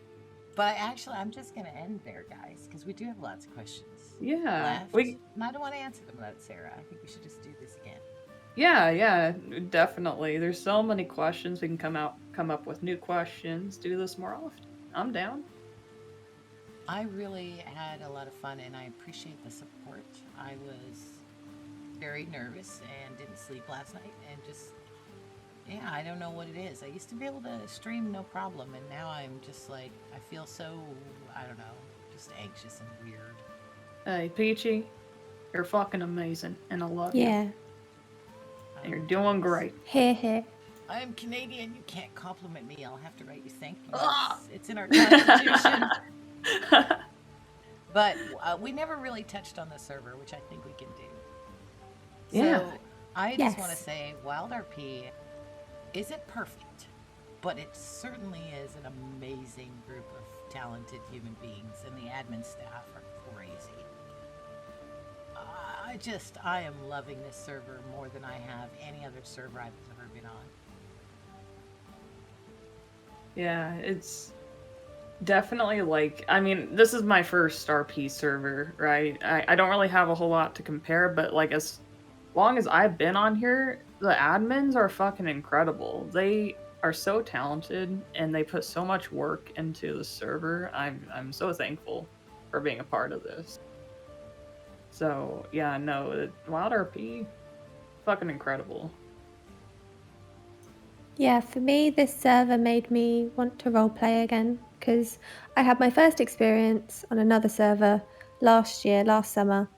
But actually, I'm just gonna end there, guys, because we do have lots of questions. Yeah. Left. We. And I don't want to answer them without Sarah. I think we should just do this again. Yeah, definitely. There's so many questions. We can come up with new questions. Do this more often. I'm down. I really had a lot of fun, and I appreciate the support. I was very nervous and didn't sleep last night, and just, yeah, I don't know what it is. I used to be able to stream no problem, and now I'm just like, I feel so, I don't know, just anxious and weird. Hey, Peachy, you're fucking amazing, and I love you. Yeah. And you're doing great. Here. I am Canadian. You can't compliment me. I'll have to write you thank you. It's in our constitution. But we never really touched on the server, which I think we can do. Yeah. So I just want to say WildRP isn't perfect, but it certainly is an amazing group of talented human beings, and the admin staff are crazy. I am loving this server more than I have any other server I've ever been on. Yeah, it's definitely like, I mean, this is my first RP server, right? I don't really have a whole lot to compare, but like as long as I've been on here, the admins are fucking incredible. They are so talented and they put so much work into the server. I'm so thankful for being a part of this. So yeah, no, WildRP, fucking incredible. Yeah, for me, this server made me want to roleplay again because I had my first experience on another server last summer,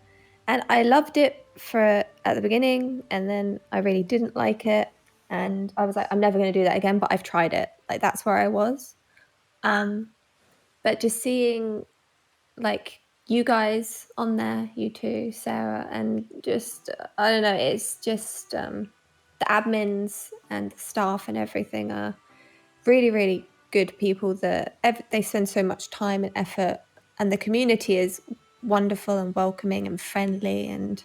and I loved it at the beginning, and then I really didn't like it, and I was like, I'm never going to do that again, but I've tried it. Like, that's where I was. But but just seeing like you guys on there, you two, Sarah, and just I don't know, it's just the admins and the staff and everything are really, really good people that they spend so much time and effort, and the community is wonderful and welcoming and friendly, and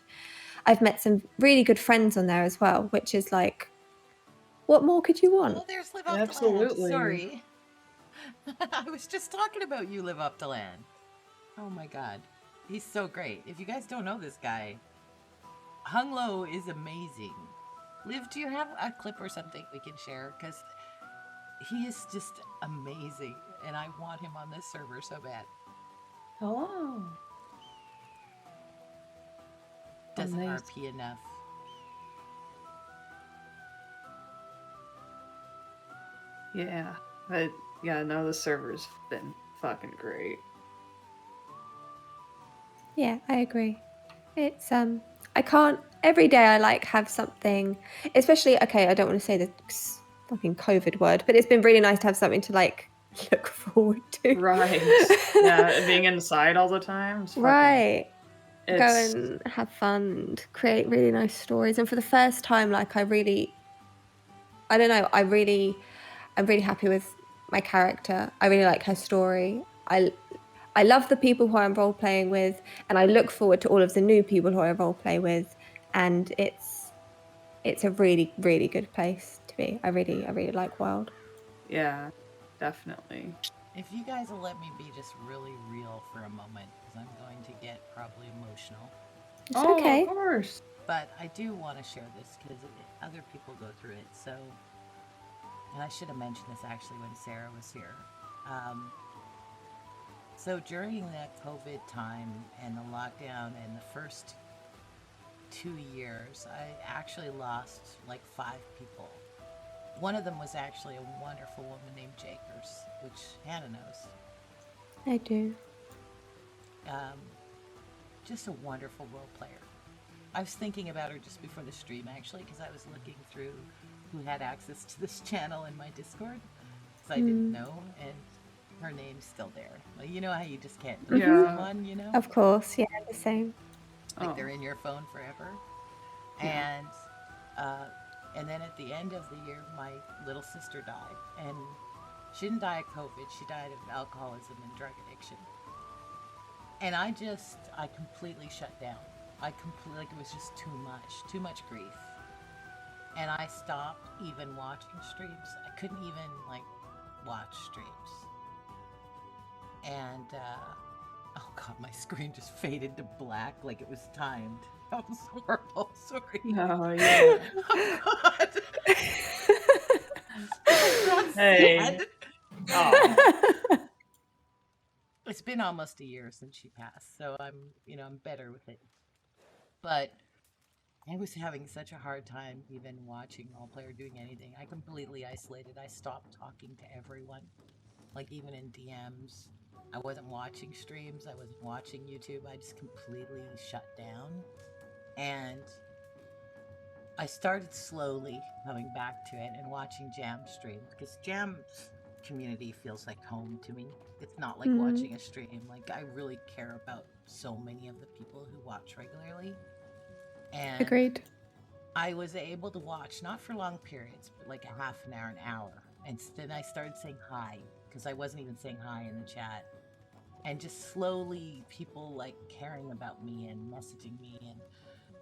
I've met some really good friends on there as well, which is like, what more could you want? Oh, there's Live Up to Land. Absolutely. Sorry. I was just talking about you, Live Up to Land. Oh my god. He's so great. If you guys don't know this guy, Hung Lo is amazing. Liv, do you have a clip or something we can share? Because he is just amazing, and I want him on this server so bad. Hello. Doesn't Amazing. RP enough. Yeah. But yeah, no, the server's been fucking great. Yeah, I agree. It's I can't every day I like have something, especially okay, I don't want to say the fucking COVID word, but it's been really nice to have something to like look forward to. Right. Yeah, being inside all the time. Is fucking, Right. Go it's and have fun and create really nice stories. And for the first time, like I don't know, I'm really happy with my character. I really like her story. I love the people who I'm role playing with, and I look forward to all of the new people who I role play with. And it's a really, really good place to be. I really like Wild. yeah, definitely. If you guys will let me be just really real for a moment, because I'm going to get probably emotional. It's Oh, okay. of course. But I do want to share this because other people go through it. So, and I should have mentioned this actually when Sarah was here. So during that COVID time and the lockdown and the first 2 years, I actually lost like 5 people. One of them was actually a wonderful woman named Jakers, which Hannah knows. I do. Just a wonderful role player. I was thinking about her just before the stream, actually, because I was looking through who had access to this channel in my Discord, because I didn't know, and her name's still there. Like, you know how you just can't delete someone, you know? Of course, yeah, the same. Like they're in your phone forever. Yeah. And then at the end of the year, my little sister died, and she didn't die of COVID. She died of alcoholism and drug addiction. And I completely shut down. Like it was just too much grief. And I stopped even watching streams. I couldn't even like watch streams. And oh god, my screen just faded to black like it was timed. That was horrible. Sorry. Oh yeah. Oh god. That's Hey. sad. Oh. It's been almost a year since she passed, so I'm better with it. But I was having such a hard time even watching roleplay or doing anything. I completely isolated. I stopped talking to everyone, like even in DMs. I wasn't watching streams. I wasn't watching YouTube. I just completely shut down. And I started slowly coming back to it and watching Jam stream, because Jam's community feels like home to me. It's not like watching a stream. Like, I really care about so many of the people who watch regularly. And Agreed. I was able to watch, not for long periods, but like a half an hour. And then I started saying hi, because I wasn't even saying hi in the chat. And just slowly people like caring about me and messaging me and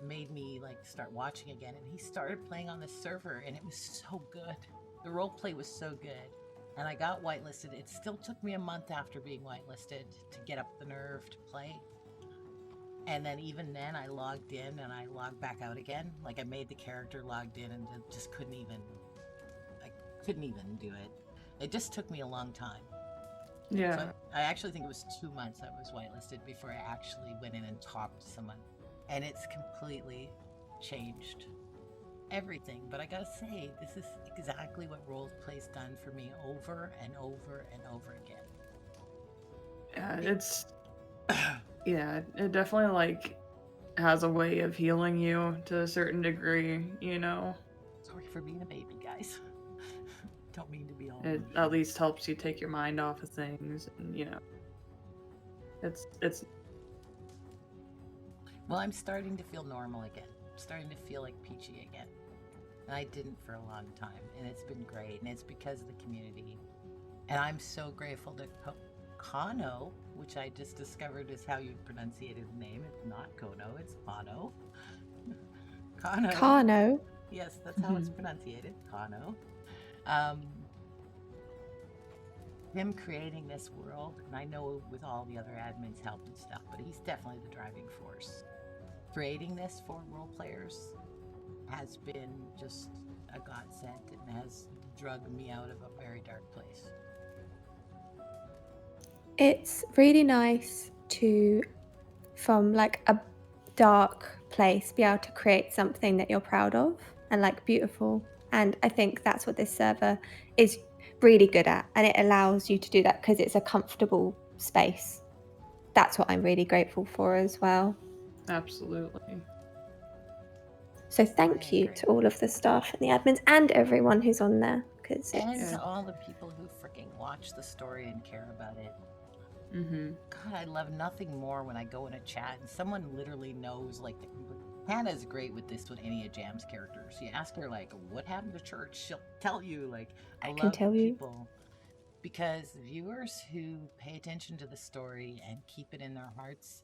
made me like start watching again. And he started playing on this server, and it was so good. The roleplay was so good. And I got whitelisted. It still took me a month after being whitelisted to get up the nerve to play. And then even then I logged in and I logged back out again. Like, I made the character, logged in, and just couldn't even do it. It just took me a long time. Yeah. So I actually think it was 2 months I was whitelisted before I actually went in and talked to someone. And it's completely changed everything. But I gotta say, this is exactly what roleplay's done for me over and over and over again. Yeah, it definitely like has a way of healing you to a certain degree, you know. Sorry for being a baby, guys. Don't mean to be all. It at least helps you take your mind off of things, and it's. Well, I'm starting to feel normal again. I'm starting to feel like Peachy again. And I didn't for a long time, and it's been great, and it's because of the community. And I'm so grateful to Kano, which I just discovered is how you pronunciated the name. It's not Kono, it's Kano. Kano. Kano. Yes, that's how it's pronunciated. Kano. Him creating this world, and I know with all the other admins' help and stuff, but he's definitely the driving force. Creating this for role players has been just a godsend and has drugged me out of a very dark place. It's really nice to, from like a dark place, be able to create something that you're proud of and like beautiful. And I think that's what this server is really good at, and it allows you to do that because it's a comfortable space. That's what I'm really grateful for as well. Absolutely. So thank you to all of the staff and the admins and everyone who's on there, because and to all the people who freaking watch the story and care about it. God, I love nothing more when I go in a chat and someone literally knows, like, Hannah's great with this with any of Jam's characters. You ask her, like, what happened to church? She'll tell you, like, I can love tell you. people. Because viewers who pay attention to the story and keep it in their hearts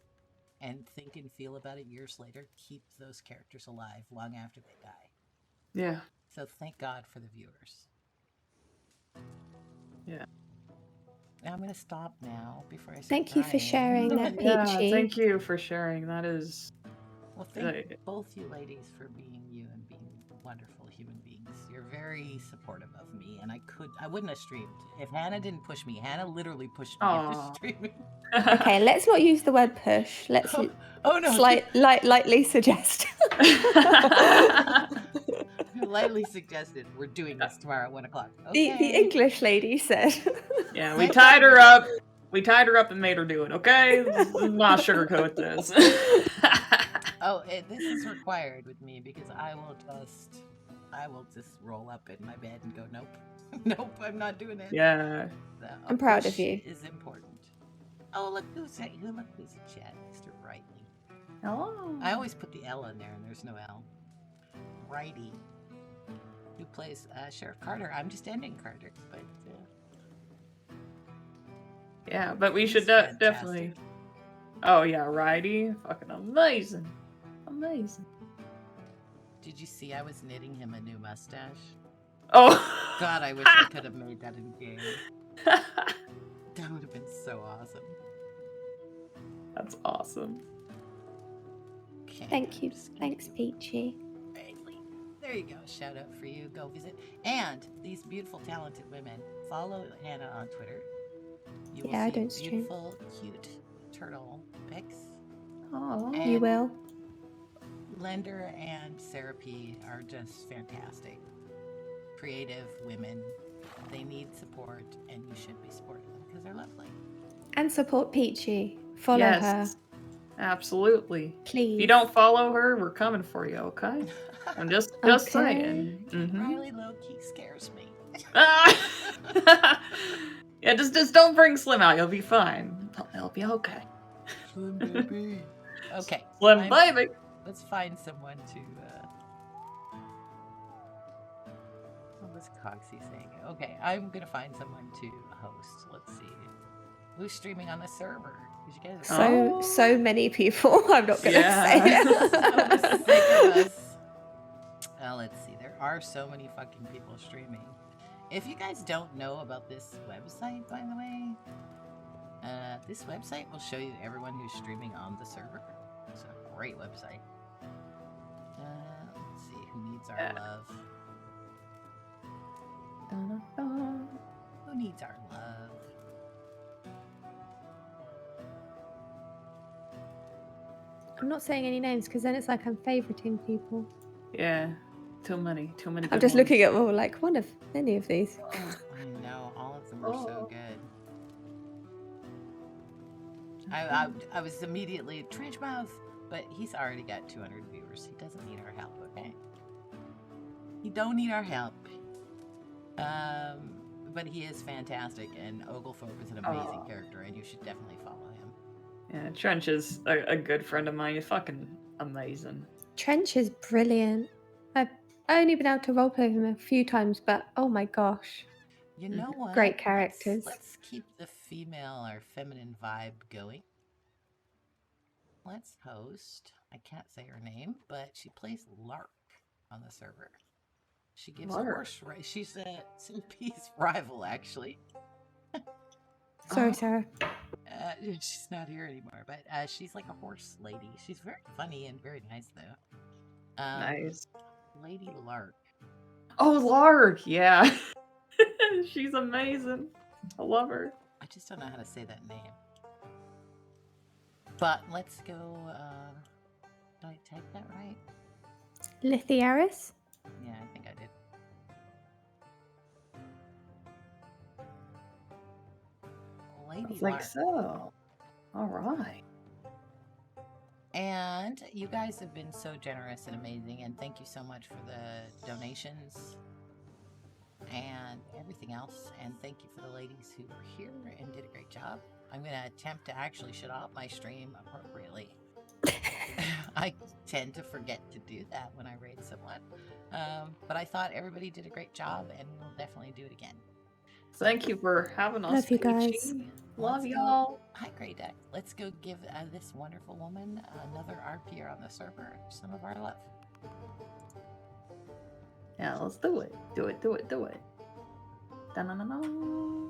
and think and feel about it years later keep those characters alive long after they die. Yeah. So thank God for the viewers. Yeah. I'm going to stop now before I start Thank you for sharing that, Peachy. Yeah, thank you for sharing. That is... Well, thank both you ladies for being you and being wonderful human beings. You're very supportive of me, and I wouldn't have streamed if Hannah didn't push me. Hannah literally pushed me into streaming. Okay, let's not use the word push. Let's lightly suggest. Lightly suggested we're doing this tomorrow at 1 o'clock. Okay. The English lady said. Yeah, we tied her up. We tied her up and made her do it, okay? Let's not sugarcoat this. This is required with me because I will just roll up in my bed and go, nope. Nope, I'm not doing it. Yeah. I'm proud of you. Is important. Oh, look who's in chat, Mr. Righty. Oh. I always put the L in there and there's no L. Righty. Who plays Sheriff Carter. I'm just ending Carter, but yeah, but we should definitely. Oh yeah, Righty, fucking amazing, amazing. Did you see I was knitting him a new mustache? Oh God, I wish I could have made that in game. That would have been so awesome. That's awesome. Okay, thank you, thanks, Peachy. There you go. Shout out for you. Go visit. And these beautiful, talented women. Follow Hannah on Twitter. You will see beautiful, cute turtle pics. Oh, you will. Lender and Sarah P are just fantastic. Creative women. They need support, and you should be supporting them because they're lovely. And support Peachy. Follow her. Absolutely. Please. If you don't follow her, we're coming for you, okay? I'm just saying. Riley low-key scares me. Yeah, just don't bring Slim out. You'll be fine. It'll be okay. Slim baby. Okay. Slim baby. Let's find someone to. What was Coxie saying? Okay, I'm gonna find someone to host. Let's see. Who's streaming on the server? You guys so many people. I'm not gonna say. So sick of us. Let's see. There are so many fucking people streaming. If you guys don't know about this website, by the way, this website will show you everyone who's streaming on the server. It's a great website. Let's see. Who needs our love? Who needs our love? I'm not saying any names because then it's like I'm favoriting people. Yeah, too many. I'm just looking at all like one of any of these. I know, all of them are so good. I was immediately Trenchmouth, but he's already got 200 viewers. He doesn't need our help, okay? He don't need our help. But he is fantastic, and Oglethorpe is an amazing Aw. character, and you should definitely follow him. Yeah, Trench is a good friend of mine. He's fucking amazing. Trench is brilliant. I've only been able to roleplay him a few times, but oh my gosh. You know what? Great characters. Let's keep the female or feminine vibe going. Let's host. I can't say her name, but she plays Lark on the server. She gives Lark. horse race. She's a Snoopy's rival, actually. Sorry, Oh. Sarah. She's not here anymore, but she's like a horse lady. She's very funny and very nice, though. Nice. Lady Lark. Oh, Lark. Yeah. She's amazing. I love her. I just don't know how to say that name. But let's go. Did I type that right? Lithiaris? Yeah, I think I did. Lady It's Lark. like so. All right. And you guys have been so generous and amazing, and thank you so much for the donations and everything else. And thank you for the ladies who were here and did a great job. I'm going to attempt to actually shut off my stream appropriately. I tend to forget to do that when I raid someone. But I thought everybody did a great job, and we'll definitely do it again. Thank you for having us. Love you Peachy. guys. Love Let's go- y'all. Hi, Grey Duck. Let's go give this wonderful woman, another RPer on the server, some of our love. Yeah, let's do it. Do it. Da-na-na-na.